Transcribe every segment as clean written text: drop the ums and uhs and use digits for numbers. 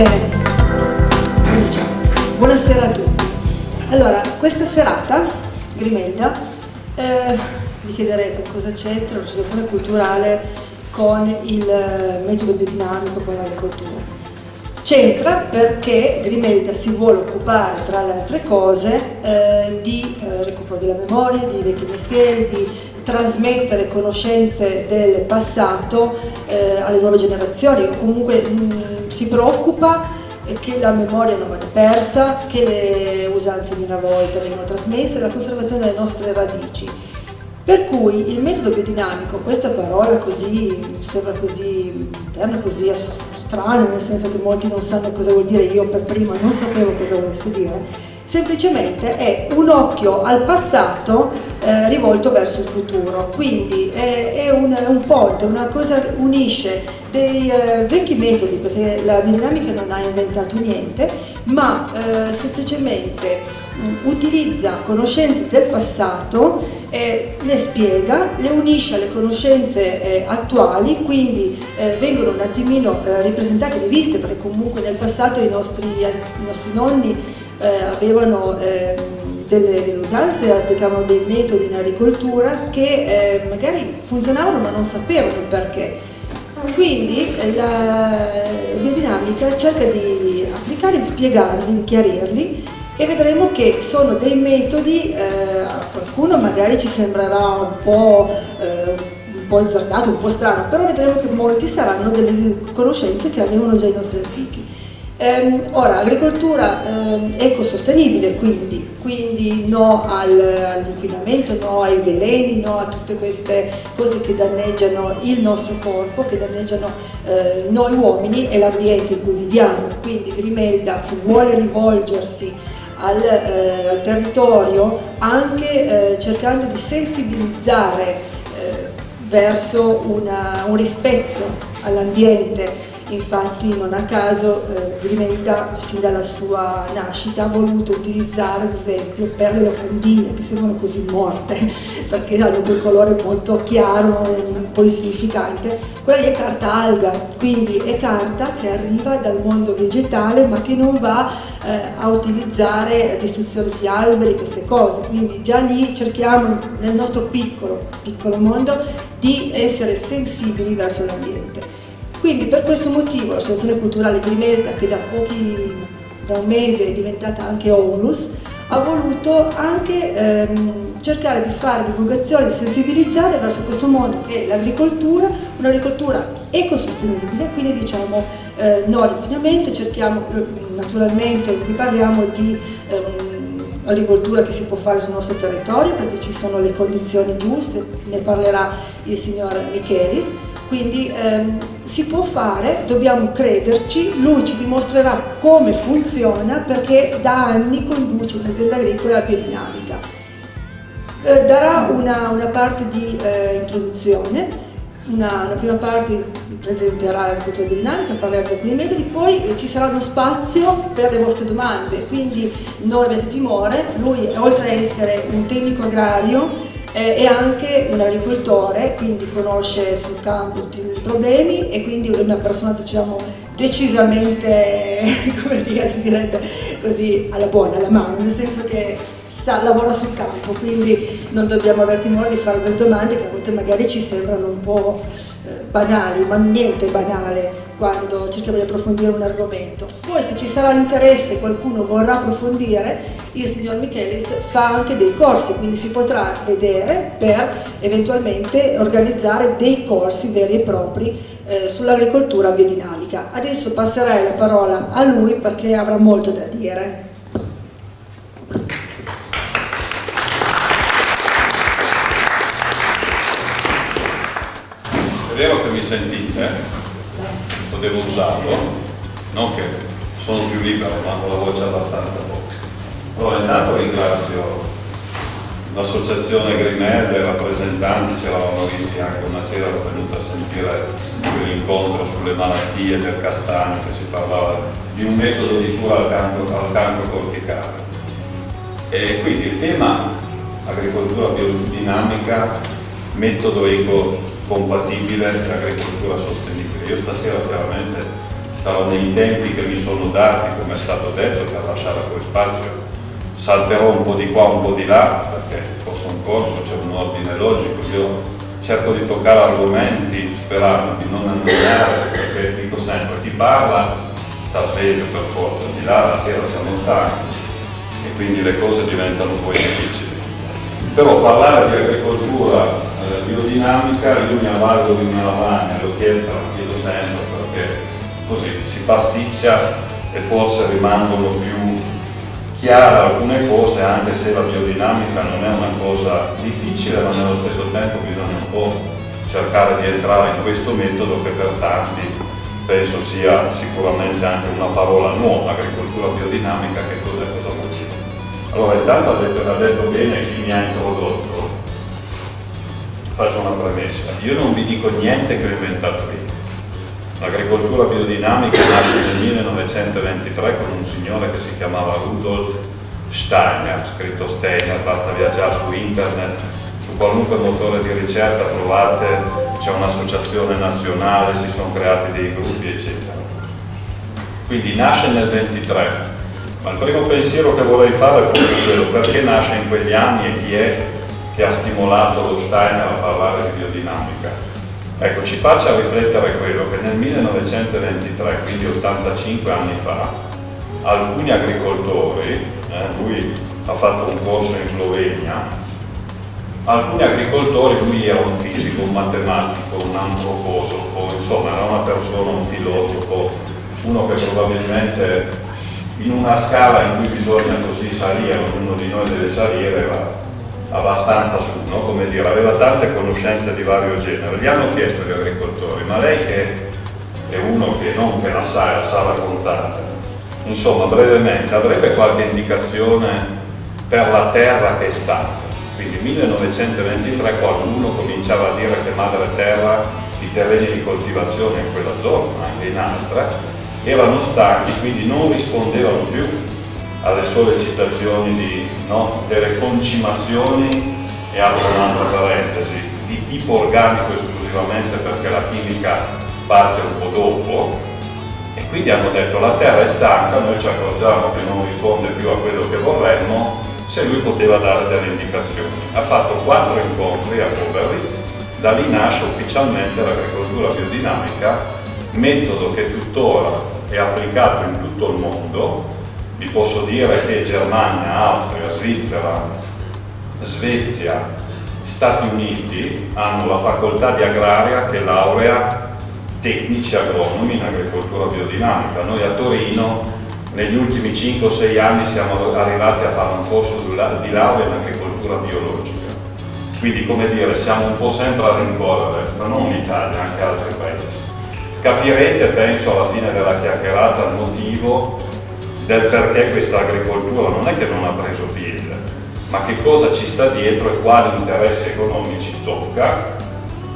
Bene, cominciamo. Buonasera a tutti. Allora, questa serata, Grimelda, vi chiederete cosa c'entra l'associazione culturale con il metodo biodinamico, con l'agricoltura. C'entra perché Grimelda si vuole occupare, tra le altre cose, di recupero della memoria, di vecchi mestieri, di trasmettere conoscenze del passato alle nuove generazioni. Comunque si preoccupa che la memoria non vada persa, che le usanze di una volta vengano trasmesse, la conservazione delle nostre radici. Per cui il metodo biodinamico, questa parola così sembra così interna, così strana, nel senso che molti non sanno cosa vuol dire, io per prima non sapevo cosa volesse dire, semplicemente è un occhio al passato rivolto verso il futuro, quindi è un ponte, una cosa che unisce dei vecchi metodi, perché la biodinamica non ha inventato niente, ma semplicemente utilizza conoscenze del passato, le spiega, le unisce alle conoscenze attuali, quindi vengono un attimino ripresentate e riviste, perché comunque nel passato i nostri nonni avevano delle usanze, applicavano dei metodi in agricoltura che magari funzionavano ma non sapevano il perché. Quindi la biodinamica cerca di applicarli, di spiegarli, di chiarirli, e vedremo che sono dei metodi, a qualcuno magari ci sembrerà un po' azzardato, un po' strano, però vedremo che molti saranno delle conoscenze che avevano già i nostri antichi. Ora, agricoltura ecosostenibile, quindi no all'inquinamento, no ai veleni, no a tutte queste cose che danneggiano il nostro corpo, che danneggiano noi uomini e l'ambiente in cui viviamo. Quindi Grimelda, che vuole rivolgersi al territorio anche cercando di sensibilizzare verso un rispetto all'ambiente. Infatti non a caso Grimelda sin dalla sua nascita ha voluto utilizzare, ad esempio, per le locandine, che sembrano così morte perché hanno quel colore molto chiaro e un po' insignificante, quella lì è carta alga, quindi è carta che arriva dal mondo vegetale ma che non va a utilizzare distruzione di alberi, queste cose. Quindi già lì cerchiamo nel nostro piccolo mondo di essere sensibili verso l'ambiente. Quindi per questo motivo l'associazione culturale Grimelda, che da un mese è diventata anche Onlus, ha voluto anche cercare di fare divulgazione, di sensibilizzare verso questo mondo che è l'agricoltura, un'agricoltura ecosostenibile, quindi diciamo no all'inquinamento, cerchiamo naturalmente, qui parliamo di agricoltura che si può fare sul nostro territorio perché ci sono le condizioni giuste, ne parlerà il signor Michelis. Quindi si può fare, dobbiamo crederci, lui ci dimostrerà come funziona perché da anni conduce un'azienda agricola biodinamica. Darà una parte di introduzione, una prima parte presenterà l'agricoltura biodinamica, parlerà di alcuni metodi, poi ci sarà uno spazio per le vostre domande, quindi non avete timore, lui oltre a essere un tecnico agrario è anche un agricoltore, quindi conosce sul campo tutti i problemi e quindi è una persona, diciamo, decisamente, come dire, si direbbe così, alla buona, alla mano, nel senso che lavora sul campo, quindi non dobbiamo aver timore di fare delle domande che a volte magari ci sembrano un po' banali, ma niente è banale quando cerchiamo di approfondire un argomento. Poi se ci sarà l'interesse e qualcuno vorrà approfondire, il signor Michelis fa anche dei corsi, quindi si potrà vedere per eventualmente organizzare dei corsi veri e propri sull'agricoltura biodinamica. Adesso passerei la parola a lui perché avrà molto da dire. È vero che mi sentite? Lo devo usarlo? Non che sono più libero, ma ho la voce abbastanza poca. Allora, intanto ringrazio l'associazione Grimelda e i rappresentanti, ci eravamo visti anche una sera, ero venuto a sentire quell'incontro sulle malattie del castagno, che si parlava di un metodo di cura al cancro corticale. E quindi il tema agricoltura biodinamica, metodo ecocompatibile e agricoltura sostenibile. Io stasera veramente però nei tempi che mi sono dati, come è stato detto, per lasciare poi spazio, salterò un po' di qua, un po' di là, perché fosse un corso, c'è un ordine logico. Io cerco di toccare argomenti sperando di non annoiare, perché dico sempre, chi parla sta sveglio per forza, di là la sera siamo stanchi e quindi le cose diventano poi difficili. Però parlare di agricoltura biodinamica, io mi avvalgo di una lavagna, l'ho chiesta, la chiedo sempre, perché così si pasticcia e forse rimangono più chiare alcune cose, anche se la biodinamica non è una cosa difficile, ma nello stesso tempo bisogna un po' cercare di entrare in questo metodo che per tanti penso sia sicuramente anche una parola nuova. Agricoltura biodinamica, che cos'è, cosa vuol dire? Allora, intanto ha detto bene chi mi ha introdotto. Faccio una premessa, io non vi dico niente che ho inventato io. L'agricoltura biodinamica nasce nel 1923 con un signore che si chiamava Rudolf Steiner, scritto Steiner, basta viaggiare su internet, su qualunque motore di ricerca trovate, c'è un'associazione nazionale, si sono creati dei gruppi, eccetera. Quindi nasce nel 23, ma il primo pensiero che vorrei fare è proprio quello, perché nasce in quegli anni e chi è che ha stimolato lo Steiner a parlare di biodinamica. Ecco, ci faccia riflettere quello che nel 1923, quindi 85 anni fa, alcuni agricoltori, lui ha fatto un corso in Slovenia, alcuni agricoltori, lui era un fisico, un matematico, un antroposofo, insomma era una persona, un filosofo, uno che probabilmente in una scala in cui bisogna così salire, ognuno di noi deve salire, era abbastanza su, no? Come dire, aveva tante conoscenze di vario genere. Gli hanno chiesto gli agricoltori, ma lei che è uno che non che la sa raccontare, insomma brevemente avrebbe qualche indicazione per la terra che è stata? Quindi 1923 qualcuno cominciava a dire che madre terra, i terreni di coltivazione in quella zona, ma anche in altre, erano stanchi, quindi non rispondevano più alle sollecitazioni delle concimazioni, e apro un'altra parentesi, di tipo organico esclusivamente perché la chimica parte un po' dopo, e quindi hanno detto la terra è stanca, noi ci accorgiamo che non risponde più a quello che vorremmo, se lui poteva dare delle indicazioni. Ha fatto 4 incontri a Koblenz, da lì nasce ufficialmente l'agricoltura biodinamica, metodo che tuttora è applicato in tutto il mondo. Vi posso dire che Germania, Austria, Svizzera, Svezia, Stati Uniti hanno la facoltà di agraria che laurea tecnici agronomi in agricoltura biodinamica. Noi a Torino negli ultimi 5 o 6 anni siamo arrivati a fare un corso di laurea in agricoltura biologica. Quindi, come dire, siamo un po' sempre a rincorrere, ma non l'Italia, anche altri paesi. Capirete, penso, alla fine della chiacchierata il motivo del perché questa agricoltura non è che non ha preso piede, ma che cosa ci sta dietro e quali interessi economici tocca,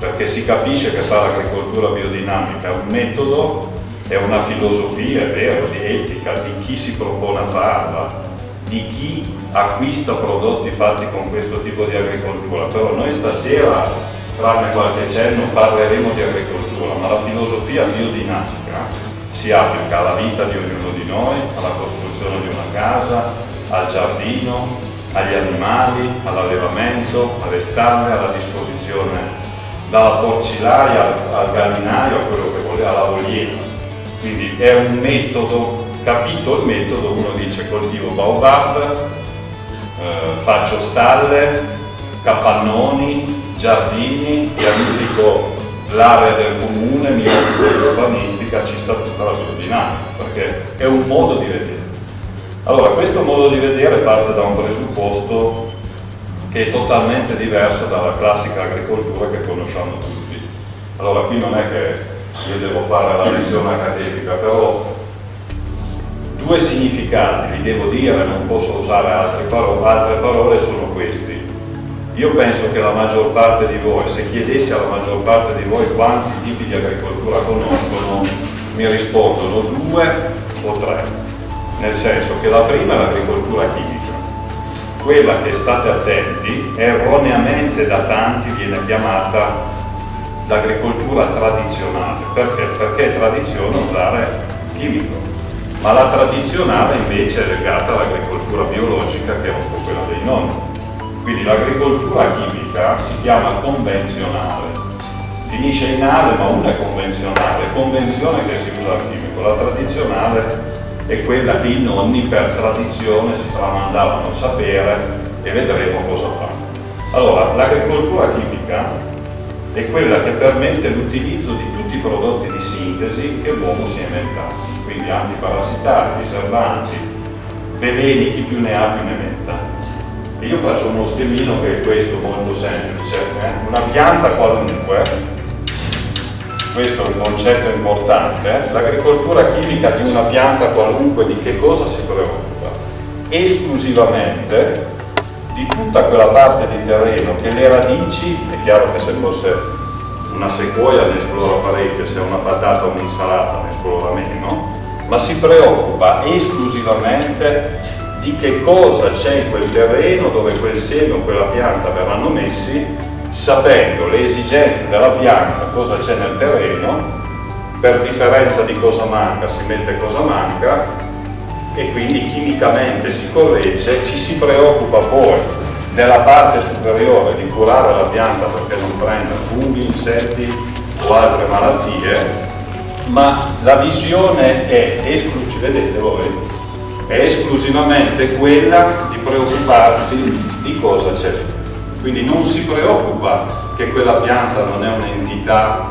perché si capisce che fare agricoltura biodinamica è un metodo, è una filosofia, è vero, di etica, di chi si propone a farla, di chi acquista prodotti fatti con questo tipo di agricoltura. Però noi stasera, tranne qualche cenno, parleremo di agricoltura, ma la filosofia biodinamica si applica alla vita di ognuno di noi, alla costruzione di una casa, al giardino, agli animali, all'allevamento, alle stalle, alla disposizione, dalla porcilaia al gallinaio a quello che voleva, alla voliera. Quindi è un metodo, capito il metodo, uno dice coltivo baobab, faccio stalle, capannoni, giardini, pianifico l'area del comune, mi occupo di urbanistica, ci sta tutta la biodinamica, perché è un modo di vedere. Allora, questo modo di vedere parte da un presupposto che è totalmente diverso dalla classica agricoltura che conosciamo tutti. Allora, qui non è che io devo fare la lezione accademica, però 2 significati li devo dire, non posso usare altre parole, sono questi. Io penso che la maggior parte di voi, se chiedessi alla maggior parte di voi quanti tipi di agricoltura conoscono, mi rispondono 2 o 3, nel senso che la prima è l'agricoltura chimica, quella che, state attenti, erroneamente da tanti viene chiamata l'agricoltura tradizionale. Perché? Perché è tradizione usare chimico, ma la tradizionale invece è legata all'agricoltura biologica, che è un po' quella dei nonni. Quindi l'agricoltura chimica si chiama convenzionale, finisce in ale ma una è convenzionale, convenzione che si usa al chimico, la tradizionale è quella che i nonni per tradizione si tramandavano sapere, e vedremo cosa fanno. Allora, l'agricoltura chimica è quella che permette l'utilizzo di tutti i prodotti di sintesi che l'uomo si è inventato, quindi antiparassitari, diserbanti, veleni, chi più ne ha più ne metta. E io faccio uno schemino che è questo, molto semplice. Una pianta qualunque, questo è un concetto importante, l'agricoltura chimica di una pianta qualunque di che cosa si preoccupa? Esclusivamente di tutta quella parte di terreno che le radici, è chiaro che se fosse una sequoia ne esplora parecchio, se è una patata o un'insalata ne esplora meno, ma si preoccupa esclusivamente di che cosa c'è in quel terreno dove quel seme o quella pianta verranno messi, sapendo le esigenze della pianta, cosa c'è nel terreno, per differenza di cosa manca si mette cosa manca, e quindi chimicamente si corregge. Ci si preoccupa poi nella parte superiore di curare la pianta perché non prenda funghi, insetti o altre malattie, ma la visione è vedete voi, è esclusivamente quella di preoccuparsi di cosa c'è. Quindi non si preoccupa che quella pianta non è un'entità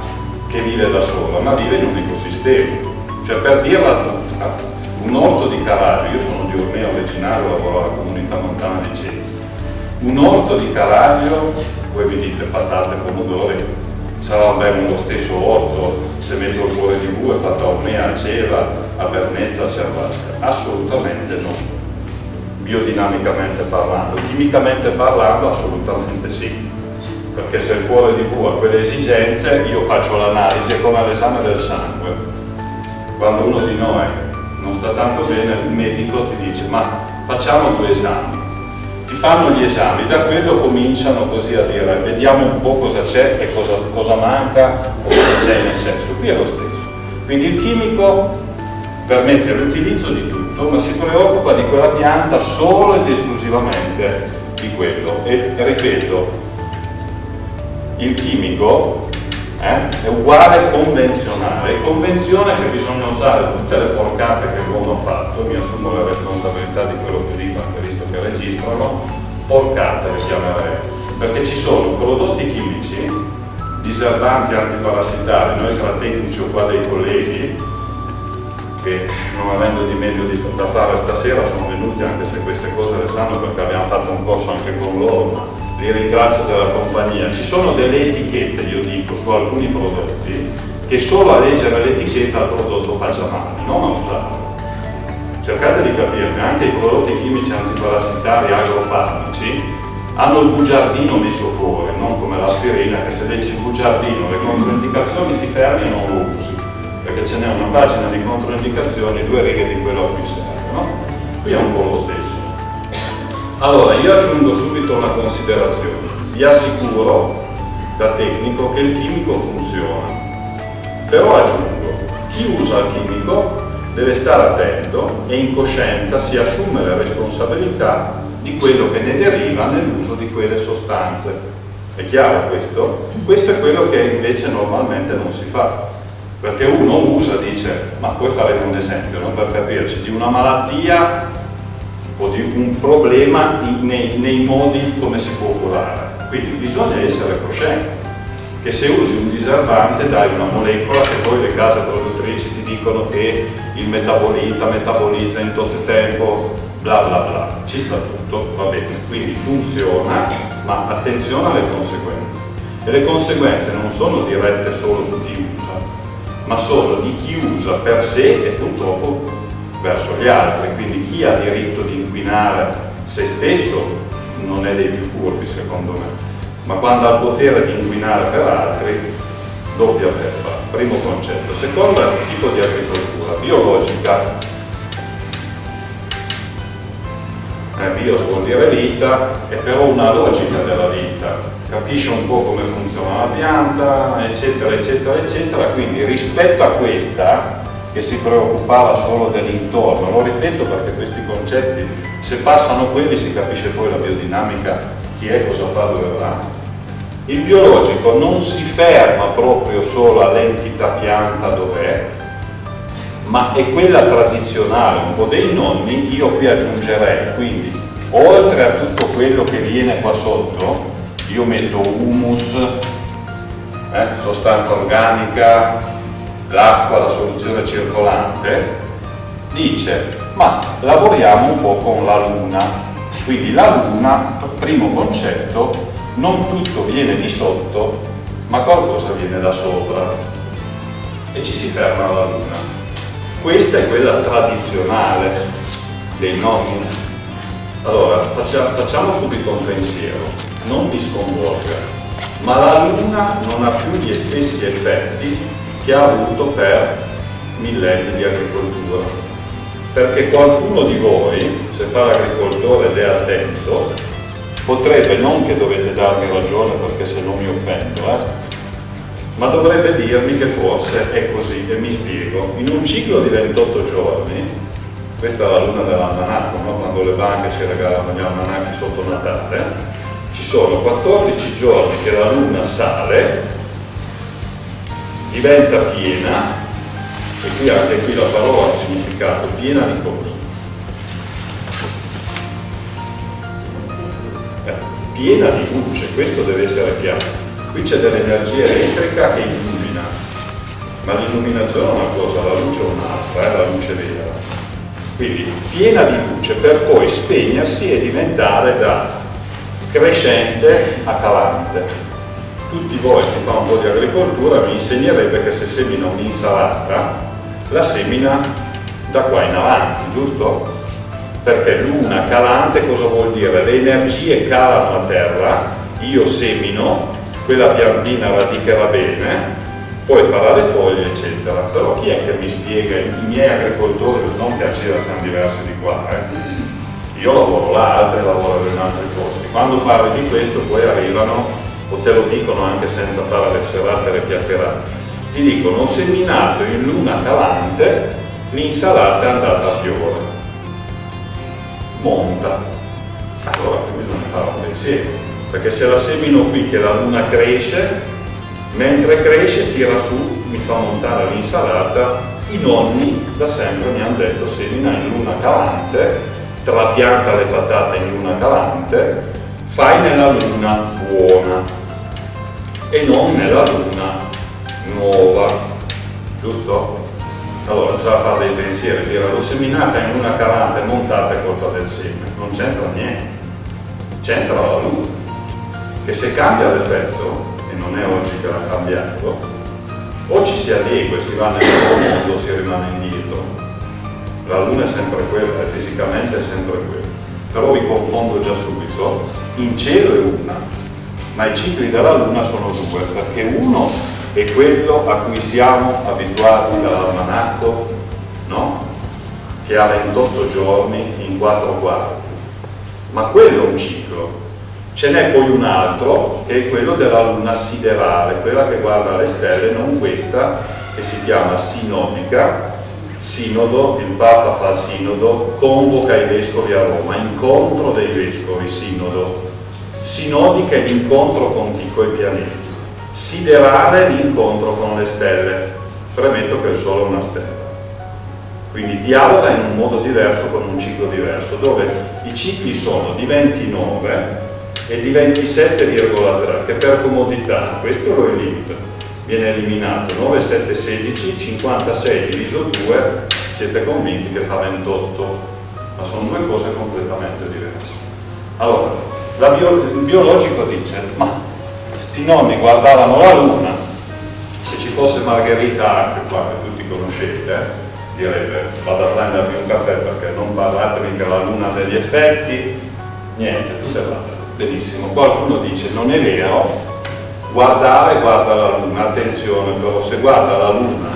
che vive da sola, ma vive in un ecosistema. Cioè, per dirla tutta, un orto di Caraglio, io sono di Ormeo originario, lavoro alla comunità montana di Ceti, un orto di Caraglio, voi mi dite patate, pomodori, sarà bene lo stesso orto se metto il cuore di bue fatto a Ormea, a Ceva, a Bernezza, a Cervasca? Assolutamente no. Biodinamicamente parlando, chimicamente parlando assolutamente sì, perché se il cuore di bue ha quelle esigenze, io faccio l'analisi, è come l'esame del sangue. Quando uno di noi non sta tanto bene, il medico ti dice ma facciamo 2 esami, ti fanno gli esami, da quello cominciano così a dire vediamo un po' cosa c'è e cosa manca o cosa c'è in eccesso. Qui è lo stesso, quindi il chimico permette l'utilizzo di tutto, ma si preoccupa di quella pianta solo ed esclusivamente di quello. E ripeto, il chimico è uguale convenzionale, convenzione che bisogna usare tutte le porcate che l'uomo ha fatto, mi assumo la responsabilità di quello che dico anche visto che registrano, porcate le chiamerei, perché ci sono prodotti chimici, diserbanti, antiparassitari, noi tra tecnici o qua dei colleghi, che non avendo di meglio da fare stasera sono venuti, anche se queste cose le sanno perché abbiamo fatto un corso anche con loro, ma li ringrazio della compagnia. Ci sono delle etichette, io dico, su alcuni prodotti che solo a leggere l'etichetta il prodotto fa già male, non a usarlo. Cercate di capirne, anche i prodotti chimici antiparassitari, agrofarmaci, hanno il bugiardino messo fuori, non come l'aspirina che se leggi il bugiardino, le controindicazioni ti fermi e non lo usi, perché ce n'è una pagina di controindicazioni, 2 righe di quello a cui serve, no? Qui è un po' lo stesso. Allora, io aggiungo subito una considerazione. Vi assicuro, da tecnico, che il chimico funziona. Però aggiungo, chi usa il chimico deve stare attento e in coscienza si assume le responsabilità di quello che ne deriva nell'uso di quelle sostanze. È chiaro questo? Questo è quello che invece normalmente non si fa. Perché uno usa, dice, ma poi faremo un esempio, no? Per capirci, di una malattia o di un problema nei modi come si può curare. Quindi bisogna essere coscienti che se usi un diserbante dai una molecola che poi le case produttrici ti dicono che il metabolizza in tot tempo, bla bla bla. Ci sta tutto, va bene, quindi funziona, ma attenzione alle conseguenze. E le conseguenze non sono dirette solo su chi usa, ma solo di chi usa per sé e purtroppo verso gli altri. Quindi chi ha diritto di inquinare se stesso non è dei più furbi, secondo me, ma quando ha il potere di inquinare per altri, doppia beffa. Primo concetto. Secondo tipo di agricoltura biologica. Bios vuol dire vita, è però una logica della vita, capisce un po' come funziona la pianta, eccetera, eccetera, eccetera. Quindi rispetto a questa che si preoccupava solo dell'intorno. Lo ripeto perché questi concetti, se passano quelli, si capisce poi la biodinamica, chi è, cosa fa, dove va. Il biologico non si ferma proprio solo all'entità pianta dov'è, ma è quella tradizionale, un po' dei nonni. Io qui aggiungerei, quindi, oltre a tutto quello che viene qua sotto, io metto humus, sostanza organica, l'acqua, la soluzione circolante. Dice, ma lavoriamo un po' con la luna. Quindi la luna, primo concetto, non tutto viene di sotto, ma qualcosa viene da sopra e ci si ferma alla luna. Questa è quella tradizionale dei nonni. Allora, facciamo subito un pensiero, non mi sconvolga, ma la luna non ha più gli stessi effetti che ha avuto per millenni di agricoltura, perché qualcuno di voi, se fa l'agricoltore ed è attento, potrebbe, non che dovete darmi ragione perché se non mi offendo, ma dovrebbe dirmi che forse è così, e mi spiego. In un ciclo di 28 giorni, questa è la luna dell'almanacco, no? Quando le banche ci regalano gli almanacchi sotto Natale, ci sono 14 giorni che la luna sale, diventa piena, e qui anche qui la parola ha significato piena di cosa? Piena di luce, questo deve essere chiaro. Qui c'è dell'energia elettrica che illumina, ma l'illuminazione è una cosa, la luce è un'altra, è la luce vera. Quindi piena di luce per poi spegnersi e diventare da crescente a calante. Tutti voi che fanno un po' di agricoltura mi insegnerebbe che se semina un'insalata, la semina da qua in avanti, giusto? Perché luna calante cosa vuol dire? Le energie calano a terra, io semino, quella piantina radicherà bene, poi farà le foglie eccetera. Però chi è che mi spiega? I miei agricoltori, non che a Cera siamo diversi di qua, io lavoro là, altri lavorano in altri posti. Quando parli di questo poi arrivano, o te lo dicono anche senza fare le serate e le chiacchierate, ti dicono: ho seminato in luna calante, l'insalata è andata a fiore, monta. Allora qui bisogna fare un pensiero, perché se la semino qui che la luna cresce, mentre cresce tira su, mi fa montare l'insalata. I nonni da sempre mi hanno detto: semina in luna calante, trapianta le patate in luna calante, fai nella luna buona e non nella luna nuova, giusto? Allora bisogna fare dei pensieri, dire: l'ho seminata in luna calante, montata è colpa del seme. Non c'entra niente, c'entra la luna, che se cambia l'effetto, e non è oggi che l'ha cambiato, o ci si adegua e si va nel nuovo mondo o si rimane indietro. La luna è sempre quella, e fisicamente è sempre quella. Però vi confondo già subito, in cielo è una, ma i cicli della luna sono due, perché uno è quello a cui siamo abituati dall'almanacco, no? Che ha 28 giorni in 4 quarti, ma quello è un ciclo. Ce n'è poi un altro che è quello della luna siderale, quella che guarda le stelle, non questa che si chiama sinodica. Sinodo, il Papa fa il sinodo, convoca i vescovi a Roma, incontro dei vescovi, sinodo. Sinodica è l'incontro con i pianeti, siderale l'incontro con le stelle. Premetto che il Sole è una stella, quindi dialoga in un modo diverso con un ciclo diverso, dove i cicli sono di 29 e di 27,3, che per comodità, questo è il limite, viene eliminato. 9, 7, 16, 56 diviso 2, siete convinti che fa 28, ma sono due cose completamente diverse. Allora, il biologico dice: ma sti nonni guardavano la luna, se ci fosse Margherita anche qua, che tutti conoscete, direbbe: vado a prendermi un caffè perché non parlatemi che la luna ha degli effetti, niente, tutte basta. Benissimo. Qualcuno dice: non è vero, guarda la luna, attenzione però, se guarda la luna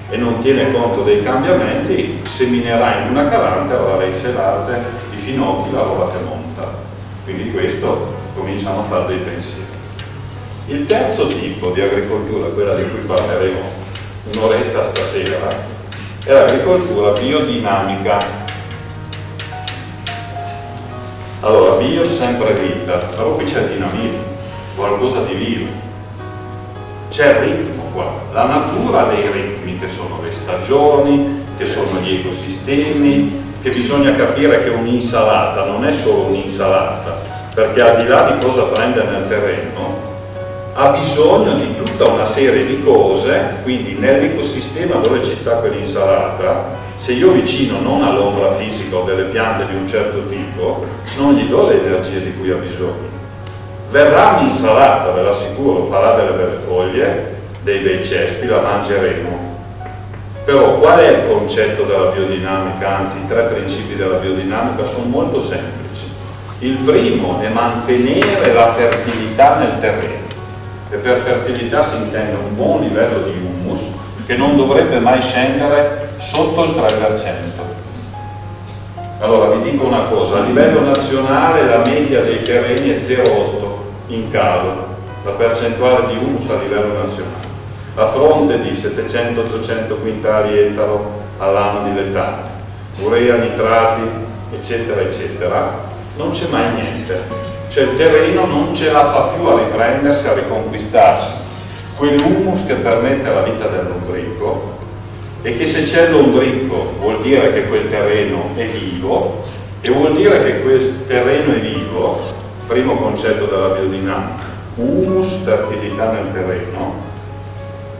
e non tiene conto dei cambiamenti, seminerà in luna calante, avrà le insalate, i finocchi, la roba che monta. Quindi questo cominciamo a fare dei pensieri. Il terzo tipo di agricoltura, quella di cui parleremo un'oretta stasera, è l'agricoltura biodinamica. Allora, bio sempre vita, però qui c'è il dinamismo, qualcosa di vivo. C'è il ritmo qua, la natura ha dei ritmi che sono le stagioni, che sono gli ecosistemi, che bisogna capire che un'insalata non è solo un'insalata, perché al di là di cosa prende nel terreno, ha bisogno di tutta una serie di cose, quindi nell'ecosistema dove ci sta quell'insalata, se io vicino non all'ombra fisica o delle piante di un certo tipo, non gli do le energie di cui ha bisogno. Verrà un'insalata, ve l'assicuro, farà delle belle foglie, dei bei cespi, la mangeremo. Però qual è il concetto della biodinamica? Anzi, i 3 principi della biodinamica sono molto semplici. Il primo è mantenere la fertilità nel terreno. E per fertilità si intende un buon livello di humus che non dovrebbe mai scendere sotto il 3%. Allora vi dico una cosa, a livello nazionale la media dei terreni è 0,8 in calo, la percentuale di humus a livello nazionale, a fronte di 700-800 quintali ettaro all'anno di letame, urea, nitrati, eccetera, eccetera, non c'è mai niente. Cioè il terreno non ce la fa più a riprendersi, a riconquistarsi quell'humus che permette la vita dell'ombrico, e che se c'è l'ombrico vuol dire che quel terreno è vivo, e vuol dire che quel terreno è vivo, primo concetto della biodinamica, humus, fertilità nel terreno,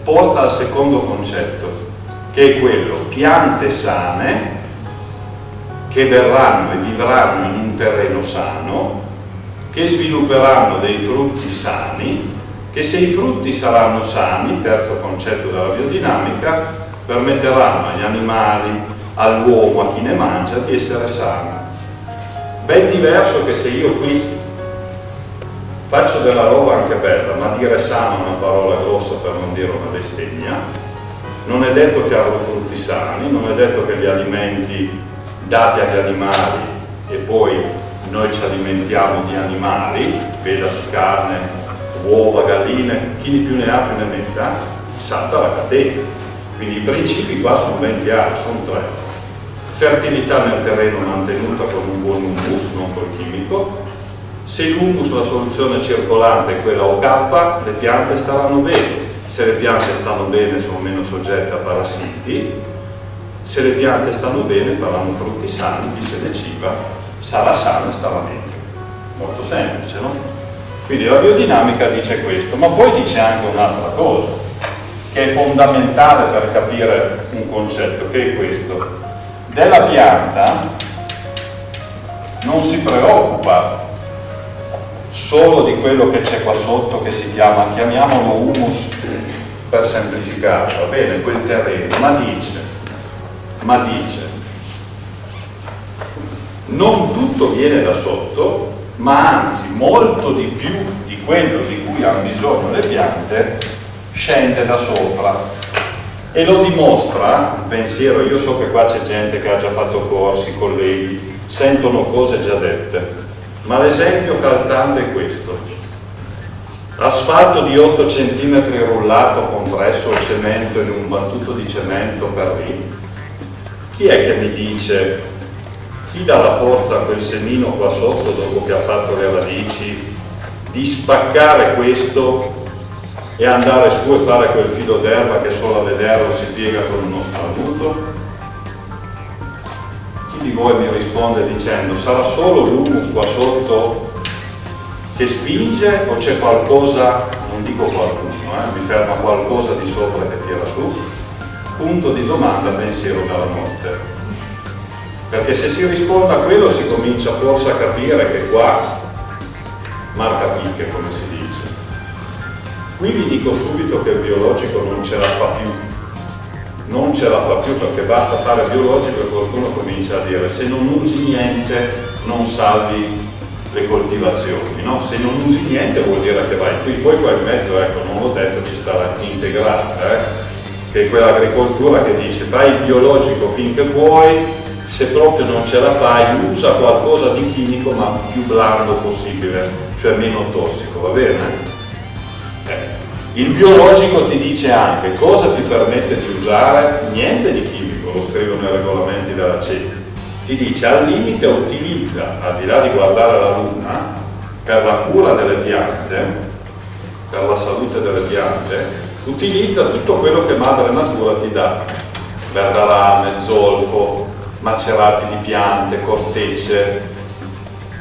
porta al secondo concetto, che è quello, piante sane che verranno e vivranno in un terreno sano, che svilupperanno dei frutti sani, che se i frutti saranno sani, terzo concetto della biodinamica, permetteranno agli animali, all'uomo, a chi ne mangia, di essere sani. Ben diverso che se io qui faccio della roba anche bella, ma dire sano è una parola grossa per non dire una bestemmia, non è detto che avrò frutti sani, non è detto che gli alimenti dati agli animali e poi noi ci alimentiamo di animali, vedasi carne, uova, galline, chi di più ne ha più ne metta, salta la catena. Quindi i principi qua sono ben chiari, sono 3. Fertilità nel terreno mantenuta con un buon humus, non col chimico. Se l'humus, la soluzione circolante, è quella OK, le piante staranno bene. Se le piante stanno bene sono meno soggette a parassiti. Se le piante stanno bene faranno frutti sani, chi se ne ciba sarà sano e starà meglio. Molto semplice, no? Quindi la biodinamica dice questo, ma poi dice anche un'altra cosa, che è fondamentale per capire un concetto, che è questo. Della pianta non si preoccupa solo di quello che c'è qua sotto, che si chiamiamolo humus per semplificare, va bene, quel terreno, ma dice non tutto viene da sotto, ma anzi molto di più di quello di cui hanno bisogno le piante scende da sopra. E lo dimostra il pensiero. Io so che qua c'è gente che ha già fatto corsi, colleghi, sentono cose già dette, ma l'esempio calzante è questo: asfalto di 8 cm rullato, compresso il cemento in un battuto di cemento per lì. Chi è che mi dice, chi dà la forza a quel semino qua sotto dopo che ha fatto le radici di spaccare questo e andare su e fare quel filo d'erba che solo a vederlo si piega con uno starnuto? Chi di voi mi risponde dicendo sarà solo l'humus qua sotto che spinge o c'è qualcosa, non dico qualcuno, mi ferma qualcosa di sopra che tira su? Punto di domanda, pensiero dalla notte. Perché se si risponde a quello si comincia forse a capire che qua marca picche, come si dice. Qui vi dico subito che il biologico non ce la fa più. Non ce la fa più, perché basta fare biologico e qualcuno comincia a dire se non usi niente non salvi le coltivazioni, no? Se non usi niente vuol dire che vai qui, poi qua in mezzo, ecco, non l'ho detto, ci sta integrata, che è quell'agricoltura che dice fai il biologico finché puoi, se proprio non ce la fai usa qualcosa di chimico ma più blando possibile, cioè meno tossico, va bene? Il biologico ti dice anche cosa ti permette di usare, niente di chimico, lo scrivono i regolamenti della CE, ti dice al limite utilizza, al di là di guardare la luna, per la cura delle piante, per la salute delle piante, utilizza tutto quello che madre natura ti dà: verdarame, zolfo, macerati di piante, cortecce,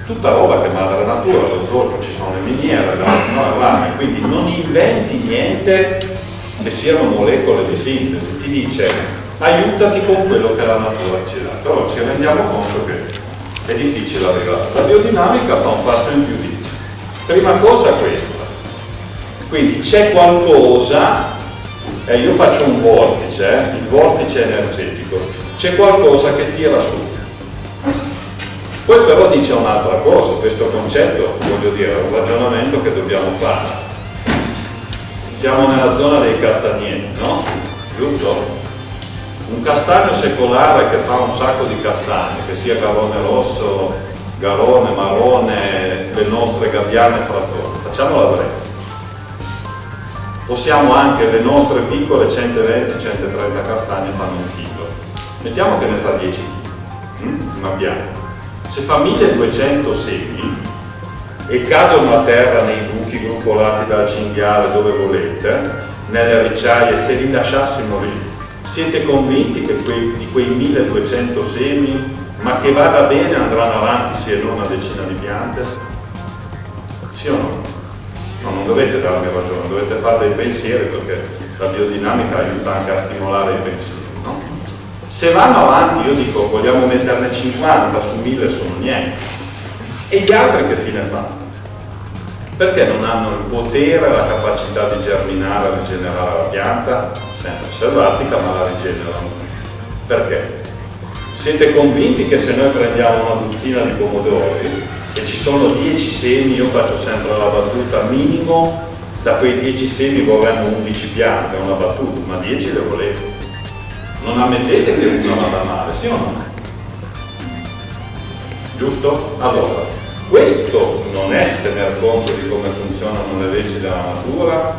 tutta roba che madre natura. Lo zolfo ci sono le miniere, il rame, quindi non inventi niente che siano molecole di sintesi, ti dice aiutati con quello che la natura ci dà. Però ci rendiamo conto che è difficile arrivare. La biodinamica fa un passo in più, dice: prima cosa questa, quindi c'è qualcosa, io faccio un vortice, il vortice energetico, c'è qualcosa che tira su. Poi però dice un'altra cosa, questo concetto, voglio dire, è un ragionamento che dobbiamo fare. Siamo nella zona dei castagneti, no? Giusto? Un castagno secolare che fa un sacco di castagne, che sia garrone rosso, garrone, marrone, le nostre gabbiane frattori, facciamola breve. Possiamo anche le nostre piccole 120-130 castagne fanno un chilo. Mettiamo che ne fa 10 kg, una bianca. Se fa 1200 semi e cadono a terra nei buchi grufolati dal cinghiale, dove volete, nelle ricciaie, se li lasciassimo lì, siete convinti che di quei 1200 semi, ma che vada bene, andranno avanti sì e non una decina di piante? Sì o no? No, non dovete darmi ragione, dovete fare dei pensieri, perché la biodinamica aiuta anche a stimolare i pensieri, no? Se vanno avanti, io dico, vogliamo metterne 50 su 1000, sono niente. E gli altri che fine fanno? Perché non hanno il potere, la capacità di germinare e rigenerare la pianta? Sempre selvatica, ma la rigenerano. Perché? Siete convinti che se noi prendiamo una bustina di pomodori e ci sono 10 semi, io faccio sempre la battuta, minimo da quei 10 semi vorremmo 11 piante, una battuta, ma 10 le volete? Non ammettete che uno vada male, sì o no? Giusto? Allora, questo non è tener conto di come funzionano le leggi della natura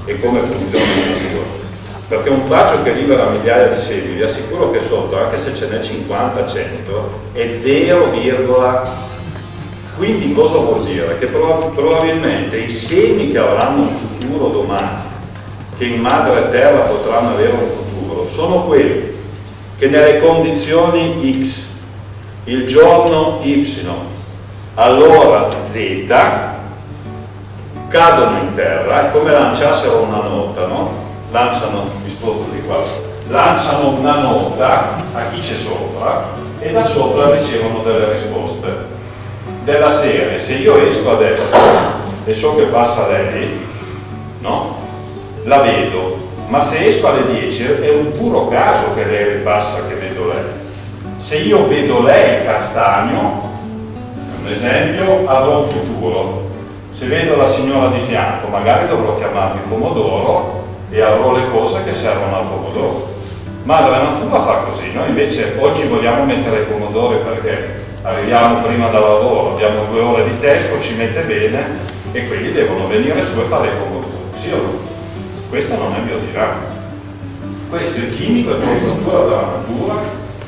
e come funziona la natura. Perché un faggio che libera migliaia di semi, vi assicuro che sotto, anche se ce n'è 50, 100, è 0, quindi cosa vuol dire? Che probabilmente i semi che avranno un futuro domani, che in madre terra potranno avere un futuro, sono quelli che nelle condizioni X, il giorno Y, all'ora Z, cadono in terra, è come lanciassero una nota, no? Lanciano, mi sposto di qua, lanciano una nota a chi c'è sopra e da sopra ricevono delle risposte della serie: se io esco adesso e so che passa lei, no? La vedo, ma se esco alle 10 è un puro caso che lei ripassa, che vedo lei. Se io vedo lei castagno, un esempio, avrò un futuro. Se vedo la signora di fianco, magari dovrò chiamarmi pomodoro e avrò le cose che servono al pomodoro. Madre natura fa così. Noi invece oggi vogliamo mettere i pomodori perché arriviamo prima dal lavoro, abbiamo 2 ore di tempo, ci mette bene e quelli devono venire su e fare i pomodori. Sì o no? Questo non è biodinamico. Questo è chimico e forzatura della natura,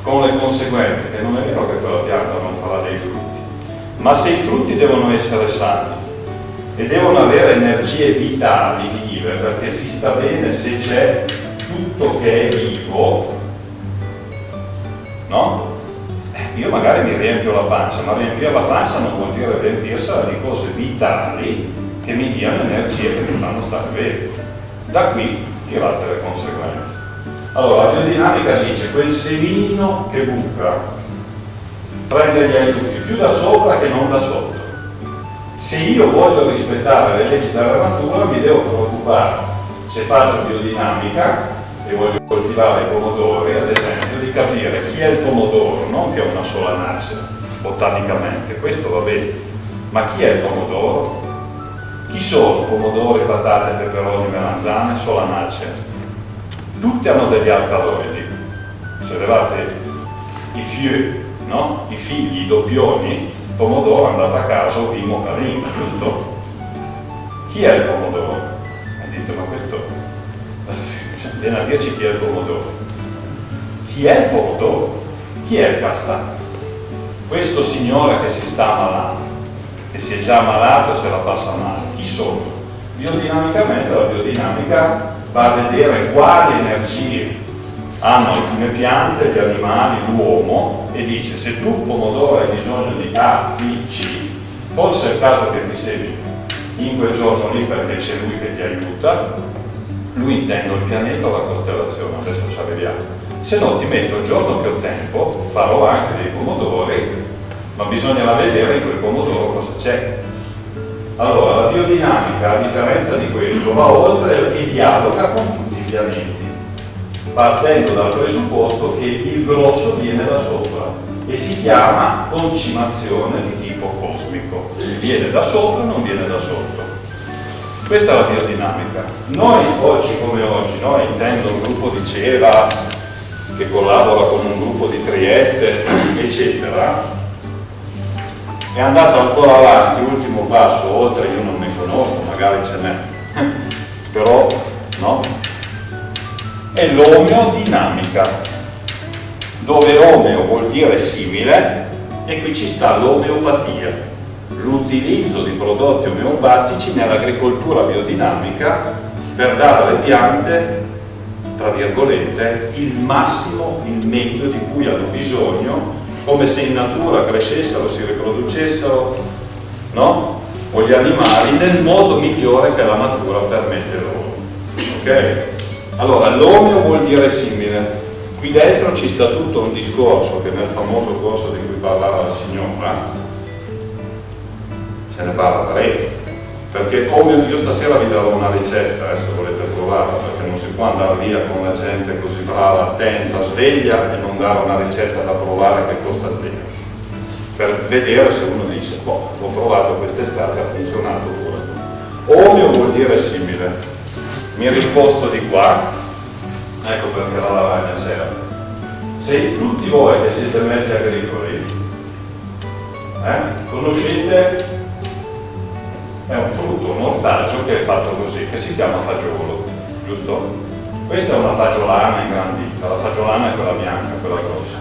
con le conseguenze che non è vero che quella pianta non farà dei frutti, ma se i frutti devono essere sani e devono avere energie vitali, vive, perché si sta bene se c'è tutto che è vivo, no? Io magari mi riempio la pancia, ma riempire la pancia non vuol dire riempirsela di cose vitali che mi diano energie che mi fanno stare bene. Da qui tirate le conseguenze. Allora, la biodinamica dice: quel semino che buca prende gli aiuti più da sopra che non da sotto. Se io voglio rispettare le leggi della natura, mi devo preoccupare, se faccio biodinamica e voglio coltivare i pomodori, ad esempio, di capire chi è il pomodoro, non che è una sola nace, botanicamente, questo va bene, ma chi è il pomodoro? Chi sono pomodori, patate, peperoni, melanzane, solanace? Tutti hanno degli alcaloidi. Se levate i fiori, no? I figli, i doppioni, il pomodoro è andato a casa imocarina, giusto? Chi è il pomodoro? E dite, ma questo viene a dirci chi è il pomodoro. Chi è il pomodoro? Chi è il castagno? Questo signore che si sta ammalando, che si è già ammalato e se la passa male, chi sono? Biodinamicamente la biodinamica va a vedere quali energie hanno alcune piante, gli animali, l'uomo, e dice: se tu pomodoro hai bisogno di A, B, C, forse è il caso che ti segui in quel giorno lì perché c'è lui che ti aiuta. Lui intendo il pianeta o la costellazione, adesso ci arriviamo. Se no ti metto il giorno che ho tempo, farò anche dei pomodori, ma bisogna vedere in quel pomodoro cosa c'è. Allora la biodinamica, a differenza di questo, va oltre e dialoga con tutti i pianeti, partendo dal presupposto che il grosso viene da sopra e si chiama concimazione di tipo cosmico. Viene da sopra, non viene da sotto. Questa è la biodinamica. Noi oggi come oggi, intendo un gruppo di Ceva che collabora con un gruppo di Trieste, eccetera, è andato ancora avanti, ultimo passo, oltre io non ne conosco, magari ce n'è, però no, è l'omeodinamica, dove omeo vuol dire simile e qui ci sta l'omeopatia, l'utilizzo di prodotti omeopatici nell'agricoltura biodinamica per dare alle piante, tra virgolette, il massimo, il meglio di cui hanno bisogno, come se in natura crescessero, si riproducessero, no? O gli animali nel modo migliore che la natura permette loro. Ok? Allora, l'omeo vuol dire simile. Qui dentro ci sta tutto un discorso che nel famoso corso di cui parlava la signora se ne parla parecchio. Perché come io stasera vi darò una ricetta, se volete provarla, perché non si può andare via con la gente così brava, attenta, sveglia e non dare una ricetta da provare che costa zero. Per vedere se uno dice, boh, l'ho provato quest'estate, ha funzionato pure. Omeo vuol dire simile. Mi ha risposto di qua, ecco perché la lavagna c'era. Se tutti voi che siete mezzi agricoli, conoscete, è un frutto, un ortaggio che è fatto così, che si chiama fagiolo, giusto? Questa è una fagiolana ingrandita, la fagiolana è quella bianca, quella grossa.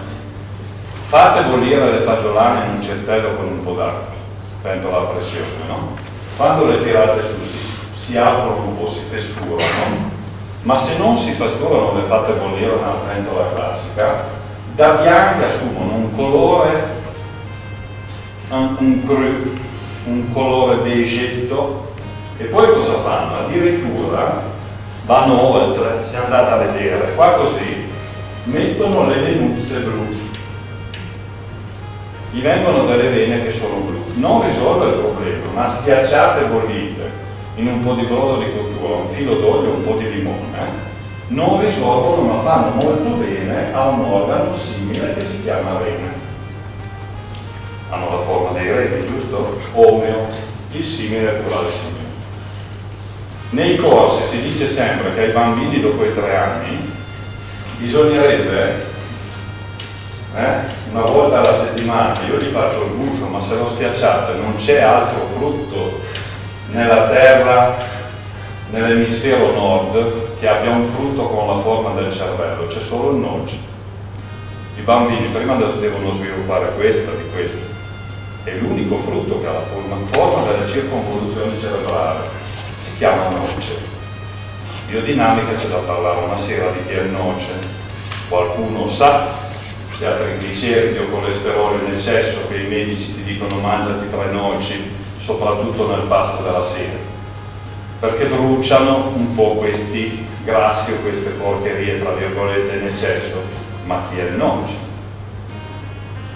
Fate bollire le fagiolane in un cestello con un po' d'acqua, pentola a pressione, no? Quando le tirate su si aprono un po', si fessurano, ma se non si fessurano, le fate bollire nella pentola classica, da bianche assumono un colore, un colore beigetto, e poi cosa fanno? Addirittura vanno oltre, se andate a vedere, qua così, mettono le venuzze blu, gli vengono delle vene che sono blu. Non risolve il problema, ma schiacciate e bollite in un po' di brodo di cottura, un filo d'olio, un po' di limone, non risolvono ma fanno molto bene a un organo simile che si chiama rene. Hanno la forma dei reni, giusto? Omeo, il simile è plurale simile. Nei corsi si dice sempre che ai bambini dopo i 3 anni bisognerebbe una volta alla settimana, io gli faccio il guscio, ma se lo schiacciate non c'è altro frutto nella terra, nell'emisfero nord, che abbia un frutto con la forma del cervello, c'è solo il noce. I bambini prima devono sviluppare questa di questa. È l'unico frutto che ha la forma della circonvoluzione cerebrale, si chiama noce. Biodinamica c'è da parlare una sera di che è noce. Qualcuno sa se ha trigliceridi o colesterolo in eccesso, che i medici ti dicono mangiati 3 noci, soprattutto nel pasto della sera, perché bruciano un po' questi grassi o queste porcherie tra virgolette in eccesso. Ma chi è il noce?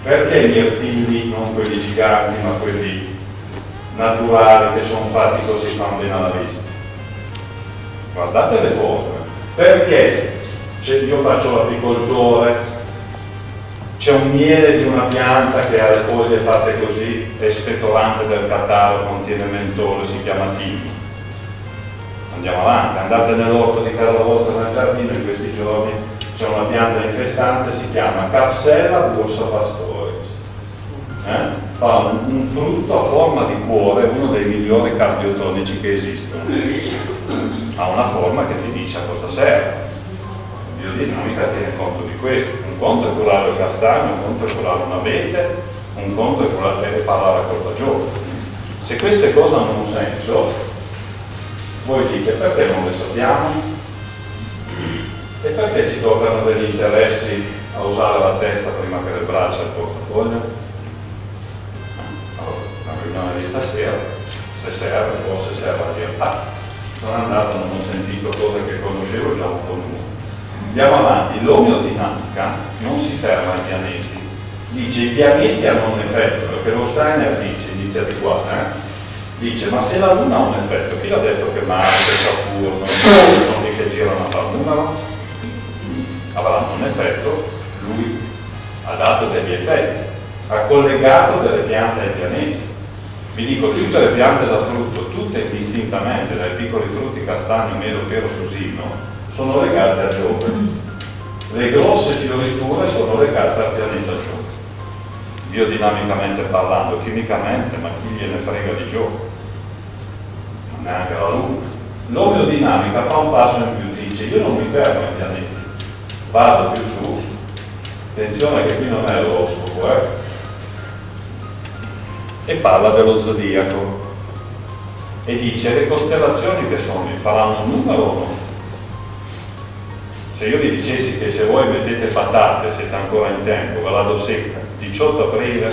Perché i mirtilli, non quelli giganti ma quelli naturali che sono fatti così, fanno bene alla vista? Guardate le forme. Perché io faccio l'apicoltore, c'è un miele di una pianta che ha le foglie fatte così, è spettorante del catarro, contiene mentolo, si chiama timo. Andiamo avanti, andate nell'orto di casa vostra, nel giardino, in questi giorni c'è una pianta infestante, si chiama Capsella bursa pastoris. Fa un frutto a forma di cuore, uno dei migliori cardiotonici che esistono. Ha una forma che ti dice a cosa serve. biodinamica tiene conto di questo. Un conto è curare il castagno, un conto è curare un abete, un conto è curare e parlare col fagiolo. Se queste cose hanno un senso, voi dite perché non le sappiamo? E perché si toccano degli interessi a usare la testa prima che le braccia e il portafoglio? Allora, la riunione di stasera, se serve, forse serve a dire, sono andato, non ho sentito cose che conoscevo già un po' nuovo. Andiamo avanti, l'omeodinamica non si ferma ai pianeti, dice i pianeti hanno un effetto, perché lo Steiner dice, inizia di qua, dice ma se la Luna ha un effetto, chi l'ha detto che Marte, Saturno, sono lì che girano a far numero? Avranno un effetto, lui ha dato degli effetti, ha collegato delle piante ai pianeti. Vi dico, tutte le piante da frutto, tutte indistintamente, dai piccoli frutti, castagno, melo, pero, susino, sono legate a Giove. Le grosse fioriture sono legate al pianeta Giove. Biodinamicamente parlando, chimicamente, ma chi gliene frega di Giove? Non neanche la Luna. L'omeodinamica fa un passo in più, dice io non mi fermo ai pianeti, vado più su, attenzione che qui non è l'oroscopo, e parla dello zodiaco e dice le costellazioni che sono, vi faranno un numero o no? Se io vi dicessi che se voi mettete patate, siete ancora in tempo, ve la do secca, 18 aprile,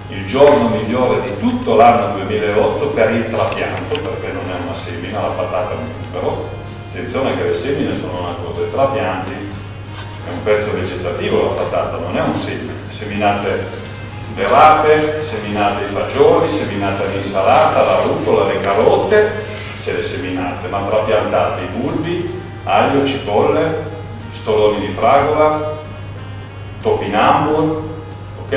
il giorno migliore di tutto l'anno 2008 per il trapianto, perché non è una semina, la patata è un numero. Attenzione che le semine sono una cosa, i trapianti è un pezzo vegetativo, la patata non è un semine. Seminate le rape, seminate i fagioli, seminate l'insalata, la rucola, le carote, se le seminate, ma trapiantate i bulbi, aglio, cipolle, stoloni di fragola, topinambur, ok?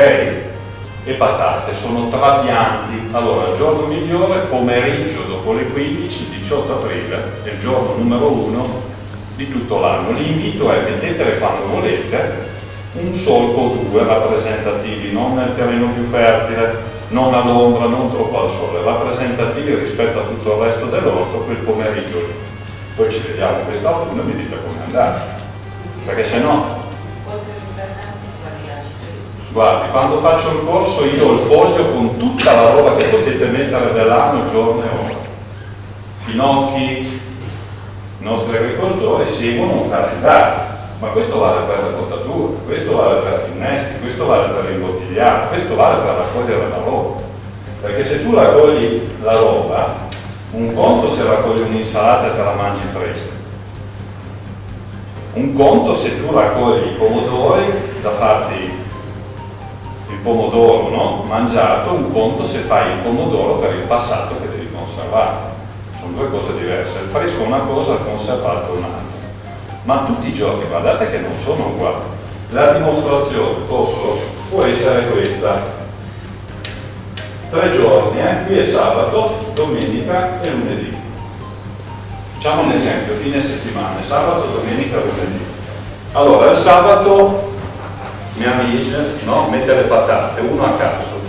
E patate, sono trapianti. Allora, il giorno migliore, pomeriggio dopo le 15, 18 aprile, è il giorno numero 1 di tutto l'anno. L'invito è, mettetele quando volete, un solco o due rappresentativi, non nel terreno più fertile, non all'ombra, non troppo al sole, rappresentativi rispetto a tutto il resto dell'orto quel pomeriggio lì. Poi ci vediamo quest'autunno e mi dite come andare, perché se no, guardi, quando faccio il corso io ho il foglio con tutta la roba che potete mettere dell'anno, giorno e ora. Finocchi, i nostri agricoltori seguono un calendario. Ma questo vale per la potatura, questo vale per gli innesti, questo vale per l'imbottigliare, questo vale per raccogliere la roba. Perché se tu raccogli la roba, un conto se raccogli un'insalata e te la mangi fresca. Un conto se tu raccogli i pomodori da farti il pomodoro, no? Mangiato, un conto se fai il pomodoro per il passato che devi conservare. Sono due cose diverse. Il fresco è una cosa, il conservato è un'altra. Ma tutti i giorni, guardate che non sono uguali. La dimostrazione può essere questa: 3 giorni, qui è sabato, domenica e lunedì. Facciamo un esempio, fine settimana, sabato, domenica e lunedì. Allora, il sabato mia amica, no, mette le patate, uno a caso.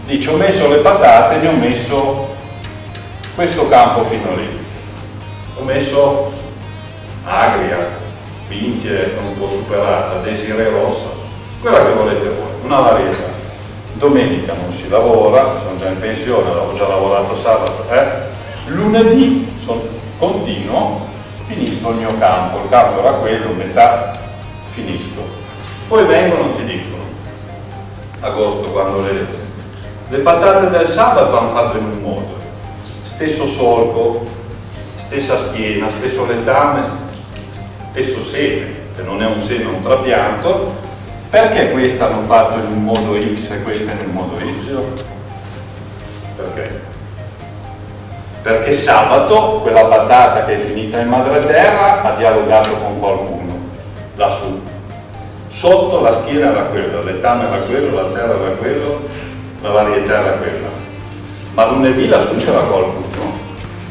Dice, ho messo le patate, ne ho messo questo campo fino lì. Ho messo agria, pintie un po' superata, desiree rossa, quella che volete voi, una varietà. Domenica non si lavora, sono già in pensione, ho già lavorato sabato, lunedì continuo, finisco il mio campo, il campo era quello, metà finisco. Poi vengono e ti dicono, agosto quando le patate del sabato hanno fatto in un modo, stesso solco, stessa schiena, stesso letame, stesso seme, che non è un seme, è un trapianto. Perché questa hanno fatto in un modo X e questa in un modo Y? Perché? Perché sabato quella patata che è finita in madreterra ha dialogato con qualcuno lassù. Sotto la schiena era quella, il letame era quello, la terra era quello, la varietà era quella. Ma lunedì lassù c'era qualcuno.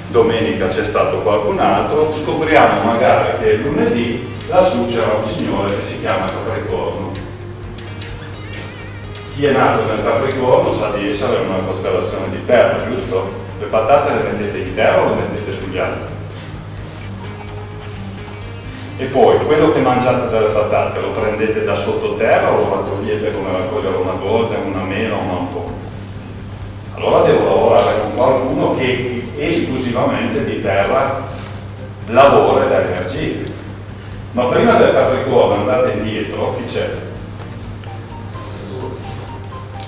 Domenica c'è stato qualcun altro, scopriamo magari che lunedì lassù c'era un signore che si chiama Capricorno. Chi è nato nel Capricorno sa di essere una costellazione di terra, giusto? Le patate le mettete in terra o le mettete sugli alberi? E poi quello che mangiate dalle patate lo prendete da sottoterra o lo raccogliete come raccogliere una golden, una mela o una fonte? Allora devo lavorare con qualcuno che esclusivamente di terra lavora e dà energia. Ma prima del Capricorno andate indietro, chi c'è?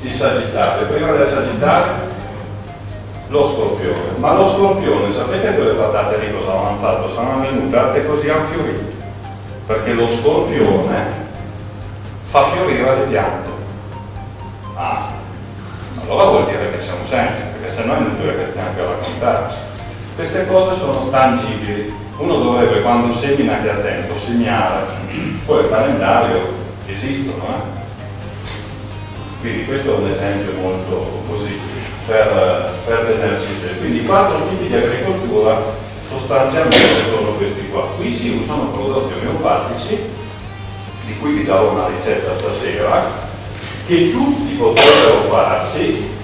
Il Sagittario. Prima del Sagittario lo Scorpione. Ma lo Scorpione, sapete quelle patate lì cosa hanno fatto? Sono venute così hanno fiorito. Perché lo Scorpione fa fiorire le piante. Ah, allora vuol dire che c'è un senso, perché se no è inutile che stiamo anche a raccontarci. Queste cose sono tangibili. Uno dovrebbe, quando semina, che è attento, segnare. Poi il calendario esistono, Quindi questo è un esempio molto così per l'energia. Quindi 4 tipi di agricoltura sostanzialmente sono questi qua. Qui si usano prodotti omeopatici, di cui vi darò una ricetta stasera, che tutti potrebbero farsi,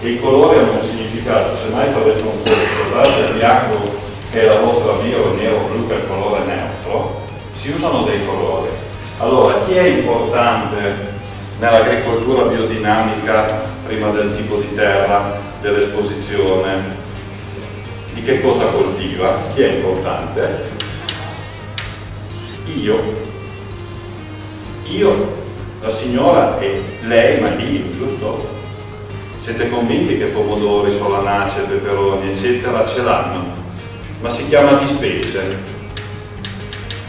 e i colori hanno un significato. Se mai farete un corso, guardate il bianco che è la vostra via, o il nero blu che è il colore neutro, si usano dei colori. Allora, chi è importante nell'agricoltura biodinamica prima del tipo di terra, dell'esposizione, di che cosa coltiva? Chi è importante? Io, la signora e lei, ma io, giusto? Siete convinti che pomodori, solanacee, peperoni, eccetera, ce l'hanno? Ma si chiama di specie.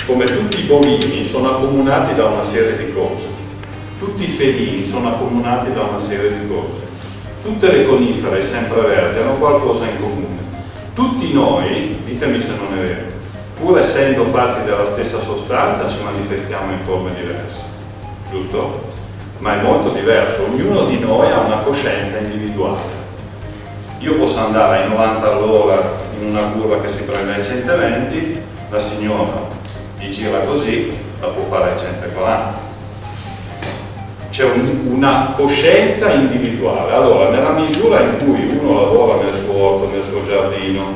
Come tutti i bovini sono accomunati da una serie di cose. Tutti i felini sono accomunati da una serie di cose. Tutte le conifere e sempreverdi hanno qualcosa in comune. Tutti noi, ditemi se non è vero, pur essendo fatti della stessa sostanza, ci manifestiamo in forme diverse. Giusto? Ma è molto diverso. Ognuno di noi ha una coscienza individuale. Io posso andare ai 90 all'ora in una curva che si prende ai 120, la signora gli gira così, la può fare ai 140. C'è una coscienza individuale. Allora, nella misura in cui uno lavora nel suo orto, nel suo giardino,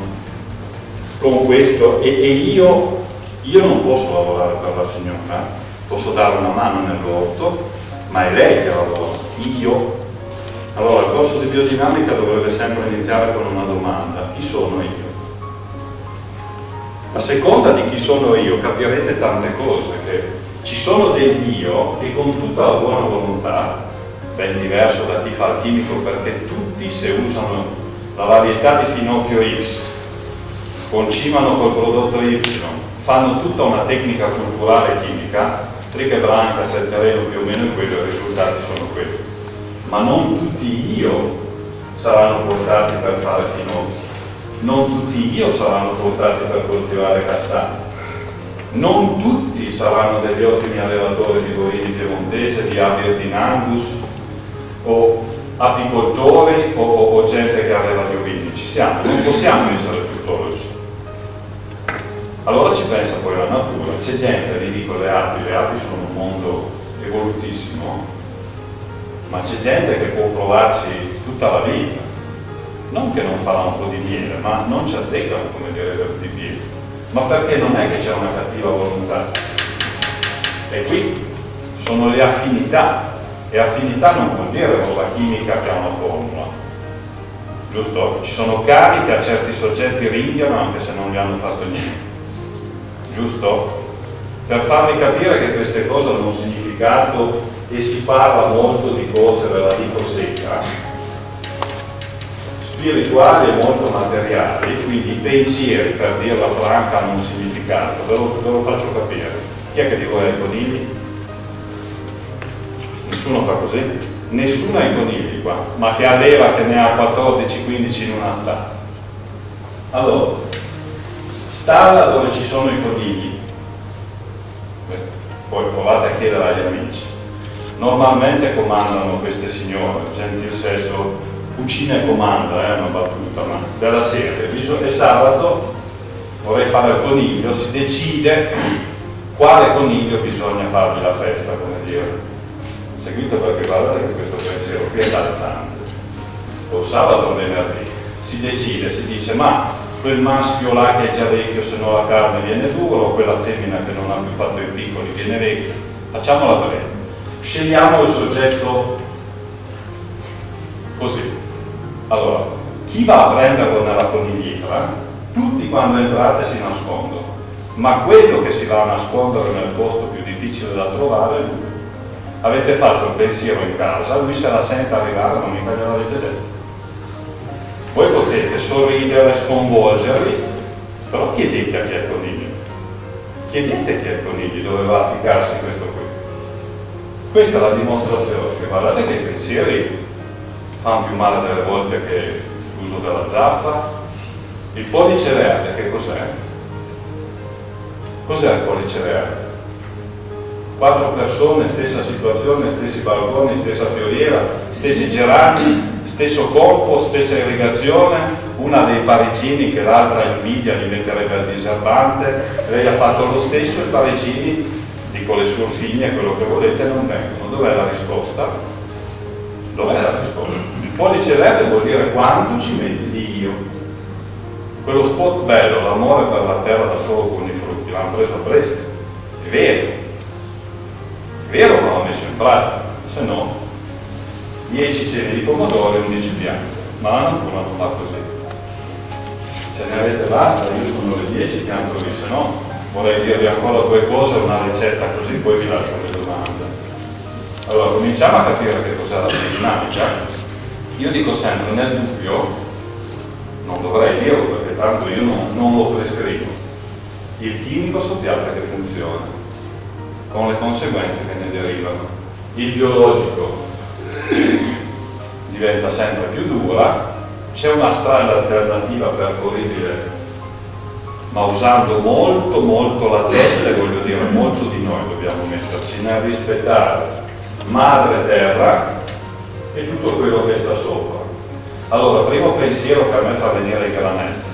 con questo, e io non posso lavorare per la signora, posso dare una mano nell'orto, ma è lei che lavora, io. Allora, il corso di biodinamica dovrebbe sempre iniziare con una domanda: chi sono io? A seconda di chi sono io capirete tante cose, che ci sono degli io che con tutta la buona volontà, ben diverso da chi fa il chimico, perché tutti, se usano la varietà di Finocchio X, concimano col prodotto Y, fanno tutta una tecnica culturale chimica, triche branca, setterello più o meno quello, i risultati sono quelli. Ma non tutti io saranno portati per fare finocchio, non tutti io saranno portati per coltivare castagni, non tutti saranno degli ottimi allevatori di bovini piemontese, di api e di Angus, o apicoltori o gente che alleva gli ovini. Ci siamo, non possiamo essere tuttologi. Allora ci pensa poi la natura. C'è gente, vi dico, le api sono un mondo evolutissimo, ma c'è gente che può provarci tutta la vita, non che non farà un po' di miele, ma non ci azzeccano, come direbbero di piedi, ma perché non è che c'è una cattiva volontà. E qui sono le affinità, e affinità non vuol dire roba chimica che ha una formula, giusto? Ci sono cari che a certi soggetti ringhiano anche se non gli hanno fatto niente, giusto? Per farvi capire che queste cose hanno un significato e si parla molto di cose, ve la dico secca, spirituali e molto materiali, quindi i pensieri, per dirla franca, hanno un significato. Ve lo faccio capire. Chi è che di voi ha i conigli? Nessuno fa così? Nessuno ha i conigli qua, ma che alleva, che ne ha 14-15 in una stalla. Allora, stalla dove ci sono i conigli, poi provate a chiedere agli amici. Normalmente comandano queste signore, gentil sesso, cucina e comanda, è una battuta, ma della serie. È sabato, vorrei fare il coniglio, si decide quale coniglio bisogna fargli la festa, come dire. Seguite, perché guardate che questo pensiero qui è calzante. O sabato o venerdì si decide, si dice: ma quel maschio là che è già vecchio, se no la carne viene dura, o quella femmina che non ha più fatto i piccoli viene vecchia. Facciamola breve. Scegliamo il soggetto così. Allora, chi va a prenderlo nella conigliera, tutti quando entrate si nascondono, ma quello che si va a nascondere nel posto più difficile da trovare è lui. Avete fatto il pensiero in casa, lui se la sente arrivare, non mica gliel'avete detto. Voi potete sorridere, sconvolgerli, però chiedete a chi è il coniglio. Chiedete chi è il coniglio, dove va a ficcarsi questo qui. Questa è la dimostrazione che guardate che i pensieri fanno più male delle volte che l'uso della zappa. Il pollice reale che cos'è? Cos'è il pollice reale? 4 persone, stessa situazione, stessi balconi, stessa fioriera, stessi gerani, stesso corpo, stessa irrigazione, una dei parigini che l'altra invidia li metterebbe al diserbante, lei ha fatto lo stesso, i parigini, dico le surfigne, quello che volete, non vengono. Dov'è la risposta? Dov'è la risposta? Il pollice verde vuol dire quanto ci metti di io. Quello spot bello, l'amore per la terra da solo con i frutti, l'hanno preso a prestito. È vero. È vero, ma l'ho messo in pratica, se no 10 cene di pomodori e 11 bianchi, ma la natura non fa così. Se ne avete basta, io sono le 10 pianto lì, se no vorrei dirvi ancora 2 cose, una ricetta così, poi vi lascio le domande. Allora, cominciamo a capire che cos'è la biodinamica. Io dico sempre, nel dubbio, non dovrei dirlo perché tanto io non lo prescrivo, il chimico sappiate che funziona, con le conseguenze che ne derivano. Il biologico diventa sempre più dura, c'è una strada alternativa percorribile, ma usando molto la testa, e voglio dire molto di noi dobbiamo metterci nel rispettare madre terra e tutto quello che sta sopra. Allora, primo pensiero che a me fa venire i granetti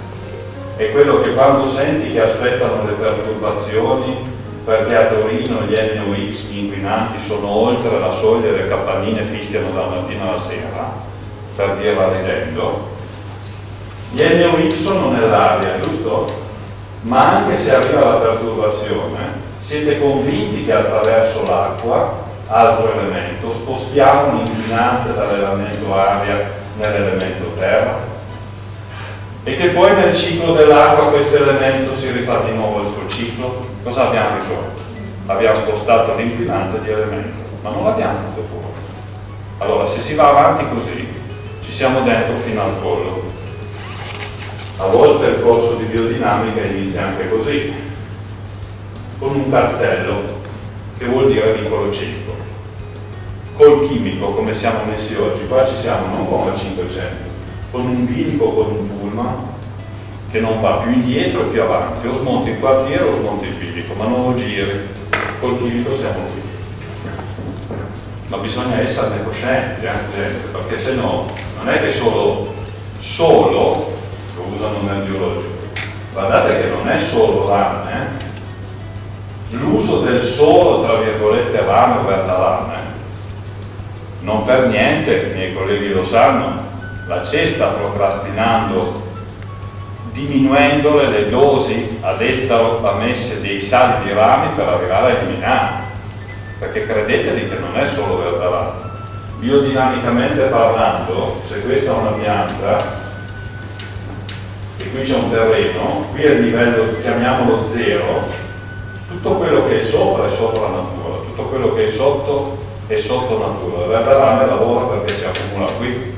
è quello che quando senti che aspettano le perturbazioni perché a Torino gli NOx, gli inquinanti, sono oltre la soglia e le campanine fischiano dal mattino alla sera, per dirla ridendo, gli NOx sono nell'aria, giusto? Ma anche se arriva la perturbazione, siete convinti che attraverso l'acqua, altro elemento, spostiamo un inquinante dall'elemento aria nell'elemento terra? E che poi nel ciclo dell'acqua questo elemento si rifà di nuovo il suo ciclo? Cosa abbiamo risolto? Abbiamo spostato l'inquinante di elemento, ma non l'abbiamo fatto fuori. Allora, se si va avanti così, ci siamo dentro fino al collo. A volte il corso di biodinamica inizia anche così, con un cartello, che vuol dire vicolo 5. Col chimico, come siamo messi oggi, qua ci siamo non con la 500, con un bilico, con un pullman che non va più indietro e più avanti, o smonti il quartiere o smonti il bilico, ma non lo giri. Col chimico siamo qui. Ma bisogna esserne coscienti, gente, perché se no non è che solo lo usano nel biologico. Guardate che non è solo rame, l'uso del solo, tra virgolette, rame o verdalame, non per niente, i miei colleghi lo sanno, la CE sta procrastinando, diminuendole le dosi ad ettaro ammesse dei sali di rami per arrivare a eliminare, perché credetevi che non è solo verdalame. Biodinamicamente parlando, se questa è una pianta e qui c'è un terreno, qui è il livello, chiamiamolo 0, tutto quello che è sopra natura, tutto quello che è sotto natura. Il verdalame lavora perché si accumula qui,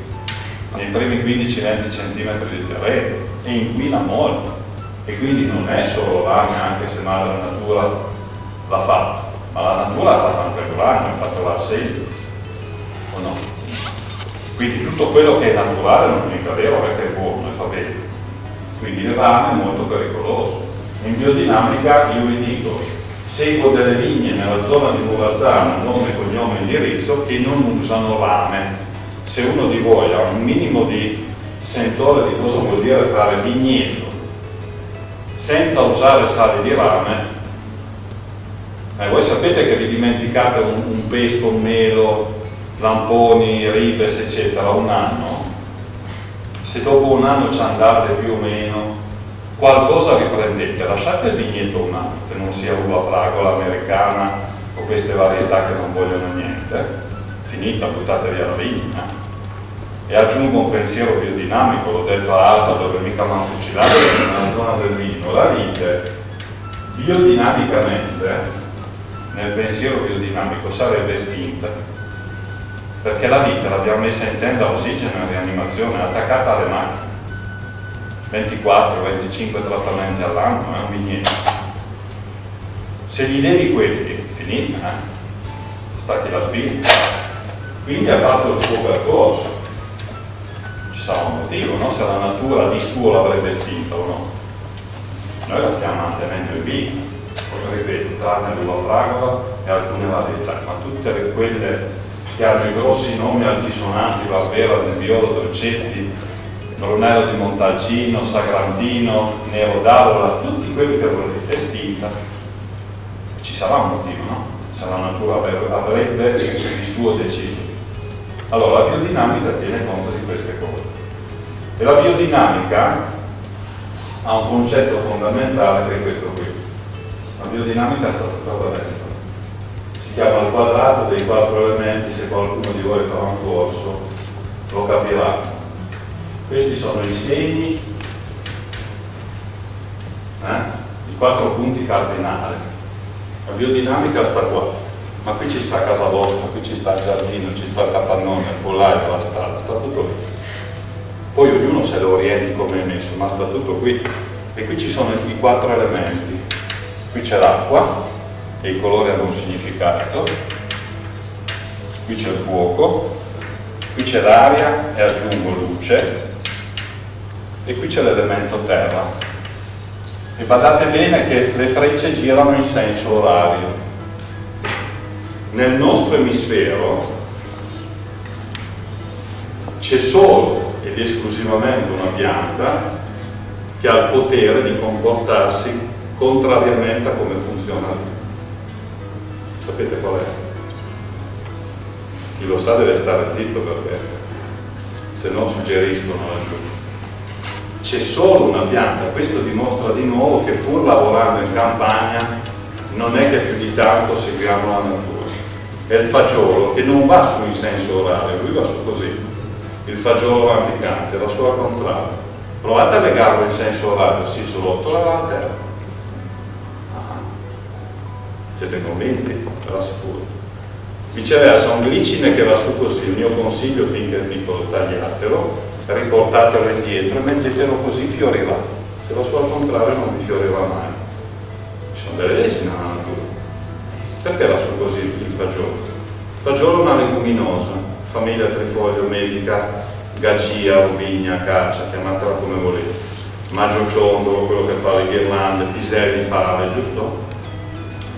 nei primi 15-20 cm di terreno, e inquina molto, e quindi non è solo rame, anche se madre natura l'ha fatto, ma la natura ha fatto anche il rame, ha fatto l'arsenio, o no? Quindi tutto quello che è naturale non è mica vero perché è buono e fa bene, quindi il rame è molto pericoloso. In biodinamica io vi dico, seguo delle vigne nella zona di Murazzano, nome, cognome e indirizzo, che non usano rame. Se uno di voi ha un minimo di sentore di cosa vuol dire fare vigneto senza usare sali di rame, voi sapete che vi dimenticate un pesto, un melo, lamponi, ribes eccetera un anno, se dopo un anno ci andate più o meno qualcosa riprendete, lasciate il vigneto un anno, che non sia uva fragola americana o queste varietà che non vogliono niente, finita, buttate via la vigna. E aggiungo un pensiero biodinamico, l'ho detto a Alba, dove mica mi hanno fucilato, nella zona del vino, la vite biodinamicamente, nel pensiero biodinamico, sarebbe estinta, perché la vite l'abbiamo messa in tenda a ossigeno e rianimazione, attaccata alle macchine, 24-25 trattamenti all'anno, è un vigneto. Se gli devi quelli, finita, stacchi la spina. Quindi ha fatto il suo percorso. Ci sarà un motivo, no? Se la natura di suo l'avrebbe estinta o no. Noi la stiamo mantenendo in vita, come ripeto, tranne l'uva fragola e alcune varietà, ma tutte quelle che hanno i grossi nomi altisonanti, Barbera, Nebbiolo, Dolcetti, Brunello di Montalcino, Sagrantino, Nero d'Avola, tutti quelli che volete, estinta. Ci sarà un motivo, no? Se la natura avrebbe di suo deciso. Allora la biodinamica tiene conto di queste cose. E la biodinamica ha un concetto fondamentale che è questo qui. La biodinamica sta tutta qua dentro. Si chiama il quadrato dei 4 elementi, se qualcuno di voi farà un corso lo capirà. Questi sono i segni, i 4 punti cardinali. La biodinamica sta qua, ma qui ci sta casa vostra, qui ci sta il giardino, ci sta il capannone, il pollaio, la strada, sta tutto lì. Poi ognuno se lo orienti come è messo, ma sta tutto qui. E qui ci sono i 4 elementi. Qui c'è l'acqua, e i colori hanno un significato. Qui c'è il fuoco, qui c'è l'aria, e aggiungo luce. E qui c'è l'elemento terra. E badate bene che le frecce girano in senso orario. Nel nostro emisfero c'è solo ed esclusivamente una pianta che ha il potere di comportarsi contrariamente a come funziona lì. Sapete qual è? Chi lo sa deve stare zitto, perché se no suggeriscono laggiù. C'è solo una pianta, questo dimostra di nuovo che pur lavorando in campagna non è che più di tanto seguiamo la natura. È il fagiolo che non va su in senso orario, lui va su così. Il fagiolo rampicante va su al contrario. Provate a legarlo in senso orario, si srottola la terra. Siete convinti? Ve l'assicuro. Viceversa, un glicine che va su così, il mio consiglio finché è piccolo, tagliatelo, riportatelo indietro e mettetelo così, fiorirà. Se va su al contrario non vi fiorirà mai. Ci sono delle leggi nella natura. Perché va su così il fagiolo? Il fagiolo è una leguminosa, famiglia trifoglio, medica, gaggia, robigna, caccia, chiamatela come volete. Maggio ciondolo, quello che fa le ghirlande, piselli, fave, giusto?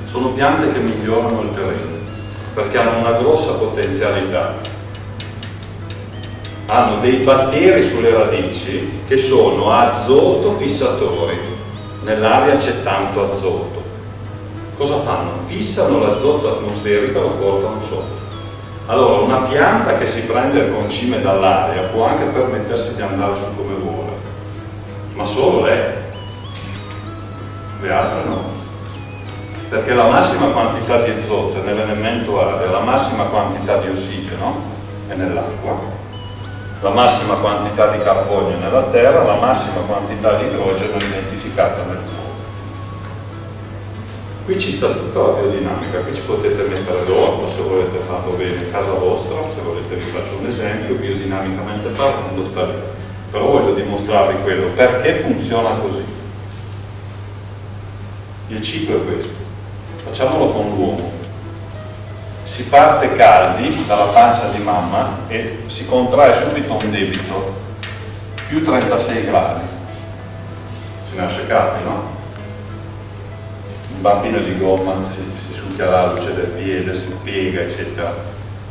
Sono piante che migliorano il terreno perché hanno una grossa potenzialità. Hanno dei batteri sulle radici che sono azoto fissatori. Nell'aria c'è tanto azoto. Cosa fanno? Fissano l'azoto atmosferico e lo portano sotto. Allora una pianta che si prende il concime dall'aria può anche permettersi di andare su come vuole, ma solo lei, le altre no. Perché la massima quantità di azoto è nell'elemento aria, la massima quantità di ossigeno è nell'acqua, la massima quantità di carbonio nella terra, la massima quantità di idrogeno identificata nel fuoco. Qui ci sta tutta la biodinamica, qui ci potete mettere l'orto se volete farlo bene in casa vostra, se volete vi faccio un esempio, biodinamicamente parlando sta lì. Però voglio dimostrarvi quello, perché funziona così. Il ciclo è questo. Facciamolo con l'uomo. Si parte caldi dalla pancia di mamma e si contrae subito un debito più 36 gradi. Si nasce caldi, no? Un bambino di gomma si succhia la luce del piede, si piega, eccetera.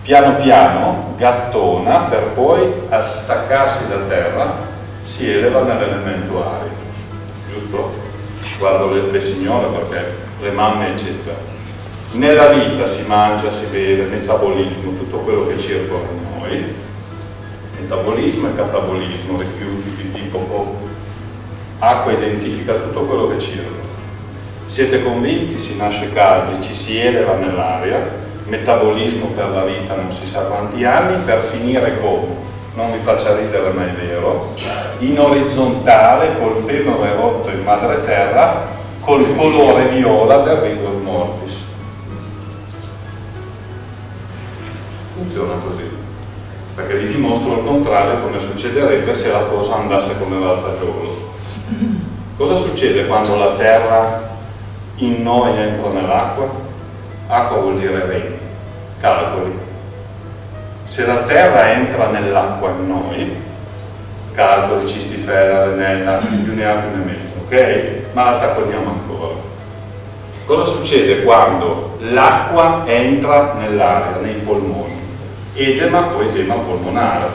Piano piano gattona per poi, a staccarsi da terra, si eleva nell'elemento aria. Giusto? Guardo le signore perché le mamme eccetera. Nella vita si mangia, si beve, metabolismo, tutto quello che circola in noi, metabolismo e catabolismo, rifiuti, pipì, popò. Acqua identifica tutto quello che circola. Siete convinti? Si nasce caldi, ci si eleva nell'aria, metabolismo per la vita non si sa quanti anni, per finire come? Non vi faccia ridere ma è vero, in orizzontale col femore rotto in madre terra, col colore viola del rigor mortis. Funziona così, perché vi dimostro il contrario come succederebbe se la cosa andasse come va al fagiolo. Cosa succede quando la terra in noi entra nell'acqua? Acqua vuol dire regno, calcoli. Se la terra entra nell'acqua in noi, calcoli, cistifera, renella, più ne ha più ne meno, ok? Ma la tapponiamo ancora. Cosa succede quando l'acqua entra nell'aria, nei polmoni? Edema o edema polmonare.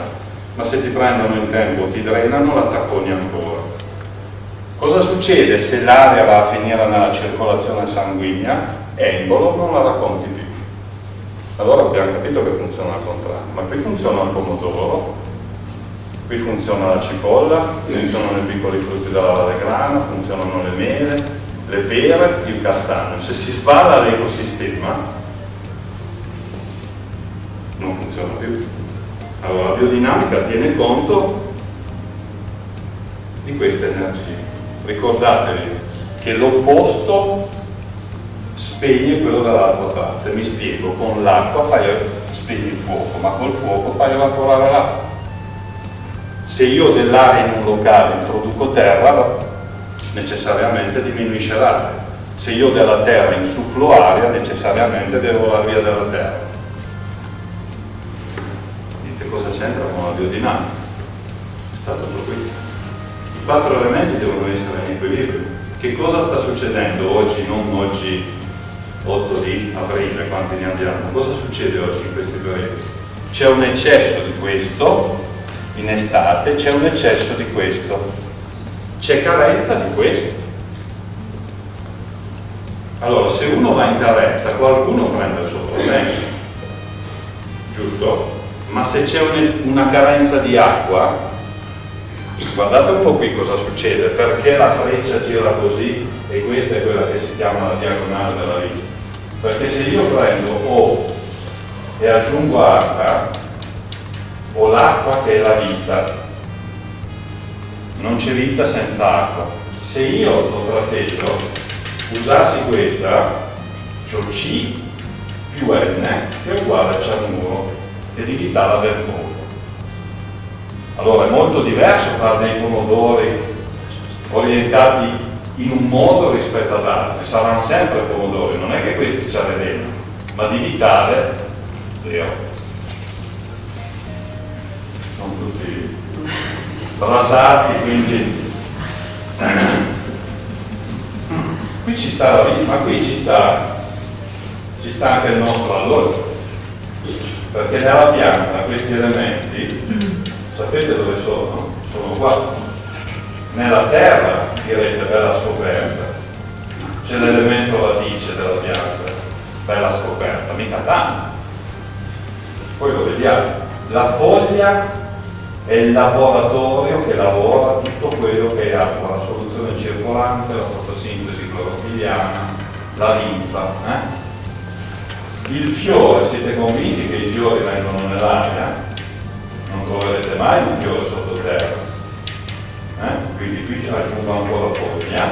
Ma se ti prendono in tempo, ti drenano, la tapponi ancora. Cosa succede se l'aria va a finire nella circolazione sanguigna? Embolo, non la racconti più. Allora abbiamo capito che funziona al contrario, ma qui funziona il pomodoro, qui funziona la cipolla, funzionano i piccoli frutti della vallegrana, funzionano le mele, le pere, il castagno. Se si sballa l'ecosistema non funziona più. Allora la biodinamica tiene conto di queste energie. Ricordatevi che l'opposto spegne quello dall'altra parte. Mi spiego, con l'acqua spegni il fuoco, ma col fuoco fai evaporare l'acqua. Se io dell'aria in un locale introduco terra, necessariamente diminuisce l'aria. Se io della terra insufflo aria, necessariamente devo volare via dalla terra. Dite cosa c'entra con la biodinamica? Sta tutto qui. I 4 elementi devono essere in equilibrio. Che cosa sta succedendo oggi, non oggi 8 di aprile, quanti ne abbiamo? Cosa succede oggi in questi periodi? C'è un eccesso di questo, in estate c'è un eccesso di questo, c'è carenza di questo. Allora se uno va in carenza, qualcuno prende il suo problema, giusto? Ma se c'è una carenza di acqua, guardate un po' qui cosa succede, perché la freccia gira così e questa è quella che si chiama la diagonale della vita. Perché se io prendo O e aggiungo H, ho l'acqua che è la vita, non c'è vita senza acqua. Se io lo tratteggio, usassi questa, c'ho C più N che è uguale a cianuro, che di vita la del mondo. Allora è molto diverso fare dei pomodori orientati in un modo rispetto ad altri, saranno sempre pomodori, non è che questi ci avvelenano, ma di vitale zero. Sono tutti brasati, quindi qui ci sta la vita, ma qui ci sta anche il nostro alloggio, perché nella pianta questi elementi sapete dove sono? Sono qua. Nella terra, direte, bella scoperta. C'è l'elemento radice della pianta, bella scoperta, mica tanto. Poi lo vediamo. La foglia è il laboratorio che lavora tutto quello che è acqua, la soluzione circolante, la fotosintesi clorofiliana, la linfa. Il fiore, siete convinti che i fiori vengono nell'aria? Non troverete mai un fiore sottoterra. Quindi qui ci aggiungo ancora foglia.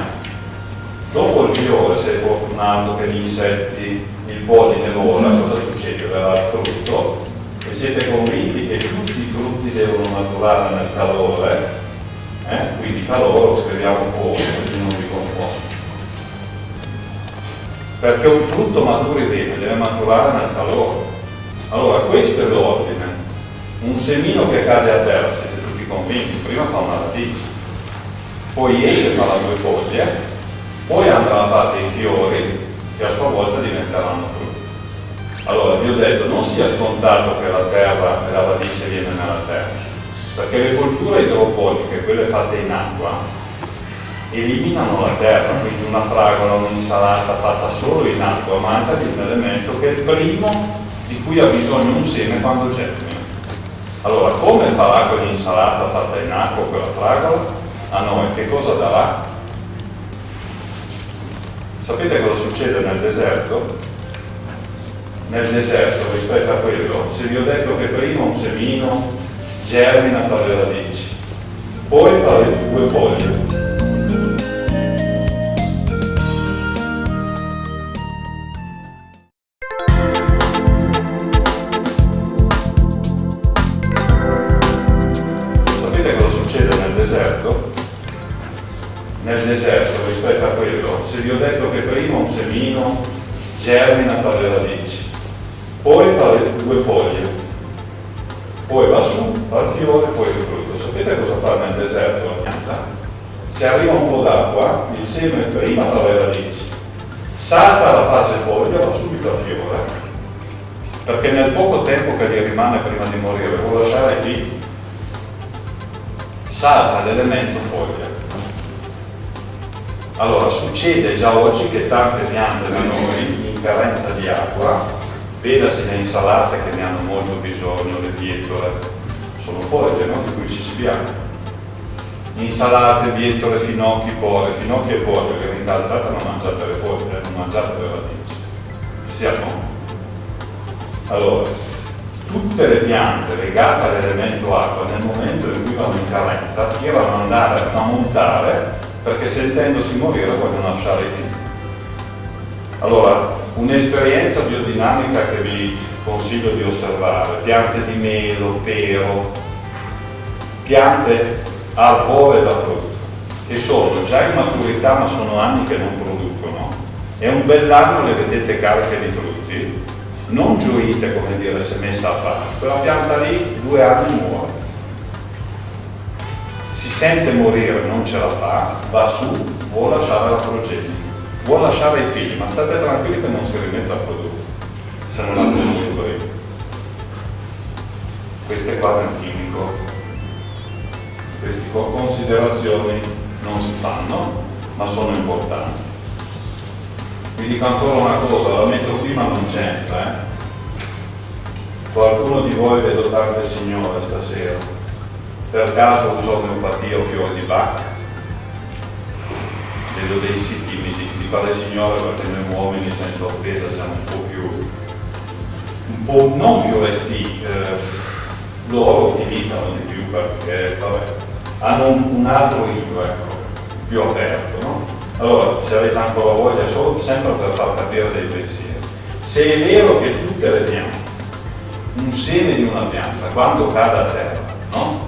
Dopo il fiore, se è fortunato che gli insetti, il polline vola, cosa succede? Verrà il frutto e siete convinti che tutti i frutti devono maturare nel calore, quindi calore lo scriviamo fuori, quindi non vi confondo. Perché un frutto maturi bene deve maturare nel calore. Allora questo è l'ordine. Un semino che cade a terra, siete tutti convinti, prima fa una radice, poi esce, fa le 2 foglie, poi andranno fatte i fiori che a sua volta diventeranno frutti. Allora vi ho detto, non sia scontato che la terra e la radice viene nella terra, perché le colture idroponiche, quelle fatte in acqua, eliminano la terra, quindi una fragola, un'insalata fatta solo in acqua manca di un elemento che è il primo di cui ha bisogno un seme quando germina. Allora, come farà quell'insalata fatta in acqua, quella fragola? a noi che cosa darà? Sapete cosa succede nel deserto? Nel deserto, rispetto a quello, se vi ho detto che prima un semino germina tra le radici, poi fa le due foglie. Sapete cosa succede nel deserto? Nel deserto, rispetto a quello, se vi ho detto che prima un semino germina tra le radici, poi fa le due foglie, poi va su, fa il fiore, poi il frutto. Sapete cosa fa nel deserto la pianta? Se arriva un po' d'acqua, il seme prima fa le radici, salta la fase foglia, va subito al fiore, perché nel poco tempo che gli rimane prima di morire vuole lasciare chi? Salta l'elemento foglia. Allora, succede già oggi che tante piante da noi, in carenza di acqua, vedasi le insalate che ne hanno molto bisogno, le bietole, sono foglie, no? Di cui ci cibiamo. Insalate, bietole, finocchi e porri, che rinalzate non mangiate le foglie, non mangiate le radici. Ci siamo? Allora, tutte le piante legate all'elemento acqua, nel momento in cui vanno in carenza, tirano ad andare a montare, perché sentendosi morire vogliono lasciare i figli. Allora, un'esperienza biodinamica che vi consiglio di osservare: piante di melo, pero, piante arbore da frutto, che sono già in maturità ma sono anni che non producono, e un bell'anno le vedete cariche di frutti, non gioite, come dire, se messa a fare. Quella pianta lì 2 anni muore. Si sente morire, non ce la fa, va su, vuole lasciare la progenie, vuole lasciare i figli, ma state tranquilli che non si rimette a produrre, se non ha prodotto io. Queste qua nel chimico, queste considerazioni non si fanno, ma sono importanti. Vi dico ancora una cosa, la metto qui ma non c'entra. Qualcuno di voi, vedo tante signore stasera, per caso uso omeopatia o fiori di Bach? Vedo dei sì timidi, di quale signore, perché noi uomini senza offesa siamo un po' non più resti, loro utilizzano di più perché vabbè, hanno un altro libro, ecco, più aperto, no? Allora, se avete ancora voglia, solo sempre per far capire dei pensieri. Se è vero che tutte le piante, un seme di una pianta, quando cade a terra, no?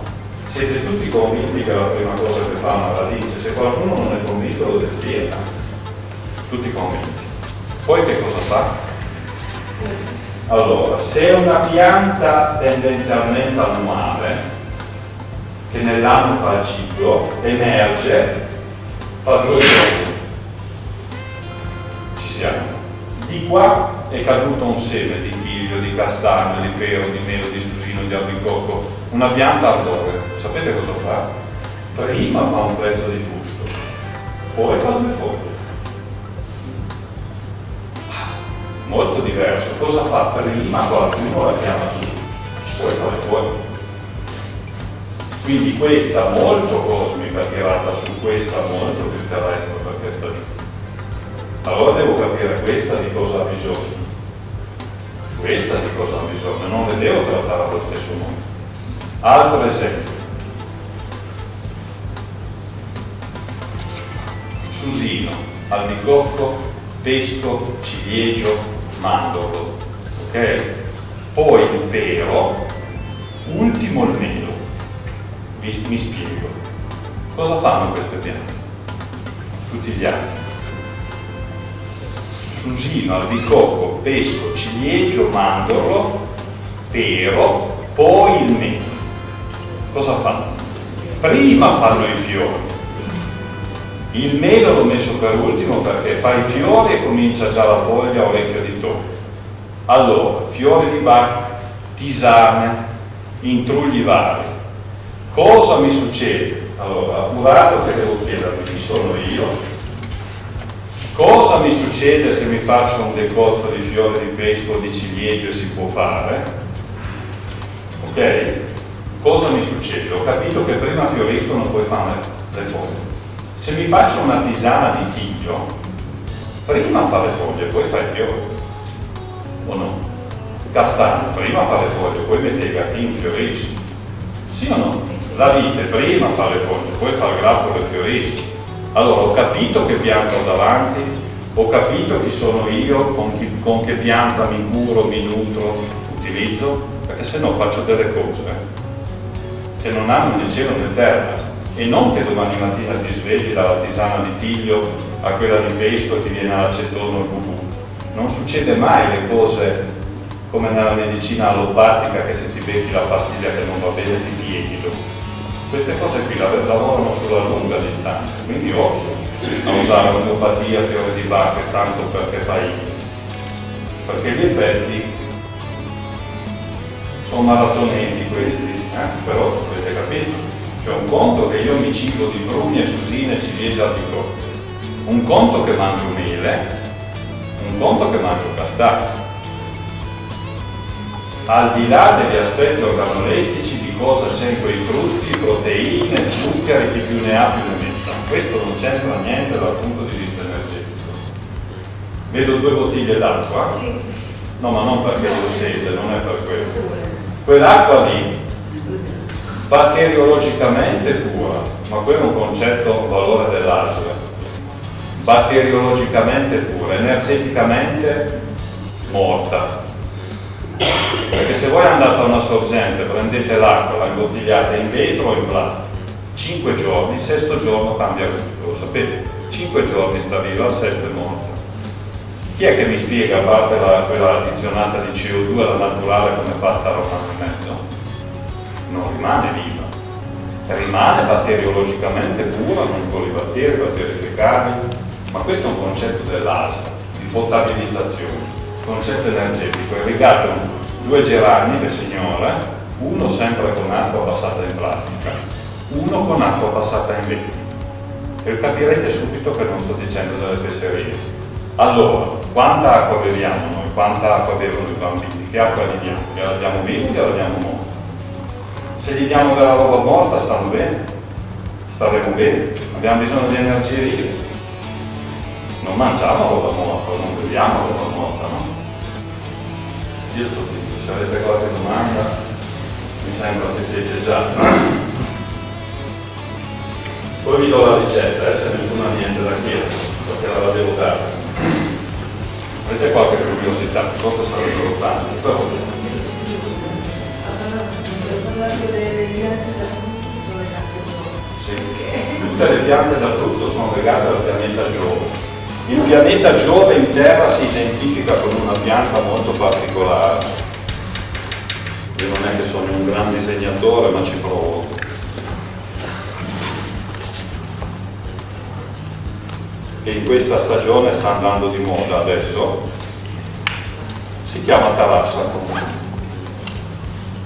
Siete tutti convinti che è la prima cosa che fa una radice. Se qualcuno non è convinto lo despiega. Tutti convinti. Poi che cosa fa? Allora, se una pianta tendenzialmente annuale, che nell'anno fa il ciclo, emerge, fa 2 giorni. Ci siamo. Di qua è caduto un seme di tiglio, di castagno, di pero, di melo, di susino, di albicocco, una pianta arbore. Sapete cosa fa? Prima fa un pezzo di fusto, poi fa 2 foglie. Molto diverso. Cosa fa? Prima qualcuno la chiama su, poi fa le foglie. Quindi questa molto cosmica tirata su, questa molto più terrestre perché sta giù. Allora devo capire questa di cosa ha bisogno, questa di cosa ha bisogno, non le devo trattare allo stesso modo. Altro esempio: susino, albicocco, pesco, ciliegio, mandorlo, ok? Poi il pero, ultimo il melo. Mi spiego. Cosa fanno queste piante? Tutti gli anni. Susino, albicocco, pesco, ciliegio, mandorlo, pero, poi il melo. Cosa fanno? Prima fanno i fiori. Il melo l'ho messo per ultimo perché fa i fiori e comincia già la foglia a orecchio di toro. Allora, fiori di Bach, tisane, intrugli vari. Cosa mi succede? Allora, appurato che devo chiedermi chi sono io, cosa mi succede se mi faccio un decotto di fiore di pesco o di ciliegio e si può fare? Ok? Cosa mi succede? Ho capito che prima fioriscono, poi fanno le foglie. Se mi faccio una tisana di tiglio, prima fa le foglie, poi fa i fiori, o no? Castagno, prima fa le foglie, poi mette i gattini, fiorisce. Sì o no? La vite prima fa le foglie, poi fa il grappolo e fiorisce. Allora ho capito che pianta ho davanti, ho capito chi sono io, con che pianta mi curo, mi nutro, utilizzo, perché se no faccio delle cose che non hanno né cielo né terra. E non che domani mattina ti svegli dalla tisana di tiglio a quella di pesto e ti viene l'acetone o il bubù. Non succede mai le cose come nella medicina allopatica, che se ti becchi la pastiglia che non va bene ti pieghi dopo. Queste cose qui lavorano sulla lunga distanza, quindi occhio a usare omeopatia, fiore di Bach tanto perché fai, perché gli effetti sono maratoneti questi, però avete capito? C'è un conto che io mi cibo di pruni e susine, ciliegie al bicotto, un conto che mangio mele, un conto che mangio castagno. Al di là degli aspetti organolettici, di cosa c'è in quei frutti, proteine, zuccheri, chi più ne ha più ne metta. Questo non c'entra niente dal punto di vista energetico. Vedo 2 bottiglie d'acqua? Sì. No, ma non perché io ho sete, non è per questo. Quell'acqua lì, batteriologicamente pura, ma quello è un concetto valore dell'Asia. Batteriologicamente pura, energeticamente morta. Perché se voi andate a una sorgente, prendete l'acqua, la imbottigliate in vetro o in plastica, 5 giorni, il 6° giorno cambia gusto, lo sapete? 5 giorni sta viva, al 6° è morta. Chi è che mi spiega, a parte quella addizionata di CO2 alla naturale, come è fatta a un anno e mezzo? Non rimane viva, rimane batteriologicamente pura, non con i batteri fecali, ma questo è un concetto dell'Asia, di potabilizzazione, concetto energetico, irrigato 2 gerani, le signore, uno sempre con acqua passata in plastica, uno con acqua passata in vetro. E capirete subito che non sto dicendo delle fesserie. Allora, quanta acqua beviamo noi? Quanta acqua bevono i bambini? Che acqua gli diamo? Gliela diamo viva o gliela diamo morta? Se gli diamo della roba morta stanno bene, staremo bene, abbiamo bisogno di energie vive. Non mangiamo roba morta, non beviamo roba morta, no? Io sto zitto, se avete qualche domanda, mi sembra che siete già. Poi vi do la ricetta, se nessuno ha niente da chiedere, perché la devo dare. Avete qualche curiosità? So che sarebbero tanti, però. Sì. Tutte le piante da frutto sono legate al pianeta Giove. Il pianeta Giove in Terra si identifica con una pianta molto particolare. Io non è che sono un gran disegnatore, ma ci provo. Che in questa stagione sta andando di moda adesso, si chiama tarassaco.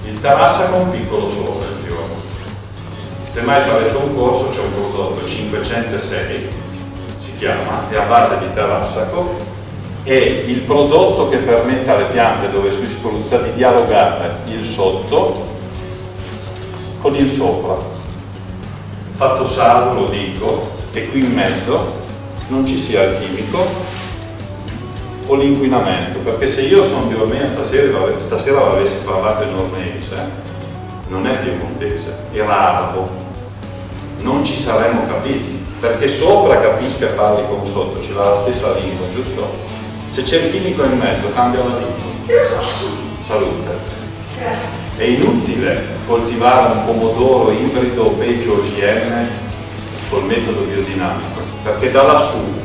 Il tarassaco è un piccolo sole, se mai farete un corso c'è un prodotto 506, si chiama, è a base di tarassaco, è il prodotto che permette alle piante dove si spruzza di dialogare il sotto con il sopra. Fatto salvo, lo dico, che qui in mezzo non ci sia il chimico o l'inquinamento, perché se io sono di Ormea stasera avessi parlato in ormeese, non è piemontese, era arabo, non ci saremmo capiti, perché sopra capisca farli con sotto, ce l'ha la stessa lingua, giusto? Se c'è il chimico in mezzo cambia la lingua. Salute. È inutile coltivare un pomodoro ibrido o peggio OGM col metodo biodinamico, perché da lassù,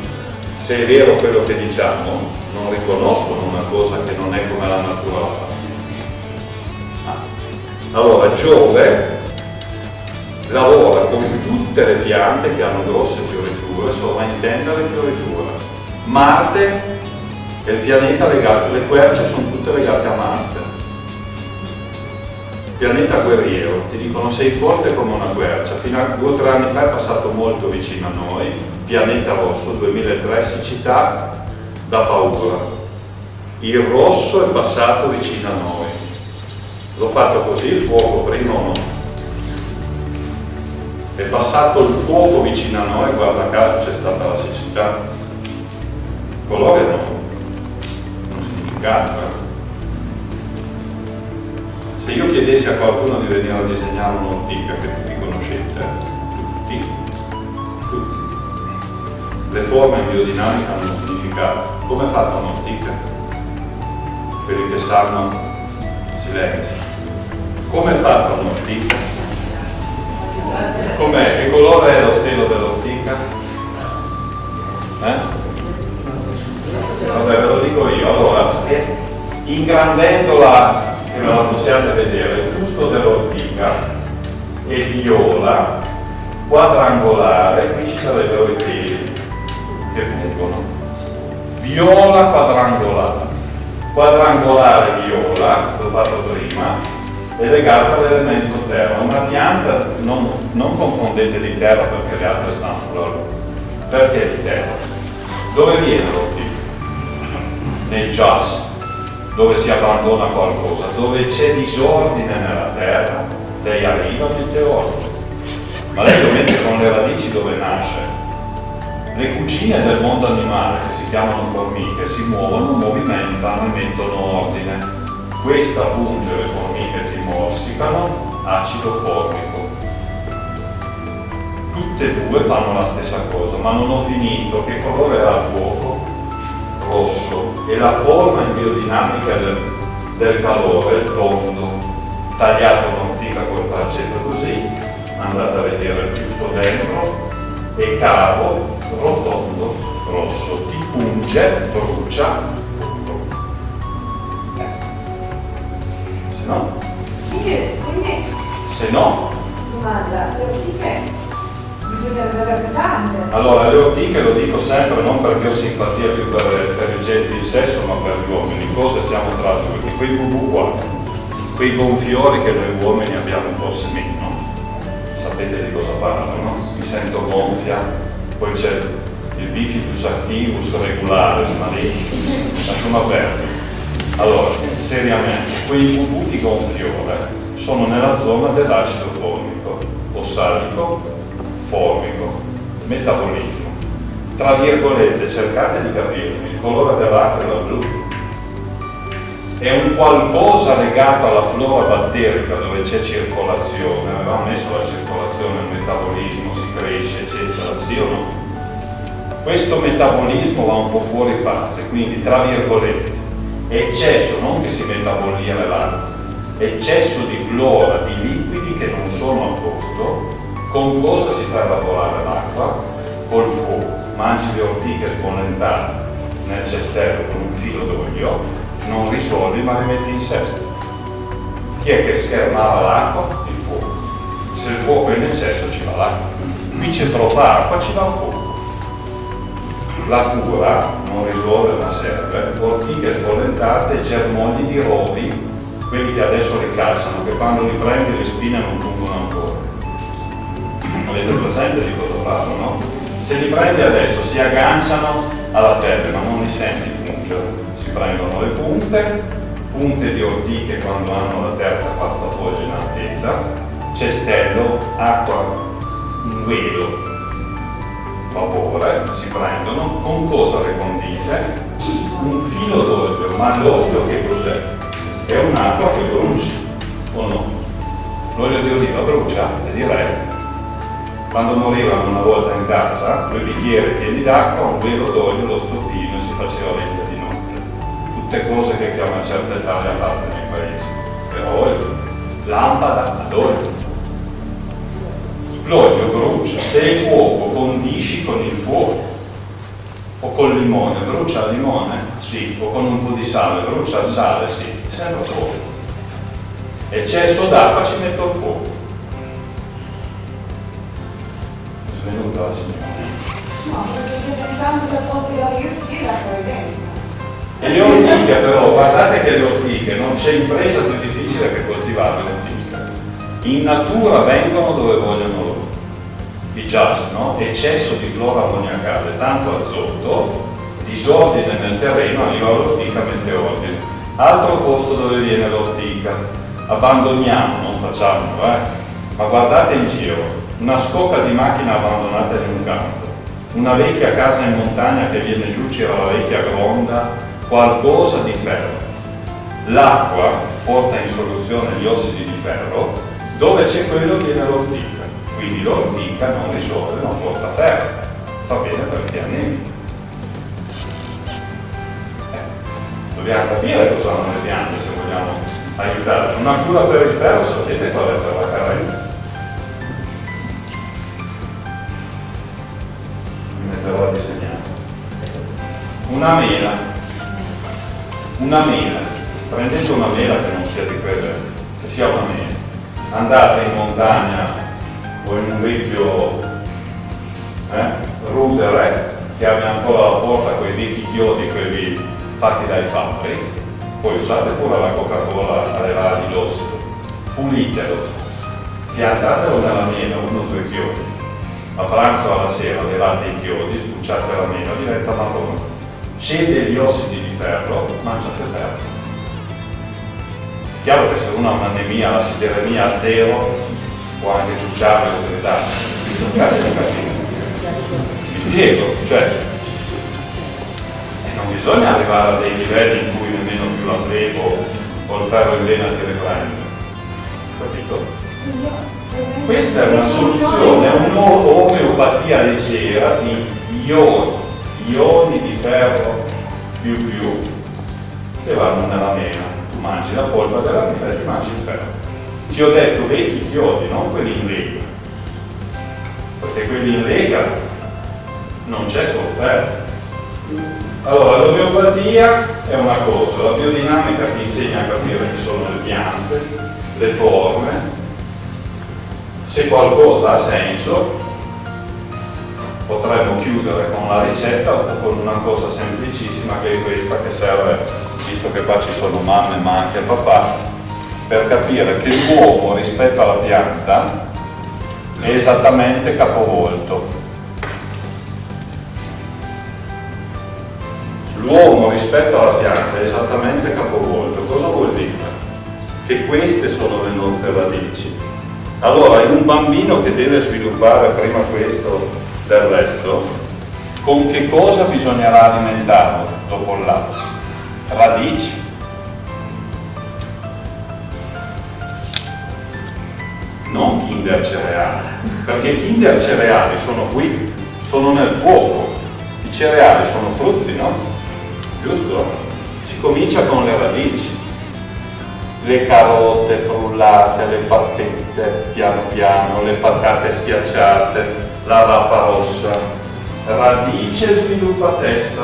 se è vero quello che diciamo, non riconoscono una cosa che non è come la natura la fa. Allora Giove lavora con tutte le piante che hanno grosse fioriture, sovraintende le fioriture. Marte è il pianeta legato, le querce sono tutte legate a Marte. Pianeta guerriero, ti dicono sei forte come una quercia, fino a 2 o 3 anni fa è passato molto vicino a noi, pianeta rosso, 2003, siccità da paura. Il rosso è passato vicino a noi. L'ho fatto così il fuoco prima o no? È passato il fuoco vicino a noi, guarda caso c'è stata la siccità. Il colore no, non significato. Se io chiedessi a qualcuno di venire a disegnare un'ortica che tutti conoscete, tutti, le forme in biodinamica hanno un significato. Come è fatta un'ortica? Quelli che sanno, silenzio. Come è fatta un'ortica? Com'è? Che colore è lo stelo dell'ortica? Vabbè, ve lo dico io. Allora, ingrandendola, che non la possiate vedere, il fusto dell'ortica è viola, quadrangolare, qui ci sarebbero i peli che fungono. Viola quadrangolare. Quadrangolare viola, l'ho fatto prima, è legata all'elemento terra. Una pianta, non confondete di terra perché le altre stanno sulla luna. Perché di terra? Dove viene l'ortica? Nel jazz, dove si abbandona qualcosa, dove c'è disordine nella terra, lei arriva nel teorico. Ma lei lo mette con le radici dove nasce. Le cucine del mondo animale, che si chiamano formiche, si muovono, movimentano e mettono ordine. Questa punge le formiche, ti morsicano, acido formico. Tutte e due fanno la stessa cosa, ma non ho finito. Che colore era il fuoco? Rosso. E la forma in biodinamica del calore, tondo. Tagliato un'ortica col faccetto così, andate a vedere il fusto dentro, e cavo, rotondo, rosso. Ti punge, brucia. No? Quindi, se no? Domanda, le ortiche bisogna avere tante. Allora, le ortiche, lo dico sempre, non perché ho simpatia più per il genere di sesso, ma per gli uomini. Cosa siamo tra due? Quei bubù qua, quei gonfiori che noi uomini abbiamo forse meno. Sapete di cosa parlo, no? Mi sento gonfia, poi c'è il bifidus activus regularis, ma lì lasciamo aperto. Allora, seriamente, quei bubù di gonfiore sono nella zona dell'acido formico, ossalico, formico, metabolismo. Tra virgolette, cercate di capirmi, il colore dell'acqua è la blu. È un qualcosa legato alla flora batterica dove c'è circolazione, avevamo messo la circolazione, il metabolismo, si cresce, eccetera, sì o no? Questo metabolismo va un po' fuori fase, quindi tra virgolette, eccesso, non che si metta a bollire l'acqua, eccesso di flora, di liquidi che non sono a posto. Con cosa si fa evaporare l'acqua? Col fuoco. Mangi le ortiche sbolentate nel cestello con un filo d'olio, non risolvi ma le metti in sesto. Chi è che schermava l'acqua? Il fuoco. Se il fuoco è in eccesso ci va l'acqua. Qui c'è troppa acqua, ci va il fuoco. La cura non risolve ma serve, ortiche sbollentate, germogli di rovi, quelli che adesso ricalzano, che quando li prendi le spine non pungono ancora. Avete presente di cosa parlo, no? Se li prendi adesso si agganciano alla pelle, ma non li senti pungere. Si prendono le punte di ortiche quando hanno la terza, quarta foglia in altezza, cestello, acqua, un velo, vapore, si prendono, con cosa le condisce? Un filo d'olio, ma l'olio che cos'è? È un'acqua che brucia, o no? L'olio di oliva brucia? E direi. Quando morivano una volta in casa, 2 bicchieri pieni d'acqua, un velo d'olio, lo stofino e si faceva legge di notte. Tutte cose che a una certa età le ha fatte nei paesi. Però olio, lampada ad olio. L'olio brucia, se il fuoco condisci con il fuoco o col limone, brucia il limone? Sì, o con un po' di sale, brucia il sale? Sì, sembra fuoco. Eccesso d'acqua ci metto il fuoco. È svenuta la signora? No, sto pensando che posti la ortiche la sorveglianza. E le ortiche però, guardate che le ortiche non c'è impresa più difficile che coltivare le ortiche. In natura vengono dove vogliono loro. I jazz, no? Eccesso di flora ammoniacale, tanto azoto, disordine nel terreno, arriva l'ortica, mette ordine. Altro posto dove viene l'ortica. Abbandoniamo, non facciamolo, ma guardate in giro. una scocca di macchina abbandonata in un campo, una vecchia casa in montagna che viene giù, c'era la vecchia gronda, qualcosa di ferro. L'acqua porta in soluzione gli ossidi di ferro, dove c'è quello viene l'ortica, quindi l'ortica non risolve, non porta ferro, fa bene per il pianeta. Dobbiamo capire cosa hanno le piante se vogliamo aiutarci. Una cura per il ferro, sapete qual è per la carenza? Mi metterò a disegnare. Una mela. Prendete una mela che non sia di quelle, che sia una mela. Andate in montagna o in un vecchio rudere che abbia ancora la porta con i vecchi chiodi, quelli fatti dai fabbri, poi usate pure la Coca-Cola a levare l'ossido, pulitelo, piantatelo nella mela, 1 o 2 chiodi, a pranzo alla sera levate i chiodi, sbucciate la mela, diventa marrone. C'è degli ossidi di ferro, mangiate ferro. Chiaro che se uno ha un'anemia, la sideremia a 0, può anche ciucciare o tritare. Mi spiego, cioè non bisogna arrivare a dei livelli in cui nemmeno più la flebo o il ferro in vena ti riprende, capito? Questa è una soluzione, è un'omeopatia leggera di ioni di ferro più che vanno nella mela. Tu mangi la polpa della mela e ti mangi il ferro. Ti ho detto vecchi chiodi, non quelli in lega, perché quelli in lega non c'è solo ferro. Allora, l'omeopatia è una cosa, la biodinamica ti insegna a capire chi sono le piante, le forme, se qualcosa ha senso, potremmo chiudere con la ricetta o con una cosa semplicissima che è questa, che serve, visto che qua ci sono mamme ma anche papà, per capire che l'uomo rispetto alla pianta è esattamente capovolto. L'uomo rispetto alla pianta è esattamente capovolto. Cosa vuol dire? Che queste sono le nostre radici. Allora, in un bambino che deve sviluppare prima questo del resto, con che cosa bisognerà alimentarlo dopo il latte? Radici. Non Kinder cereali, perché Kinder cereali sono qui, sono nel fuoco. I cereali sono frutti, no? Giusto? Si comincia con le radici, le carote frullate, le pattette piano piano, le patate schiacciate, la rapa rossa, radice sviluppa testa,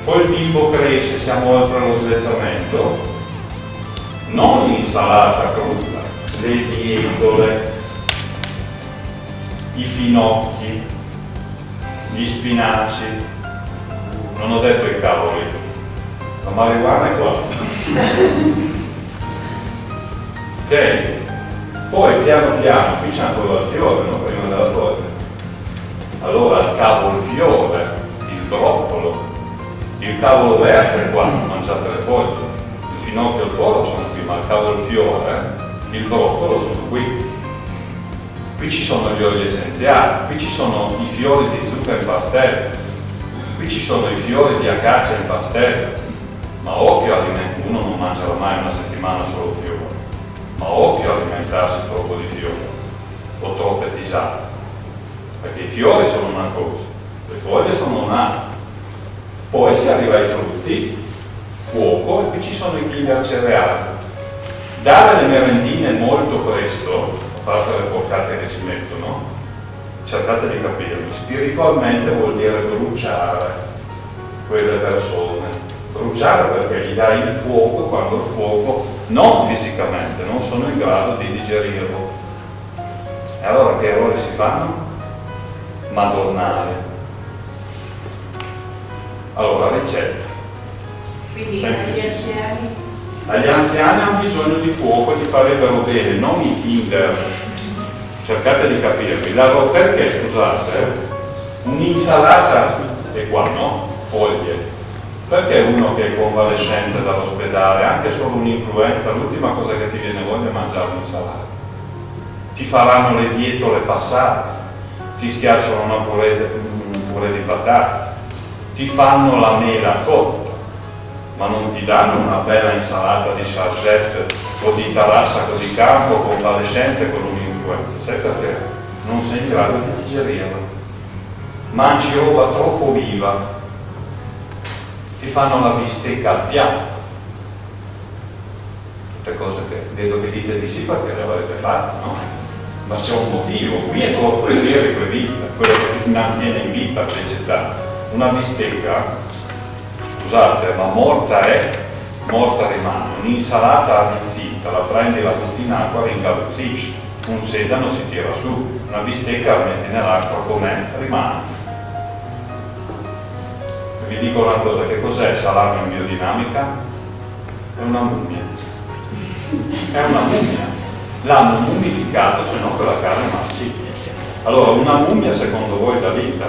poi il bimbo cresce, siamo oltre lo svezzamento, non l'insalata cruda, le bietole, i finocchi, gli spinaci. Non ho detto i cavoli, la marijuana è qua. Ok? Poi piano piano, qui c'è ancora il fiore, no? Prima della foglia. Allora il cavolfiore, il broccolo, il cavolo verde è qua, mangiate le foglie. Il finocchio e il poro sono qui, ma il cavolfiore, il broccolo sono qui. Qui ci sono gli oli essenziali, qui ci sono i fiori di zucchero in pastello. Qui ci sono i fiori di acacia in pastello, ma occhio uno non mangerà mai una settimana solo fiori, ma occhio a alimentarsi troppo di fiori o troppe tisane, perché i fiori sono una cosa, le foglie sono un'altra, poi si arriva ai frutti, fuoco, e qui ci sono i Kinder cereali. Dare le merendine molto presto, a parte le porcate che si mettono, cercate di capirmi, spiritualmente vuol dire bruciare quelle persone, bruciare perché gli dai il fuoco quando il fuoco, non fisicamente, non sono in grado di digerirlo. E allora che errori si fanno? Madornale. Allora, ricetta. Quindi agli anziani? Agli anziani hanno bisogno di fuoco e ti farebbero bene, non i Kinder. Cercate di capirmi, perché scusate, un'insalata è qua, no? Foglie. Perché uno che è convalescente dall'ospedale, anche solo un'influenza, l'ultima cosa che ti viene voglia è mangiare un'insalata. ti faranno le bietole passate, ti schiacciano un purè di patate, ti fanno la mela cotta, ma non ti danno una bella insalata di chargette o di tarassaco di campo convalescente con un'influenza. Sai perché? Non sei in grado di digerirla. Mangi roba troppo viva, ti fanno la bistecca al piatto. Tutte cose che vedo che dite di sì perché le avrete fatte, no? Ma c'è un motivo, qui è corpo e vita, quello che ti mantiene in vita vegetale. Una bistecca, scusate, ma morta è, morta rimane. Un'insalata avvizzita, la prendi, la butti in acqua, ringaluzzisci. Un sedano si tira su, una bistecca la metti nell'acqua com'è, rimane. Vi dico una cosa, che cos'è il salame in biodinamica? È una mummia. È una mummia. L'hanno mummificato, se no quella carne marcita. Allora, una mummia secondo voi da vita?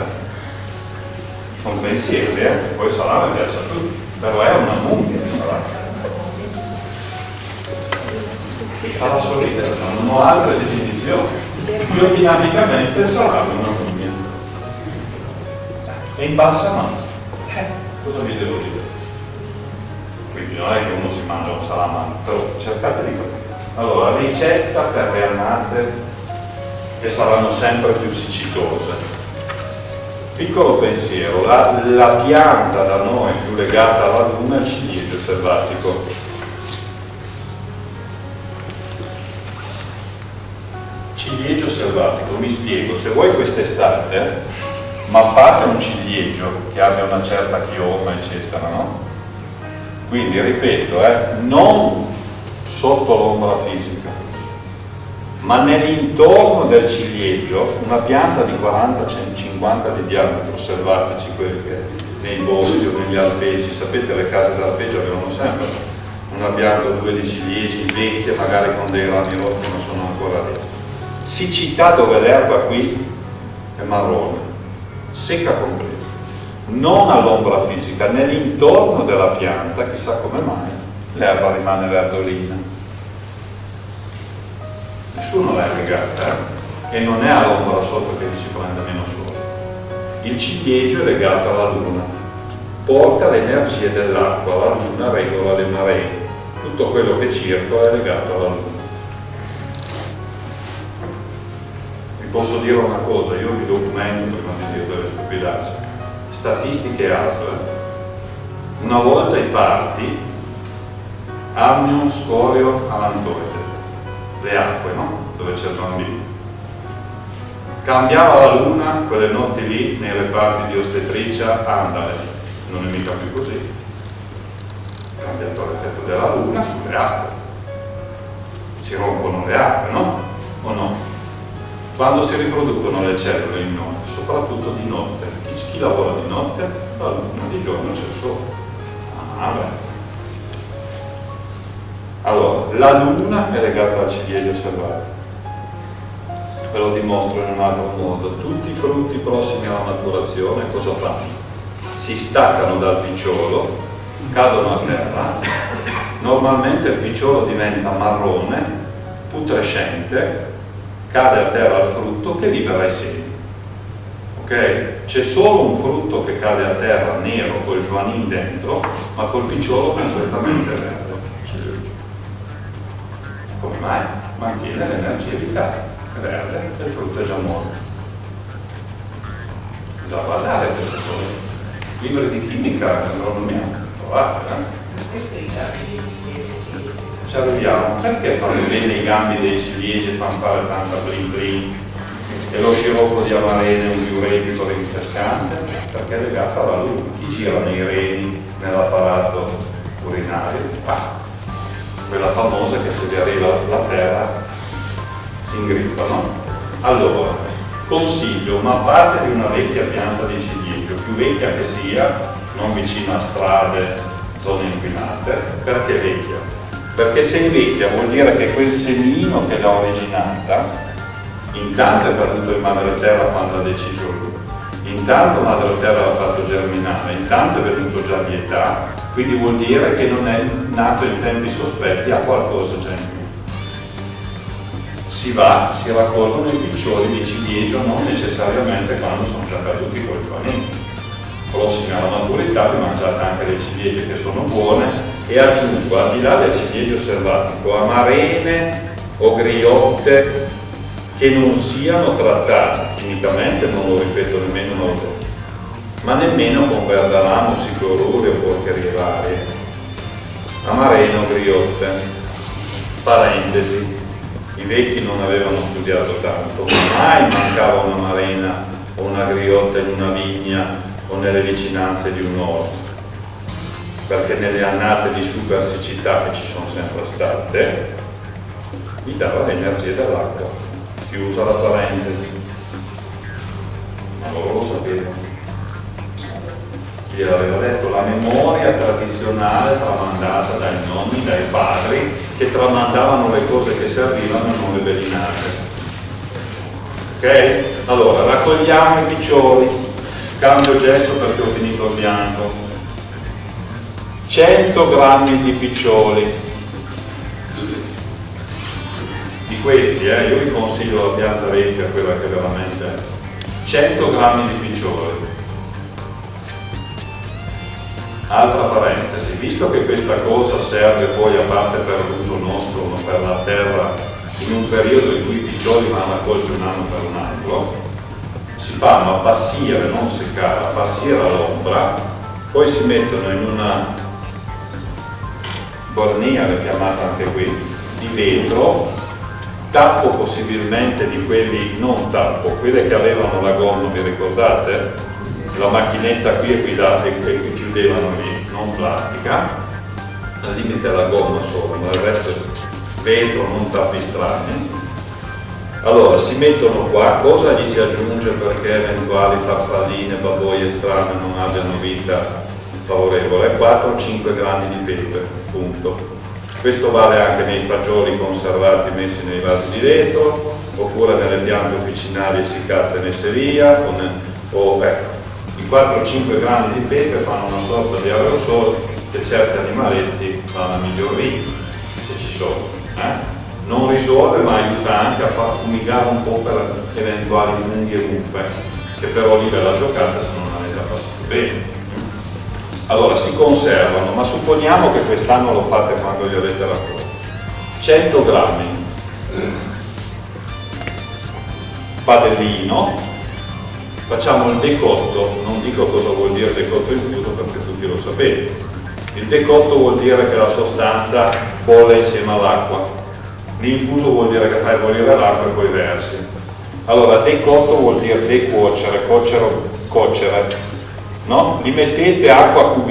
Sono pensieri, che poi il salame piace a tutti, però è una mummia il salame. Fa la sua vita, non ho altre definizioni. Biodinamicamente il salame è una mummia. E in bassa mano. Cosa vi devo dire? Quindi non è che uno si mangia un salame, però cercate di capire. Allora, ricetta per le annate che saranno sempre più siccitose. Piccolo pensiero, la pianta da noi più legata alla luna è il ciliegio selvatico. Ciliegio selvatico, mi spiego, se voi quest'estate mappate un ciliegio che abbia una certa chioma, eccetera, no? Quindi, ripeto, non sotto l'ombra fisica, ma nell'intorno del ciliegio, una pianta di 40-50 di diametro, selvatici, quelli che nei boschi o negli alpeggi, sapete le case d'alpeggio avevano sempre una pianta o due di ciliegi vecchie, magari con dei rami rotti, ma sono ancora lì. Siccità dove l'erba qui è marrone, secca completa, non all'ombra fisica, nell'intorno della pianta, chissà come mai, l'erba rimane verdolina. Nessuno l'ha legata, e non è all'ombra sotto che ci prende meno sole. Il ciliegio è legato alla luna, porta le energie dell'acqua, la luna regola le maree, tutto quello che circola è legato alla luna. Vi posso dire una cosa, io vi documento prima di dire delle stupidazze. Statistiche ASL, una volta i parti, amnion, scorio, alantoide, le acque, no? Dove c'è il bambino. Cambiava la luna, quelle notti lì, nei reparti di ostetricia, andale, non è mica più così. Cambiato l'effetto della luna sulle acque. Si rompono le acque, no? O no? Quando si riproducono le cellule in notte, soprattutto di notte, chi lavora di notte, la luna, di giorno c'è il sole. Ah, beh. Allora, la luna è legata al ciliegio selvatico. Ve lo dimostro in un altro modo. Tutti i frutti prossimi alla maturazione cosa fanno? Si staccano dal picciolo, cadono a terra. Normalmente il picciolo diventa marrone, putrescente, cade a terra il frutto che libera i semi. Ok? C'è solo un frutto che cade a terra nero col juanin dentro, ma col picciolo completamente verde. Come mai? Mantiene l'energia vitale, è verde e il frutto è già morto. Bisogna guardare queste cose. Libri di chimica, agronomia, trovate, Ci arriviamo. Perché fanno bene i gambi dei ciliegi e fanno fare tanta blin blin? E lo sciroppo di amarene è un diuretico rinfrescante? Perché è legato alla luna. Chi gira nei reni, nell'apparato urinario? Quella famosa che se vi arriva la terra si ingrippa, no? Allora, consiglio una parte di una vecchia pianta di ciliegio, più vecchia che sia, non vicino a strade, zone inquinate. Perché vecchia? Perché se è vecchia vuol dire che quel semino che l'ha originata, intanto è caduto in madre terra quando ha deciso lui, intanto madre terra l'ha fatto germinare, intanto è venuto già di età, quindi vuol dire che non è nato in tempi sospetti, ha qualcosa già in più. si raccolgono i piccioli di ciliegio, non necessariamente quando sono già caduti con i panini. Prossimi alla maturità vi mangiate anche le ciliegie che sono buone, e aggiungo, al di là del ciliegio selvatico, amarene o griotte che non siano trattate chimicamente, non lo ripeto nemmeno una volta, ma nemmeno con verdalamo, siclorure o porcherie varie. Amarene o griotte, parentesi, i vecchi non avevano studiato tanto, mai mancava una marena o una griotta in una vigna o nelle vicinanze di un orto, perché nelle annate di super siccità che ci sono sempre state mi dava l'energia dell'acqua. Chiusa la parentesi. Ma loro lo sapevano. Gli aveva detto la memoria tradizionale tramandata dai nonni, dai padri, che tramandavano le cose che servivano e non le bellinate. Ok? Allora, raccogliamo i piccioli, cambio gesso perché ho finito il bianco. 100 grammi di piccioli. Di questi, io vi consiglio la pianta vecchia, quella che veramente 100 grammi di piccioli. Altra parentesi, visto che questa cosa serve poi a parte per l'uso nostro, ma per la terra, in un periodo in cui i piccioli vanno raccolti un anno per un altro, si fanno appassire, non seccare, appassire all'ombra, poi si mettono in una borniera, chiamata anche qui, di vetro, tappo possibilmente di quelli, non tappo, quelle che avevano la gomma, vi ricordate? La macchinetta qui e che chiudevano lì, non plastica, al limite la gomma solo, ma il resto vetro, non tappi strani. Allora si mettono qua, cosa gli si aggiunge perché eventuali farfalline, baboie strane non abbiano vita favorevole? 4-5 grammi di pepe, punto. Questo vale anche nei fagioli conservati messi nei vasi di vetro, oppure nelle piante officinali essiccate messe via, i 4-5 grammi di pepe fanno una sorta di aerosol che certi animaletti vanno a migliorare, se ci sono. Non risolve, ma aiuta anche a far fumigare un po' per eventuali funghi e muffe, che però lì ve la giocate se non avete passato bene. Allora si conservano, ma supponiamo che quest'anno lo fate quando li avete raccolti. 100 grammi padellino, facciamo il decotto, non dico cosa vuol dire decotto infuso perché tutti lo sapete. Il decotto vuol dire che la sostanza bolle insieme all'acqua, l'infuso vuol dire che fai bollire l'acqua e poi versi. Allora decotto vuol dire decuocere, coccere. No? Li mettete acqua QB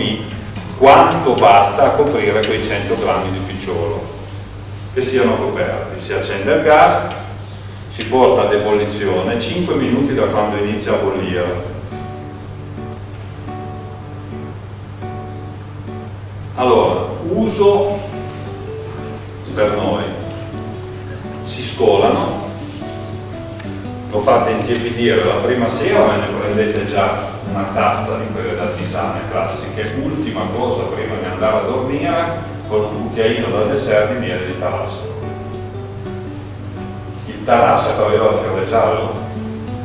quanto basta a coprire quei 100 grammi di picciolo, che siano coperti. Si accende il gas, si porta ad ebollizione 5 minuti da quando inizia a bollire. Allora, uso per noi: si scolano, lo fate intiepidire la prima sera, ve ne prendete già una tazza di quelle da tisane classiche, ultima cosa prima di andare a dormire, con un cucchiaino da dessert di miele di tarassa. Il tarassa che aveva il fiore giallo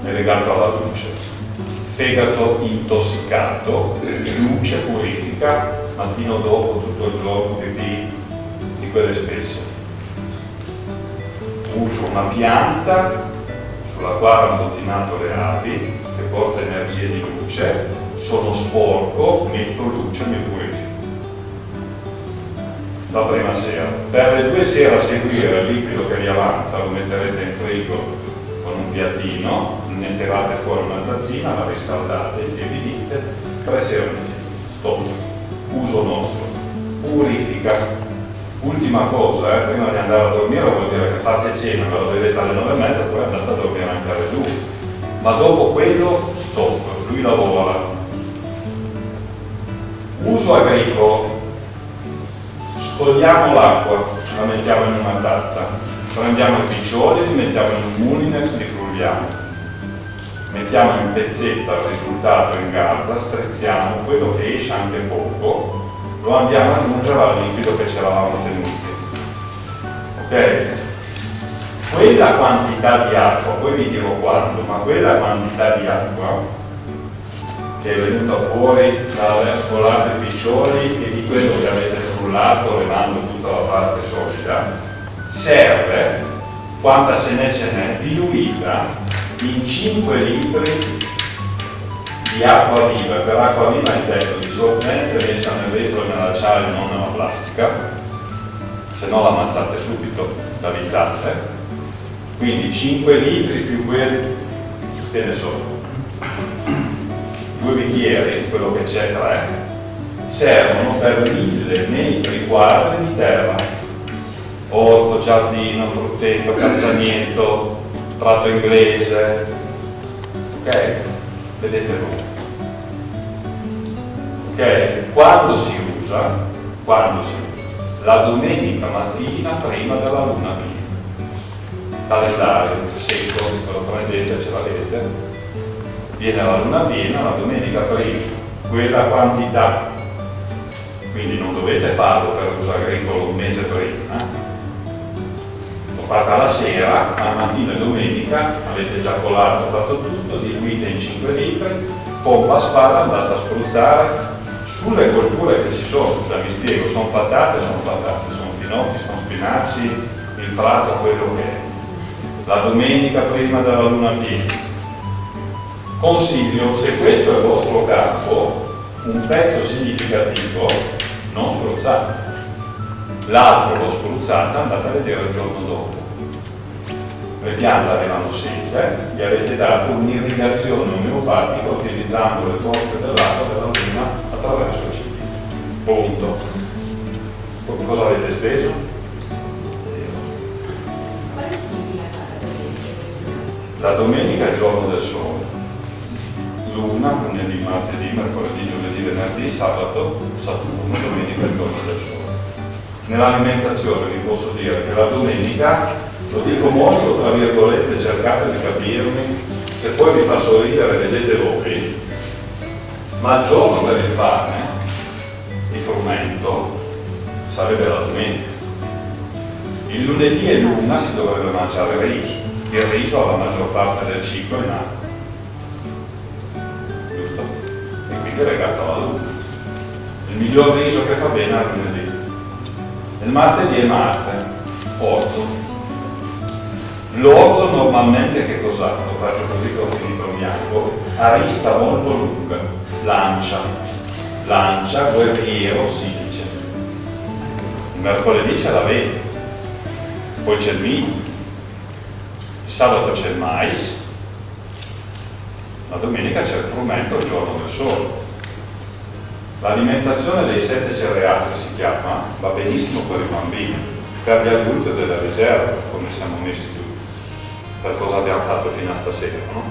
è legato alla luce, fegato intossicato, luce purifica, mattino dopo tutto il giorno pipì di quelle spesse. Uso una pianta sulla quale hanno bottinato le api, che porta energie di luce, sono sporco, metto luce e mi purifico. La prima sera. Per le 2 sere a seguire il liquido che vi avanza lo metterete in frigo con un piattino, ne tirate fuori una tazzina, la riscaldate, intiepidite, 3 sere in frigo. Stop. Uso nostro. Purifica. Ultima cosa, prima di andare a dormire vuol dire che fate cena, ve lo bevete alle 9:30, poi andate a dormire anche alle 2. Ma dopo quello, stop, lui lavora. Uso agricolo. Scogliamo l'acqua, la mettiamo in una tazza, prendiamo i piccioli, li mettiamo in un mulinex, li frulliamo. Mettiamo in pezzetta il risultato in garza, strizziamo, quello che esce anche poco, lo andiamo ad aggiungere al liquido che ci eravamo tenuti. Ok? quella quantità di acqua, poi vi dirò quanto, ma quella quantità di acqua che è venuta fuori dall'aver scolato i piccioni e di quello che avete frullato levando tutta la parte solida, serve, quanta ce n'è, diluita in 5 litri di acqua viva. Per acqua viva intendo di sorgente messa nel vetro e nell'acciaio, non nella plastica, se no l'ammazzate subito, la vitate. Quindi 5 litri più quelli, che ne so, 2 bicchieri, quello che c'è 3, servono per 1000 metri quadri di terra. Orto, giardino, frutteto, castagneto, prato inglese, ok? Vedete voi. Ok? Quando si usa? La domenica mattina prima della luna piena. Calendario secco, lo prendete, ce l'avete. Viene la luna piena, la domenica prima, quella quantità. Quindi non dovete farlo per uso agricolo un mese prima. Lo fate alla sera, alla mattina e domenica, avete già colato, fatto tutto, diluite in 5 litri, pompa a spalla, andate a spruzzare sulle colture che ci sono. Cioè, mi spiego, sono patate, sono finocchi, sono spinaci, il prato, quello che è. La domenica prima della luna piena. Consiglio, se questo è il vostro campo, un pezzo significativo, non spruzzate. L'altro lo spruzzate, andate a vedere il giorno dopo. Le piante avevano sete, gli avete dato un'irrigazione omeopatica utilizzando le forze dell'acqua della luna attraverso il ciclo. Punto. Cosa avete speso? Quale significa La domenica è il giorno del sole. Luna, lunedì, martedì, mercoledì, giovedì, venerdì, sabato, Saturno, domenica è il giorno del sole. Nell'alimentazione vi posso dire che la domenica, lo dico molto tra virgolette, cercate di capirmi, se poi vi fa sorridere vedete voi, ma il giorno per il pane, il frumento, sarebbe la domenica. Il lunedì e luna si dovrebbe mangiare riso. Il riso ha la maggior parte del ciclo in acqua. Giusto? E quindi è legato alla luna. Il miglior riso che fa bene è il lunedì. Il martedì è Marte, orzo. L'orzo normalmente che cos'ha? Lo faccio così che ho finito il bianco. Ha rista molto lunga, lancia, guerriero, silice. Il mercoledì c'è l'avena, poi c'è il miglio, il sabato c'è il mais, la domenica c'è il frumento, il giorno del sole. L'alimentazione dei 7 cereali si chiama, va benissimo per i bambini, per gli adulti è della riserva, come siamo messi tutti, per cosa abbiamo fatto fino a stasera, no?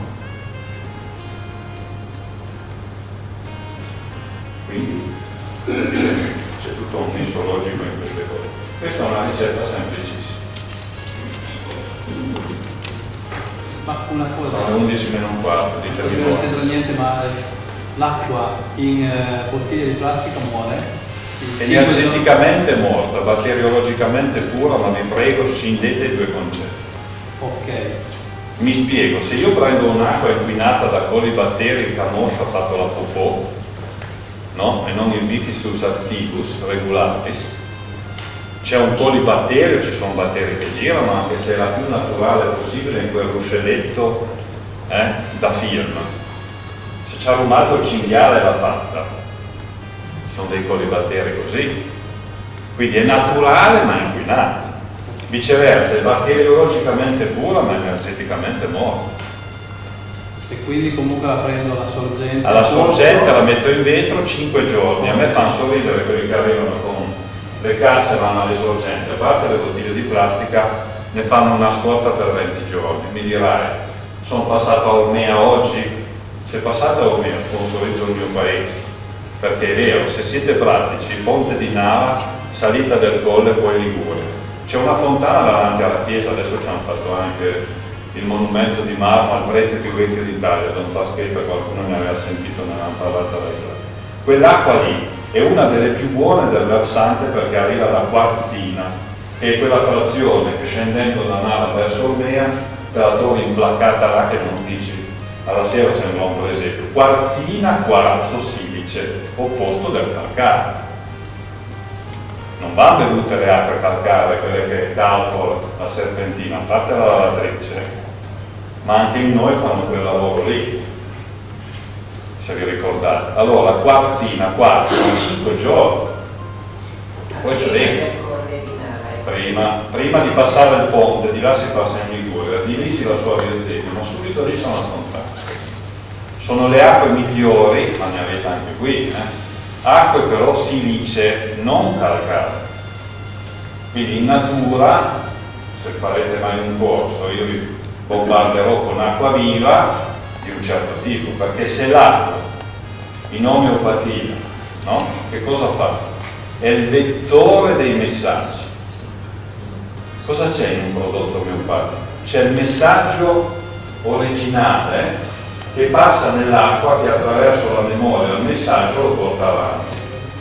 Quindi c'è tutto un nesso logico in queste cose. Questa è una ricetta semplicissima. Ma una cosa, Sono 11 meno un quarto, ditemi non voi. c'entra niente, ma l'acqua in bottiglie di plastica muore. Energeticamente morta, batteriologicamente pura, ma vi prego scindete i due concetti. Ok. Mi spiego, se io prendo un'acqua inquinata da colibatteri, il camoscio ha fatto la popò, no? E non il bifidus activus regulatis, c'è un colibatterio, ci sono batteri che girano, anche se è la più naturale possibile in quel ruscelletto da film. Se ci ha rumato il cinghiale l'ha fatta, sono dei colibatteri così, quindi è naturale ma inquinata. Viceversa, è batteriologicamente pura ma energeticamente morta. E quindi comunque la prendo alla sorgente. Alla sorgente la metto in vetro 5 giorni. A me fanno sorridere quelli che arrivano con le casse, vanno alle sorgenti, a parte le bottiglie di plastica ne fanno una scorta per 20 giorni. Mi dirai, sono passato a Ormea oggi, se passate a Ormea sponsorizzo il mio paese, perché è vero, se siete pratici, Ponte di Nava, salita del Colle, poi Liguria. C'è una fontana davanti alla chiesa, adesso ci hanno fatto anche il monumento di marmo al prete più vecchio d'Italia, Don Pasquetta, qualcuno ne aveva sentito, ne avevamo parlato da là. Quell'acqua lì è una delle più buone del versante perché arriva da Quarzina, che è quella frazione che scendendo da Nala verso Ormea te la trovi implaccata là che non dici, alla sera sembra un presepio. Quarzina, quarzo, silice, opposto del calcare. Non vanno bevute le acque calcaree, quelle che Dalfor, la serpentina, a parte la lavatrice, ma anche in noi fanno quel lavoro lì, se vi ricordate. Allora, quarzina, quarzo, 5 giorni, poi già dentro. Prima di passare il ponte, di là si passa in Liguria, di lì si va su a Viazzini, ma subito lì sono a scontrare. Sono le acque migliori, ma ne avete anche qui, acque però silice, non calcaree. Quindi in natura, se farete mai un corso, io vi bombarderò con acqua viva di un certo tipo, perché se l'acqua in omeopatia, no? Che cosa fa? È il vettore dei messaggi. Cosa c'è in un prodotto omeopatico? C'è il messaggio originale che passa nell'acqua, che attraverso la memoria il messaggio lo porta avanti.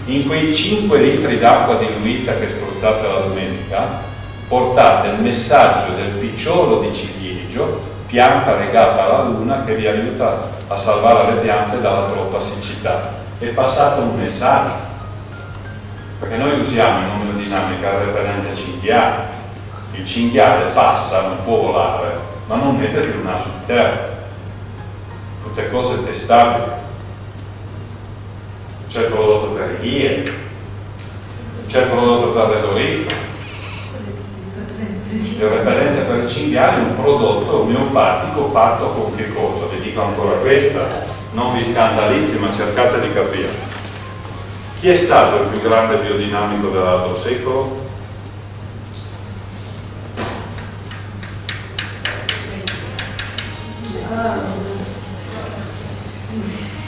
In quei 5 litri d'acqua diluita che spruzzate la domenica, portate il messaggio del picciolo di ciliegio, pianta legata alla luna, che vi aiuta a salvare le piante dalla troppa siccità. È passato un messaggio, perché noi usiamo in omeodinamica il repellente cinghiale. Il cinghiale passa, non può volare, ma non mette più il naso in terra. Tutte cose testabili. C'è il prodotto per i ghieri, c'è il prodotto per le dorifere. Il repellente per il cinghiale è un prodotto omeopatico fatto con che cosa? Vi dico ancora questa, non vi scandalizzi, ma cercate di capire. Chi è stato il più grande biodinamico dell'altro secolo?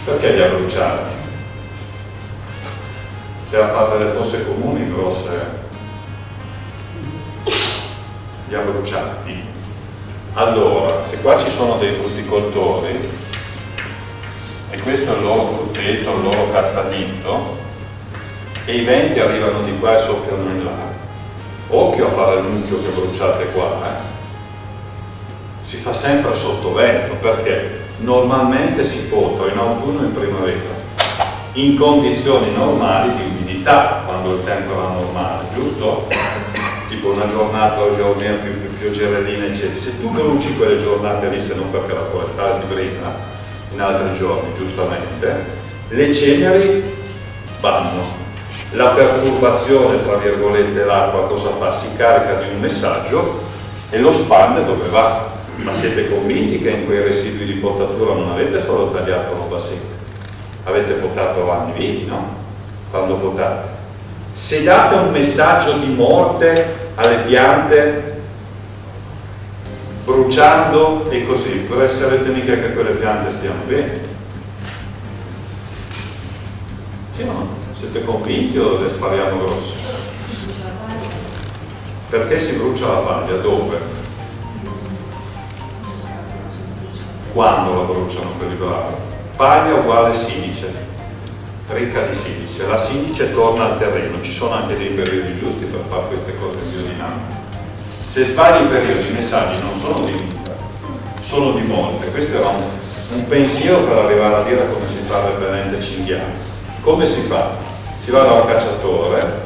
Perché li ha bruciati? Li ha fatte delle fosse comuni grosse, li ha bruciati. Allora, se qua ci sono dei frutticoltori e questo è il loro frutteto, il loro castagnito, e i venti arrivano di qua e soffiano in là, occhio a fare il mucchio che bruciate qua, si fa sempre sotto vento, perché normalmente si potra in autunno e in primavera in condizioni normali di umidità, quando il tempo era normale, giusto? Tipo una giornata oggi o meno più gerellina, eccetera. Se tu bruci quelle giornate lì, se non perché la forestale ti brilla in altri giorni, giustamente, le ceneri vanno. La perturbazione, tra virgolette, l'acqua cosa fa? Si carica di un messaggio e lo spande dove va. Ma siete convinti che in quei residui di potatura non avete solo tagliato roba secca? Avete potato rami vivi, no? Quando potate. Se date un messaggio di morte alle piante, bruciando e così, può essere mica che quelle piante stiano bene. Sì, no? Siete convinti o le spariamo grosse? Perché si brucia la paglia? Dove? Quando la bruciano quelli bravi? Paglia uguale silice, ricca di silice. La silice torna al terreno, ci sono anche dei periodi giusti per fare queste cose biodinamiche. Se sbagli i periodi, i messaggi non sono di vita, sono di morte. Questo era un pensiero per arrivare a dire come si fa il repellente cinghiale. Come si fa? Si va dal cacciatore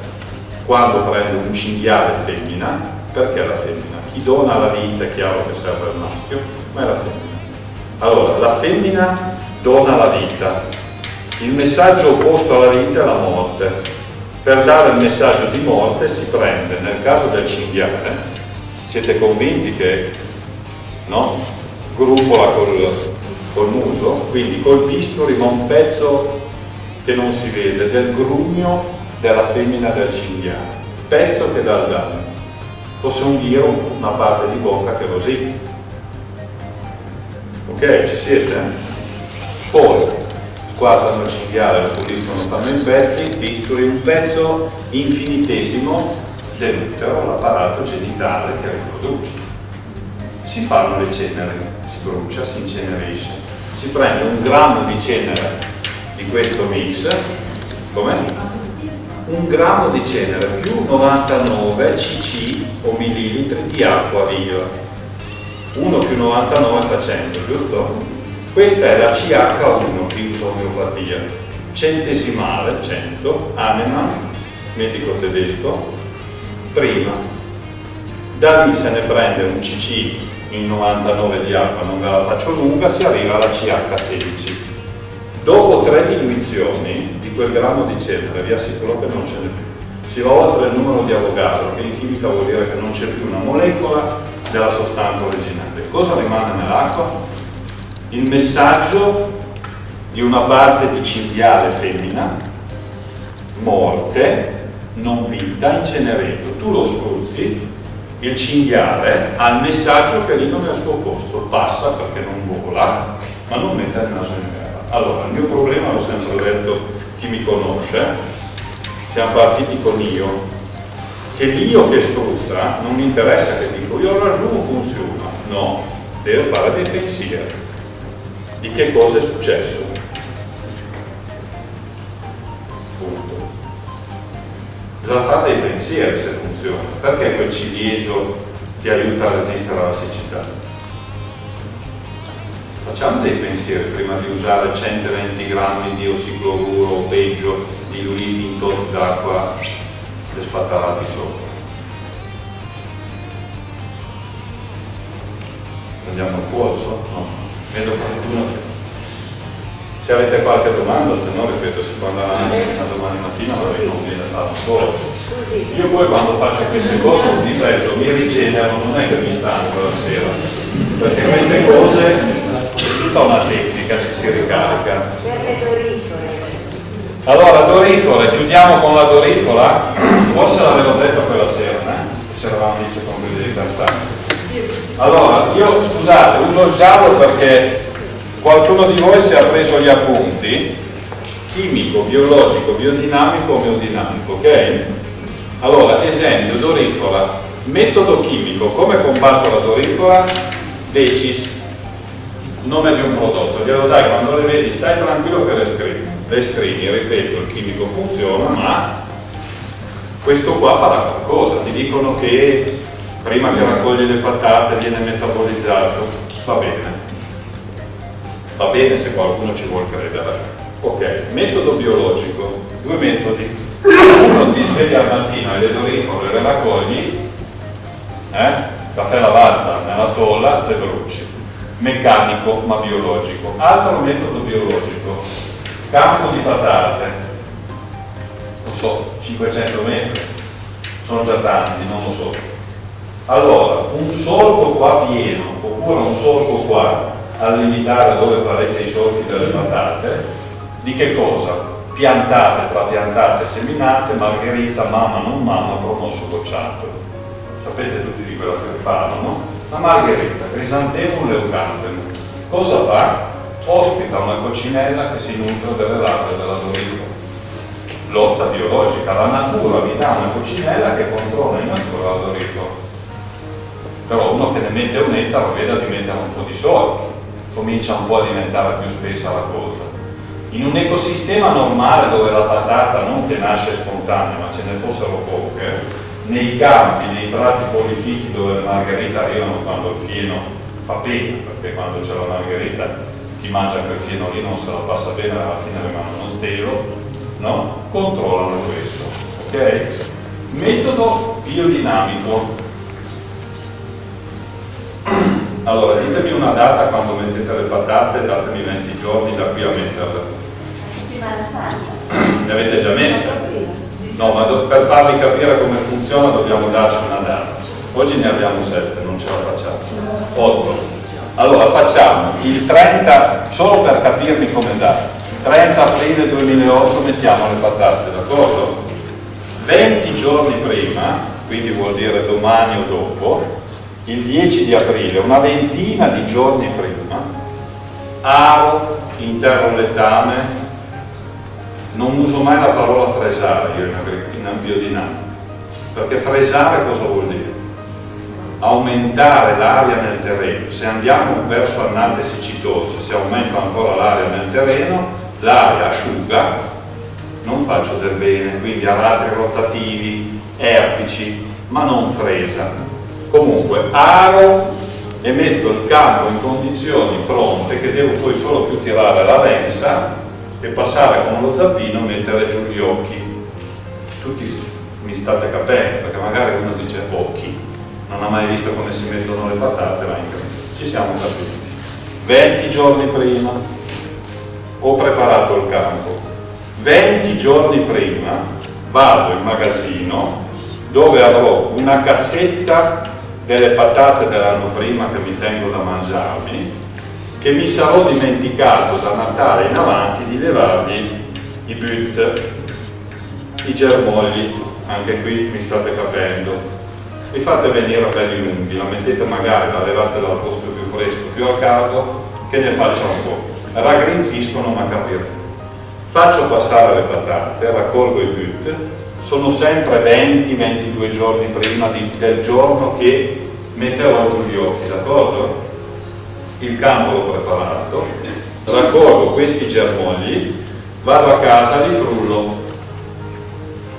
quando prende un cinghiale femmina. Perché la femmina? Chi dona la vita è chiaro che serve il maschio, ma è la femmina. Allora, la femmina dona la vita, il messaggio opposto alla vita è la morte. Per dare il messaggio di morte si prende, nel caso del cinghiale, siete convinti che no? Grufola col muso, quindi col bisturi, ma un pezzo che non si vede del grugno della femmina del cinghiale, pezzo che dà il danno. Fosse un ghiro, una parte di bocca che così. Ok, ci siete? Poi squartano il cinghiale, lo puliscono, fanno in pezzi, bisturi, un pezzo infinitesimo dell'utero, l'apparato genitale che riproduce. Si fanno le ceneri, si brucia, si incenerisce, si prende 1 grammo di cenere di questo mix, come? 1 grammo di cenere più 99 cc o millilitri di acqua viva. 1 più 99 fa 100, giusto? Questa è la CH1 che usa omeopatia, centesimale, 100, Hahnemann, medico tedesco, prima. Da lì se ne prende un cc in 99 di acqua, non ve la faccio lunga, si arriva alla CH16. Dopo 3 diluizioni di quel grammo di cenere, vi assicuro che non ce n'è più. Si va oltre il numero di Avogadro, che in chimica vuol dire che non c'è più una molecola della sostanza originale. Cosa rimane nell'acqua? Il messaggio di una parte di cinghiale femmina, morte, non vita, incenerito. Tu lo spruzzi, il cinghiale ha il messaggio che lì non è al suo posto, passa perché non vola, ma non mette il naso in terra. Allora, il mio problema, l'ho sempre detto chi mi conosce, siamo partiti con io, che l'io che spruzza non mi interessa che dico io raggiungo funziona, no, devo fare dei pensieri di che cosa è successo. Punto. Bisogna fare dei pensieri se funziona. Perché quel ciliegio ti aiuta a resistere alla siccità? Facciamo dei pensieri prima di usare 120 grammi di ossicloruro o peggio diluiti in tot d'acqua e spattarati sopra. Prendiamo il polso? No. Vedo qualcuno. Se avete qualche domanda, se no ripeto, si può andare a domani mattina perché non viene fatto un corso. Io poi quando faccio queste cose di mezzo mi rigenero, non è che mi stanco la sera, perché queste cose è tutta una tecnica, ci si ricarica. Allora, dorifore, chiudiamo con la dorifola? Forse l'avevo detto quella sera, ci eravamo visti con quelli di Castagno. Allora, io scusate, uso il giallo perché qualcuno di voi si è preso gli appunti, chimico, biologico, biodinamico, omeodinamico, ok? Allora, esempio, dorifora, metodo chimico, come combatto la dorifora? Decis, nome di un prodotto, glielo dai quando le vedi, stai tranquillo che le scrivi, ripeto, il chimico funziona, ma questo qua farà qualcosa, ti dicono che prima che raccogli le patate viene metabolizzato, va bene se qualcuno ci vuole credere. Ok, metodo biologico, 2 metodi. Uno ti svegli al mattino e le dorifore le raccogli, caffè lavazza nella tolla, le bruci. Meccanico ma biologico. Altro metodo biologico, campo di patate, non so, 500 metri, sono già tanti, non lo so. Allora, un solco qua pieno, oppure un solco qua al limitare dove farete i solchi delle patate, di che cosa? Piantate, trapiantate, seminate, margherita, mamma, non mamma, promosso, bocciato. Sapete tutti di quello che parlano? La margherita, crisantemum leucanthemum. Cosa fa? Ospita una coccinella che si nutre delle larve della dorifora. Lotta biologica, la natura vi dà una coccinella che controlla in natura la dorifora. Però uno che ne mette un'etta lo vede di mettere un po' di solchi, comincia un po' a diventare più spessa la cosa. In un ecosistema normale dove la patata non che nasce spontanea, ma ce ne fossero poche, nei campi, nei prati prolifici dove le margherite arrivano quando il fieno fa pena, perché quando c'è la margherita chi mangia quel fieno lì non se la passa bene, alla fine rimane uno stelo, no? Controllano questo, ok? Metodo biodinamico. Allora, ditemi una data quando mettete le patate, datemi 20 giorni da qui a metterle. Settimana Santa. Le avete già messe? No, ma per farvi capire come funziona dobbiamo darci una data. Oggi ne abbiamo 7, non ce la facciamo. 8. Allora facciamo il 30, solo per capirmi come data. 30 aprile 2008 mettiamo le patate, d'accordo? 20 giorni prima, quindi vuol dire domani o dopo, il 10 di aprile, una ventina di giorni prima, aro, interro letame, non uso mai la parola fresare io in biodinamica, perché fresare cosa vuol dire? Aumentare l'aria nel terreno. Se andiamo verso annate siccitose, se aumenta ancora l'aria nel terreno, l'aria asciuga, non faccio del bene, quindi aratri rotativi, erpici, ma non fresa. Comunque aro e metto il campo in condizioni pronte che devo poi solo più tirare la lenza e passare con lo zampino e mettere giù gli occhi. Tutti mi state capendo, perché magari uno dice occhi, non ha mai visto come si mettono le patate, ma ci siamo capiti. 20 giorni prima ho preparato il campo, 20 giorni prima vado in magazzino dove avrò una cassetta delle patate dell'anno prima che mi tengo da mangiarmi, che mi sarò dimenticato da Natale in avanti di levargli i but, i germogli, anche qui mi state capendo. Li fate venire belli lunghi, la mettete magari, la levate dal posto più fresco, più al caldo, che ne faccia un po'. Raggrinziscono, ma capirete. Faccio passare le patate, raccolgo i but, sono sempre 20-22 giorni prima del giorno che metterò giù gli occhi, d'accordo? Il campo l'ho preparato, raccolgo questi germogli, vado a casa, li frullo.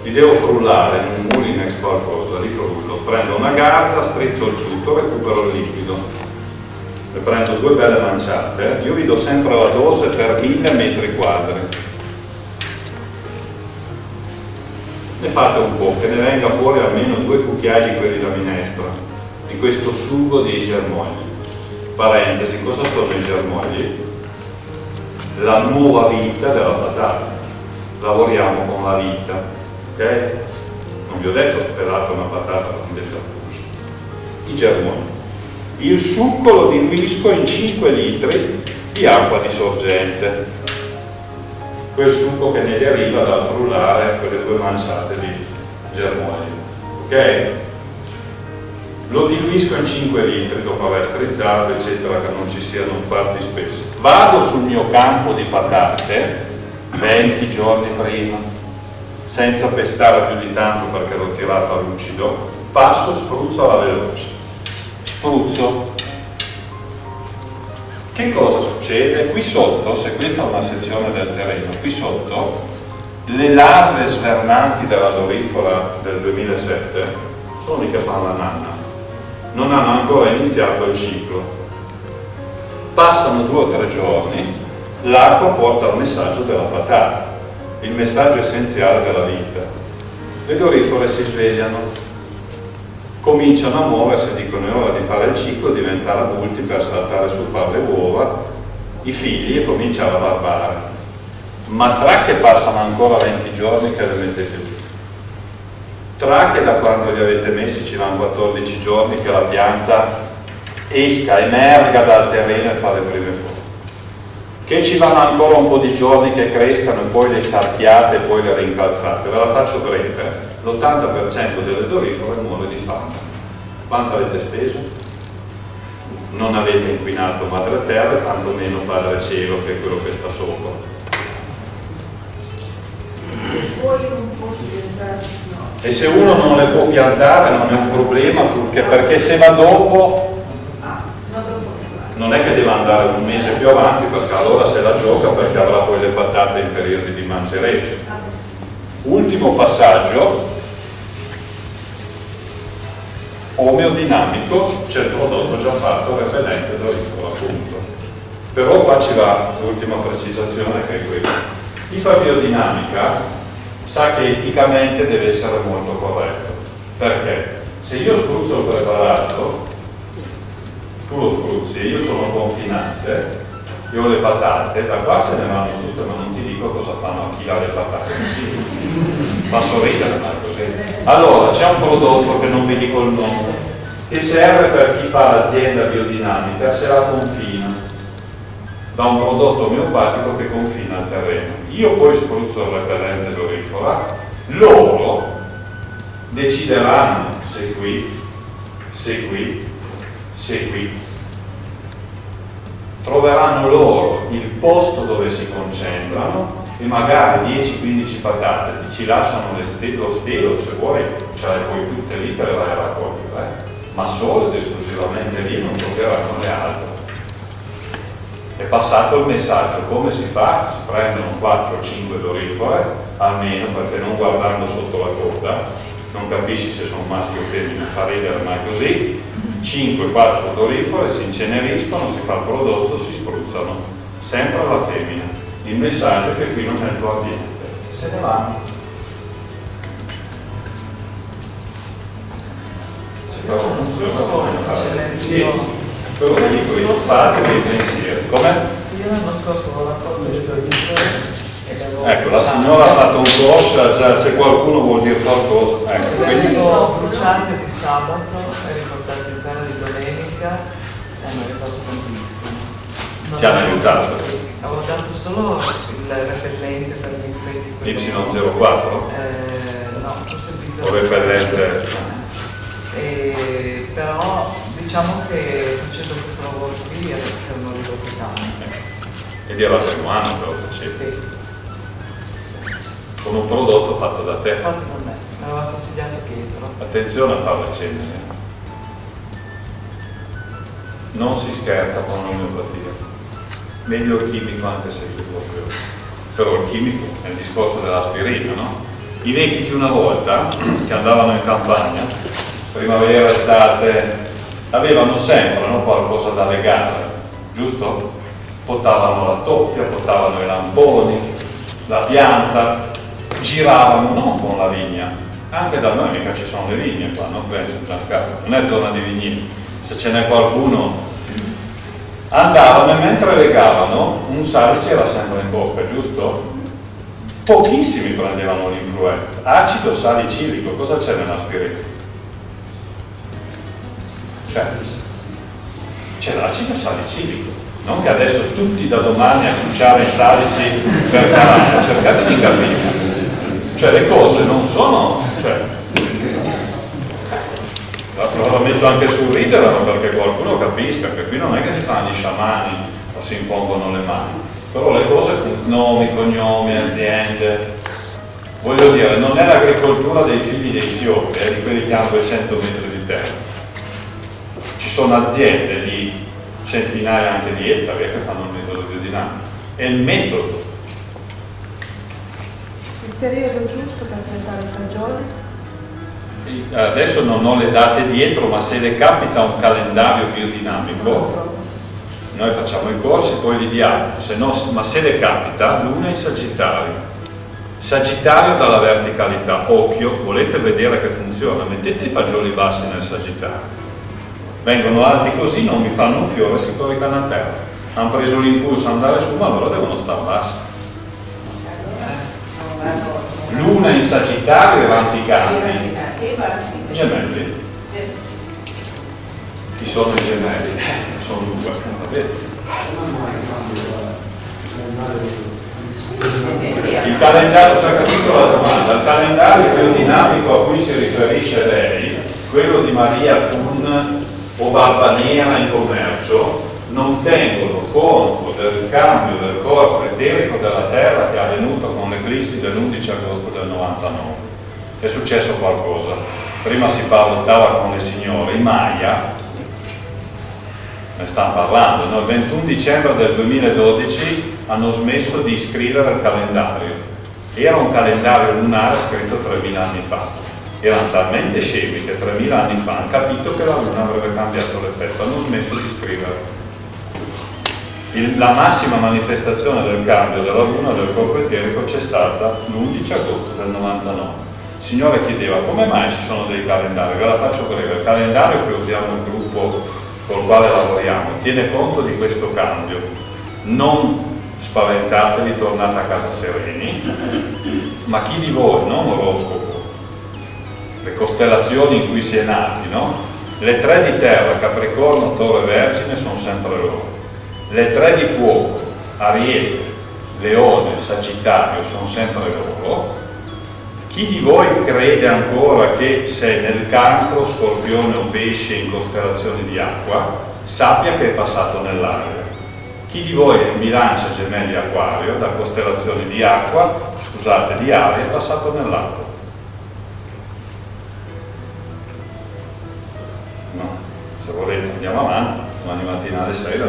Li devo frullare in un Mulinex qualcosa, li frullo. Prendo una garza, strizzo il tutto, recupero il liquido. E prendo 2 belle manciate. Io vi do sempre la dose per 1000 metri quadri. Ne fate un po', che ne venga fuori almeno 2 cucchiai di quelli da minestra, di questo sugo dei germogli. Parentesi, cosa sono i germogli? La nuova vita della patata. Lavoriamo con la vita, ok? Non vi ho detto spelate una patata con del gattuso. I germogli. Il succo lo diluisco in 5 litri di acqua di sorgente. Quel succo che ne deriva dal frullare quelle 2 manciate di germogli, ok? Lo diluisco in 5 litri dopo aver strizzato, eccetera, che non ci siano parti spesse. Vado sul mio campo di patate 20 giorni prima, senza pestare più di tanto perché l'ho tirato a lucido, passo, spruzzo alla veloce. Spruzzo. Che cosa succede? Qui sotto, se questa è una sezione del terreno, qui sotto le larve svernanti della dorifora del 2007 sono lì che fanno la nanna, non hanno ancora iniziato il ciclo. Passano 2 o 3 giorni, l'acqua porta il messaggio della patata, il messaggio essenziale della vita. Le dorifore si svegliano, cominciano a muoversi, dicono è ora di fare il ciclo, diventare adulti per saltare su, fare le uova, i figli, e cominciare a barbare. Ma tra che passano ancora 20 giorni che le mettete giù, tra che da quando li avete messi ci vanno 14 giorni che la pianta esca, emerga dal terreno e fa le prime foglie, che ci vanno ancora un po' di giorni che crescano e poi le sarchiate e poi le rincalzate. Ve la faccio breve. L'80% delle dorifore muore di fame. Quanto avete speso? Non avete inquinato madre terra e tantomeno padre cielo, che è quello che sta sopra. Se poi non posso diventare, no. E se uno non le può piantare non è un problema, perché se va dopo non è che deve andare un mese più avanti, perché allora se la gioca, perché avrà poi le patate in periodi di mangereccio. Ultimo passaggio, omeodinamico, c'è il prodotto già fatto, repellente dorifora, appunto. Però qua ci va l'ultima precisazione, che è quella. Chi fa biodinamica sa che eticamente deve essere molto corretto, perché se io spruzzo il preparato, tu lo spruzzi, io sono confinante, io ho le patate, da qua se ne vanno tutte, ma non ti dico cosa fanno a chi ha le patate, fa sorridere, ma è così. Allora c'è un prodotto che non vi dico il nome, che serve per chi fa l'azienda biodinamica, se la confina, da un prodotto omeopatico che confina il terreno. Io poi spruzzo il repellente dorifora, loro decideranno se qui, se qui, se qui. Troveranno loro il posto dove si concentrano e magari 10-15 patate ci lasciano lo stelo, se vuoi ce le puoi tutte lì, te le vai a raccogliere, ma solo ed esclusivamente lì, non troveranno le altre. È passato il messaggio: come si fa? Si prendono 4-5 dorifore, almeno, perché non guardando sotto la coda non capisci se sono maschi o femmine, fa ridere, ma è così. 5-4 dorifore si inceneriscono, si fa il prodotto, si spruzzano, sempre alla femmina. Il messaggio è che qui non è il tuo ambiente, se ne vanno. Sì, quello che dico io, fate dei pensieri. Come? Io l'anno scorso ho raccolto le dorifore. Ecco, la signora ha fatto un corso, se qualcuno vuol dire qualcosa. Ecco, Avevo bruciate di sabato e riportate in terra di domenica e hanno aiutato tantissimo. Ti hanno aiutato? Sì, avevo dato solo il repellente per gli insetti. Y04? No, forse il O repellente? Però diciamo che facendo questo lavoro qui adesso non li vedo tanto. Ed era il primo anno che lo facevi? Sì. Con un prodotto fatto da te. Fatto da me, me l'aveva consigliato Pietro. Attenzione a fare le ceneri. Non si scherza con l'omeopatia. Meglio il chimico, anche se è proprio. Però il chimico è il discorso dell'aspirina, no? I vecchi di una volta, che andavano in campagna, primavera, estate, avevano sempre, no, qualcosa da legare, giusto? Portavano la toppia, portavano i lamponi, la pianta, giravano non con la vigna, anche da noi mica ci sono le vigne qua, non penso, Giancarlo, non è zona di vigneti, se ce n'è qualcuno, andavano e mentre legavano un salice era sempre in bocca, giusto? Pochissimi prendevano l'influenza. Acido salicilico, cosa c'è nell'aspirina? C'è l'acido salicilico, non che adesso tutti da domani a ciucciare i salici per cavallo, cercate di capire. Cioè le cose non sono, lo metto anche sul ridere, ma perché qualcuno capisca che qui non è che si fanno gli sciamani o si impongono le mani, però le cose con nomi, cognomi, aziende, voglio dire, non è l'agricoltura dei figli dei fiori, è di quelli che hanno 200 metri di terra. Ci sono aziende di centinaia anche di ettari che fanno il metodo biodinamico, è il metodo. Il periodo giusto per piantare il fagioli? Adesso non ho le date dietro, ma se le capita un calendario biodinamico, noi facciamo i corsi, poi li diamo, se no, ma se le capita, Luna in Sagittario. Sagittario dalla verticalità, occhio, volete vedere che funziona, mettete i fagioli bassi nel Sagittario. Vengono alti così, non mi fanno un fiore, si coricano a terra. Hanno preso l'impulso ad andare su, ma allora devono stare bassi. Luna in Sagittario e ranticanti. Gemelli. Chi sono i gemelli? Sono due, va bene. Il calendario, già capito la domanda, il calendario biodinamico a cui si riferisce lei, quello di Maria Kuhn o Barbanera in commercio, non tengono conto del cambio del corpo eterico della Terra che è avvenuto con l'eclissi dell'11 agosto del 99. È successo qualcosa. Prima si parlottava con le signore, i Maya ne stanno parlando, no? Il 21 dicembre del 2012 hanno smesso di scrivere il calendario. Era un calendario lunare scritto 3000 anni fa. Erano talmente scemi che 3000 anni fa hanno capito che la Luna avrebbe cambiato l'effetto, hanno smesso di scrivere. La massima manifestazione del cambio della Luna del corpo eterico c'è stata l'11 agosto del 99. Il Signore chiedeva come mai ci sono dei calendari, ve la faccio breve. Il calendario che usiamo il gruppo col quale lavoriamo tiene conto di questo cambio. Non spaventatevi, tornate a casa sereni, ma chi di voi, non oroscopo, le costellazioni in cui si è nati, no? Le tre di terra, Capricorno, Toro e Vergine, sono sempre loro. Le tre di fuoco, Ariete, Leone, Sagittario, sono sempre loro. Chi di voi crede ancora che se nel Cancro, Scorpione o Pesce in costellazioni di acqua, sappia che è passato nell'aria. Chi di voi è in Bilancia, Gemelli, Acquario, da costellazioni di acqua, scusate, di aria, è passato nell'acqua. No, se volete andiamo avanti, domani mattina alle 6.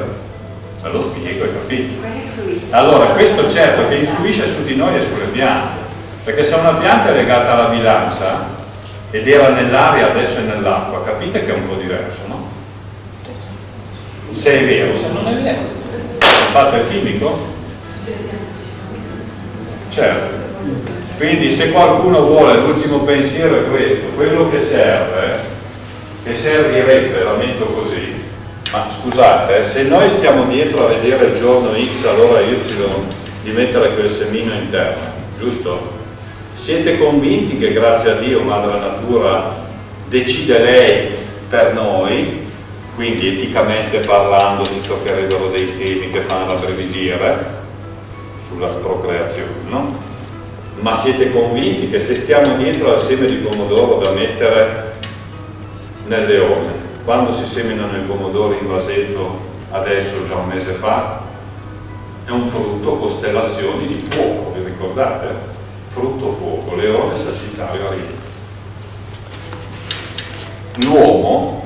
Ve lo spiego, hai capito? Allora, questo certo che influisce su di noi e sulle piante, perché se una pianta è legata alla bilancia ed era nell'aria, adesso è nell'acqua, capite che è un po' diverso, no? Se è vero, se non è vero. Il fatto è chimico? Certo. Quindi se qualcuno vuole, l'ultimo pensiero è questo, quello che serve, che servirebbe, la metto così, ma scusate, se noi stiamo dietro a vedere il giorno X, all'ora Y, di mettere quel semino interno, giusto? Siete convinti che grazie a Dio, Madre Natura, decide lei per noi, quindi eticamente parlando si toccherebbero dei temi che fanno rabbrividire sulla procreazione, no? Ma siete convinti che se stiamo dietro al seme di pomodoro da mettere nel leone, quando si seminano i pomodori in vasetto, adesso già un mese fa, è un frutto costellazioni di fuoco, vi ricordate? Frutto fuoco, leone, sagittario, ariete. L'uomo,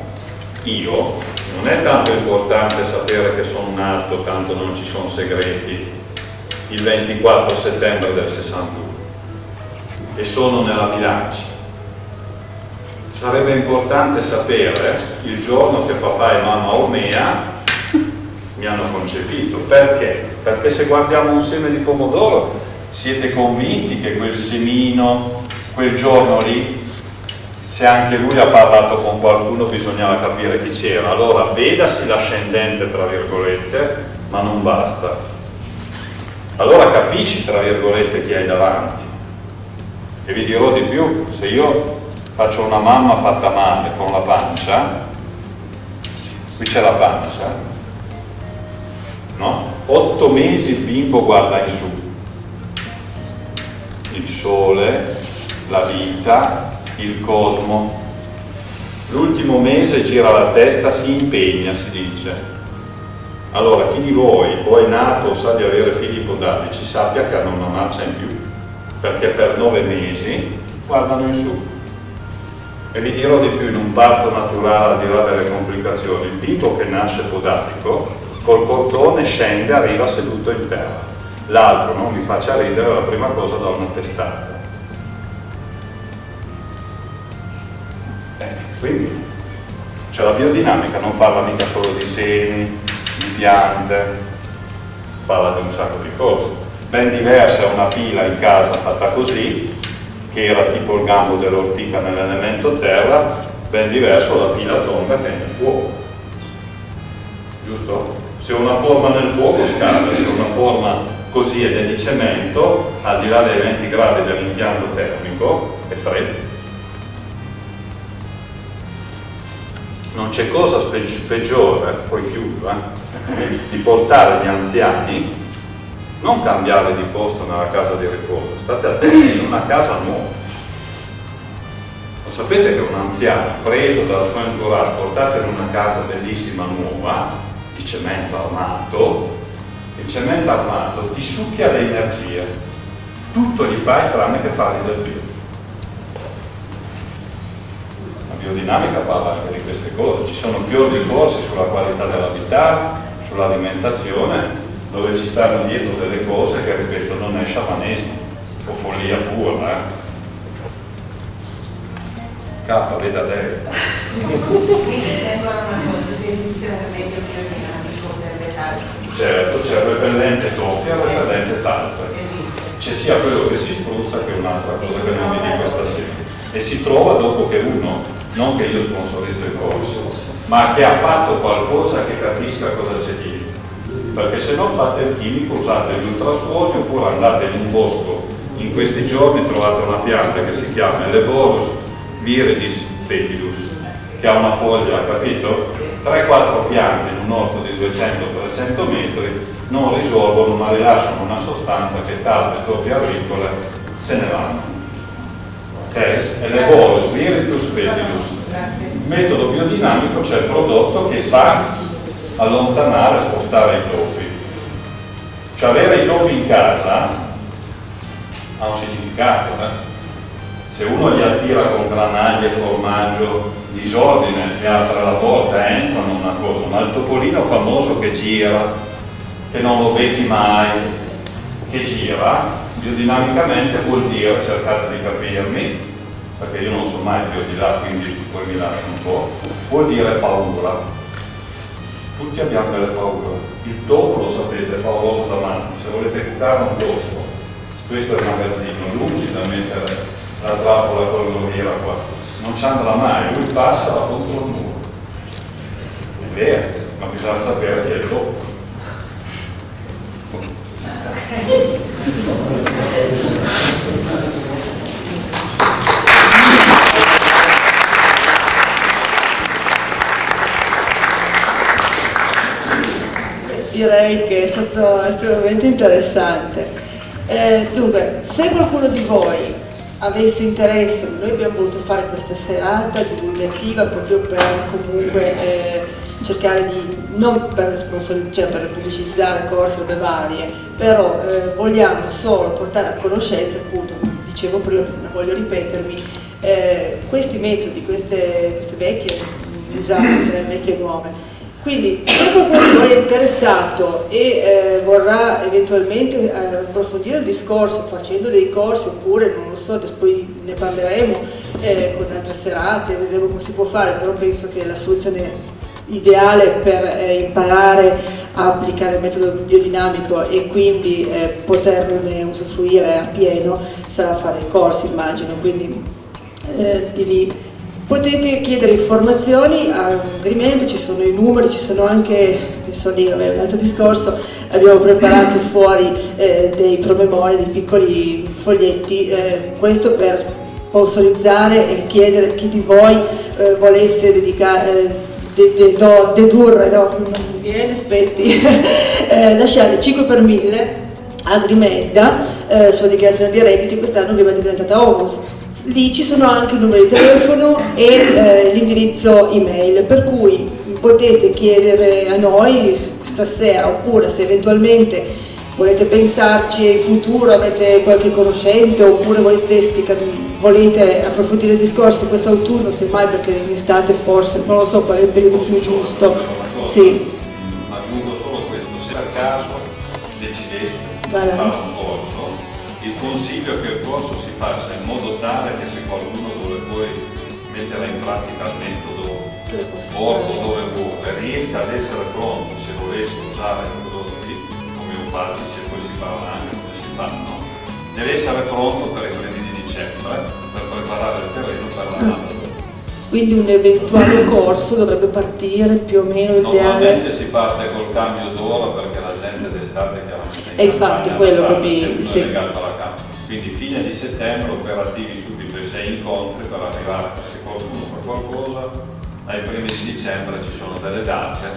io, non è tanto importante sapere che sono nato, tanto non ci sono segreti, il 24 settembre del 62 e sono nella bilancia. Sarebbe importante sapere il giorno che papà e mamma Omea mi hanno concepito. Perché? Perché se guardiamo un seme di pomodoro, siete convinti che quel semino, quel giorno lì, se anche lui ha parlato con qualcuno, bisognava capire chi c'era. Allora vedasi l'ascendente, tra virgolette, ma non basta. Allora capisci, tra virgolette, chi hai davanti. E vi dirò di più, se io faccio una mamma fatta male con la pancia, qui c'è la pancia, no? 8 mesi il bimbo guarda in su, il sole, la vita, il cosmo. L'ultimo mese gira la testa, si impegna, si dice. Allora chi di voi o è nato o sa di avere figli podalici sappia che hanno una marcia in più, perché per 9 mesi guardano in su. E vi dirò di più, in un parto naturale, al di là delle complicazioni, il bimbo che nasce podatico col cordone scende, arriva seduto in terra. L'altro, non vi faccia ridere, la prima cosa dà una testata. Quindi, cioè la biodinamica non parla mica solo di semi, di piante, parla di un sacco di cose. Ben diversa è una pila in casa fatta così, che era tipo il gambo dell'ortica nell'elemento terra, ben diverso la pila tonda che è nel fuoco. Giusto? Se una forma nel fuoco scade, se una forma così ed è di cemento, al di là dei 20 gradi dell'impianto termico, è freddo. Non c'è cosa peggiore, poi chiudo, di portare gli anziani, non cambiare di posto nella casa di riposo, state attenti, in una casa nuova. Lo sapete che un anziano preso dalla sua entourage, portato in una casa bellissima nuova, di cemento armato, il cemento armato ti succhia le energie, tutto gli fai tranne che fargli del bene. La biodinamica parla anche di queste cose, ci sono fior di corsi sulla qualità dell'abitare, sull'alimentazione, dove ci stanno dietro delle cose che, ripeto, non è sciamanesimo o follia pura. K, veda lei. Quindi sembra una cosa di meglio biodinamico per le talpe. Certo, c'è il repellente doppia e il repellente talpe. C'è sia quello che si spruzza che un'altra cosa che non vi dico stasera. E si trova dopo che uno, non che io sponsorizzo il corso, ma che ha fatto qualcosa che capisca cosa c'è dietro. Perché se non fate il chimico, usate gli ultrasuoni oppure andate in un bosco. In questi giorni trovate una pianta che si chiama Eleborus viridis fetidus, che ha una foglia, capito? 3-4 piante in un orto di 200-300 metri non risolvono ma rilasciano una sostanza che talpe topi agricole se ne vanno. Eleborus viridis fetidus. Metodo biodinamico, c'è il prodotto che fa allontanare, spostare i topi. Cioè avere i topi in casa ha un significato, Se uno li attira con granaglie, formaggio, disordine e altre alla volta entrano una cosa, ma il topolino famoso che gira che non lo becchi mai, che gira, biodinamicamente vuol dire, cercate di capirmi, perché io non so mai più di là, quindi poi mi lascio un po', vuol dire paura. Tutti abbiamo delle paure. Il topo lo sapete, è pauroso davanti, se volete educare un topo, questo è il magazzino, lungi da mettere la trappola con l'oriera qua, non ci andrà mai, lui passa contro il muro. È vero, ma bisogna sapere chi è il topo. Direi che è stato estremamente interessante. Dunque, se qualcuno di voi avesse interesse, noi abbiamo voluto fare questa serata divulgativa proprio per comunque cercare di, non per sponsorizzare, per pubblicizzare corsi robe varie, però vogliamo solo portare a conoscenza, appunto, dicevo prima, non voglio ripetermi, questi metodi, queste vecchie usanze, vecchie e nuove. Quindi se qualcuno di voi è interessato e vorrà eventualmente approfondire il discorso facendo dei corsi oppure non lo so, poi ne parleremo con altre serate, vedremo come si può fare, però penso che la soluzione ideale per imparare a applicare il metodo biodinamico e quindi poterne usufruire a pieno sarà fare i corsi, immagino, quindi di lì. Potete chiedere informazioni a Grimaldi, ci sono i numeri, ci sono anche, adesso lì un altro discorso, abbiamo preparato fuori dei promemoria, dei piccoli foglietti, questo per sponsorizzare e chiedere chi di voi volesse dedurre, no, non mi viene, aspetti, lasciare 5 per 1000 a Grimelda sulla dichiarazione di redditi. Quest'anno Grimaldi è diventata Omos. Lì ci sono anche il numero di telefono e l'indirizzo email, per cui potete chiedere a noi stasera, oppure se eventualmente volete pensarci in futuro, avete qualche conoscente oppure voi stessi volete approfondire il discorso quest'autunno, semmai perché in estate forse, non lo so qual è il periodo più giusto. Sì. Aggiungo solo questo, se a caso decideste di fare un corso, il consiglio è che il corso si faccia in modo tale che se qualcuno vuole poi mettere in pratica il metodo porto dove vuole, riesca ad essere pronto se volesse usare i prodotti omeopatici, poi si parla anche come si fanno, deve essere pronto per i primi di dicembre per preparare il terreno per l'anno dopo. Quindi un eventuale corso dovrebbe partire più o meno ideale. Normalmente si parte col cambio d'ora perché la gente d'estate chiaramente e infatti quello che sì. Legato alla campo. Quindi fine di settembre operativi subito i 6 incontri per arrivare, se qualcuno fa qualcosa, ai primi di dicembre ci sono delle date,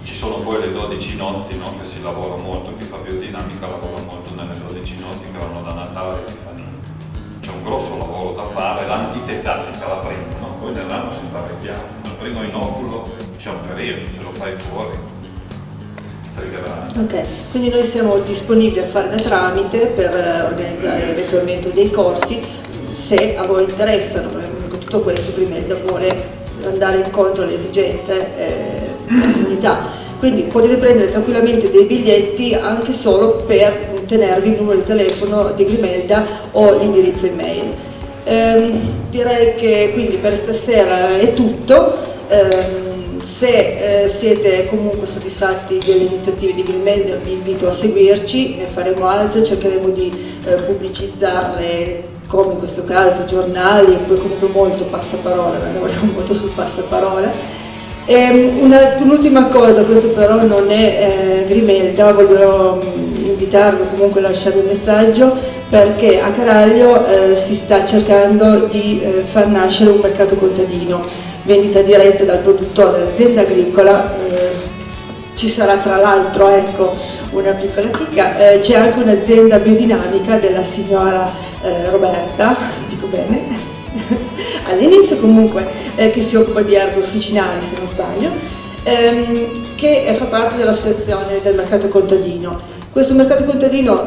ci sono poi le 12 notti, no, che si lavora molto, chi fa biodinamica lavora molto nelle 12 notti che vanno da Natale e Tifanino. C'è un grosso lavoro da fare, l'antitetatica la prima, no? Poi nell'anno si fa il piano, al primo inoculo c'è un periodo, se lo fai fuori. Ok, quindi noi siamo disponibili a fare da tramite per organizzare eventualmente dei corsi, se a voi interessano, con tutto questo Grimaldi vuole andare incontro alle esigenze della comunità, quindi potete prendere tranquillamente dei biglietti anche solo per tenervi il numero di telefono di Grimaldi o l'indirizzo email. Direi che quindi per stasera è tutto. Se siete comunque soddisfatti delle iniziative di Grimaldi vi invito a seguirci, ne faremo altre, cercheremo di pubblicizzarle come in questo caso giornali e poi comunque molto passaparola, lavoriamo molto sul passaparola. Un'ultima cosa, questo però non è Grimaldi, voglio invitarvi comunque a lasciare un messaggio perché a Caraglio si sta cercando di far nascere un mercato contadino. Vendita diretta dal produttore dell'azienda agricola, ci sarà tra l'altro, ecco, una piccola chicca, c'è anche un'azienda biodinamica della signora Roberta, dico bene, all'inizio comunque, che si occupa di erbe officinali se non sbaglio, che fa parte dell'associazione del mercato contadino. Questo mercato contadino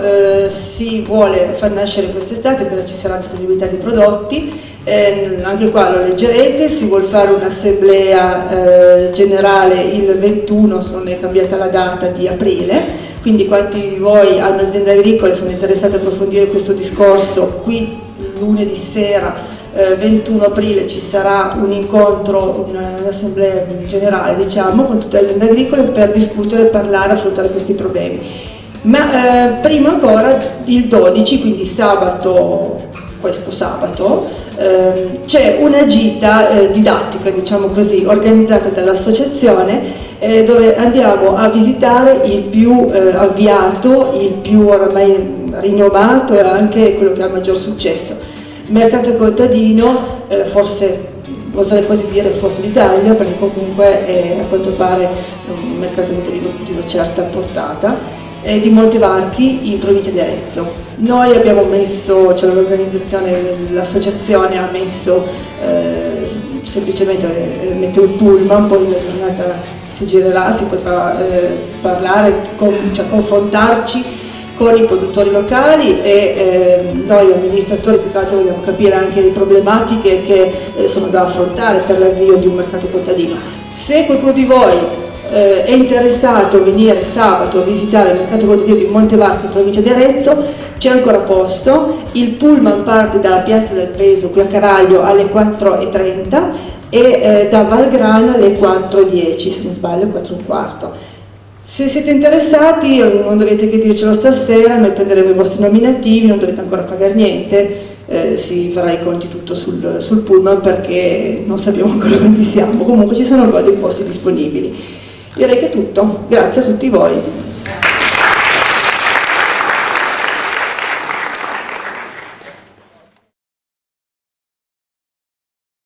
si vuole far nascere quest'estate, quando ci sarà disponibilità di prodotti, Anche qua lo leggerete, si vuol fare un'assemblea generale il 21, non è cambiata la data, di aprile, quindi quanti di voi hanno aziende agricole sono interessati a approfondire questo discorso, qui lunedì sera 21 aprile ci sarà un incontro, un'assemblea generale diciamo, con tutte le aziende agricole per discutere, parlare, affrontare questi problemi. Ma prima ancora il 12, quindi sabato, questo sabato, c'è una gita didattica, diciamo così, organizzata dall'associazione dove andiamo a visitare il più avviato, il più oramai rinomato e anche quello che ha maggior successo, mercato contadino, forse oserei quasi dire forse d'Italia, perché comunque è a quanto pare un mercato contadino di una certa portata, di Montevarchi in provincia di Arezzo. Noi abbiamo messo, cioè l'organizzazione, l'associazione ha messo semplicemente mette un pullman, poi la giornata si girerà, si potrà parlare, cioè confrontarci con i produttori locali e noi amministratori più che altro vogliamo capire anche le problematiche che sono da affrontare per l'avvio di un mercato contadino. Se qualcuno di voi è interessato a venire sabato a visitare il mercato contadino di Montevarchi in provincia di Arezzo, c'è ancora posto, il pullman parte dalla Piazza del Peso qui a Caraglio alle 4:30 e da Valgrana alle 4:10, se non sbaglio 4:15. Se siete interessati non dovete che dircelo stasera, noi prenderemo i vostri nominativi, non dovete ancora pagare niente, si farà i conti tutto sul pullman perché non sappiamo ancora quanti siamo, comunque ci sono dei posti disponibili. Direi che è tutto, grazie a tutti voi.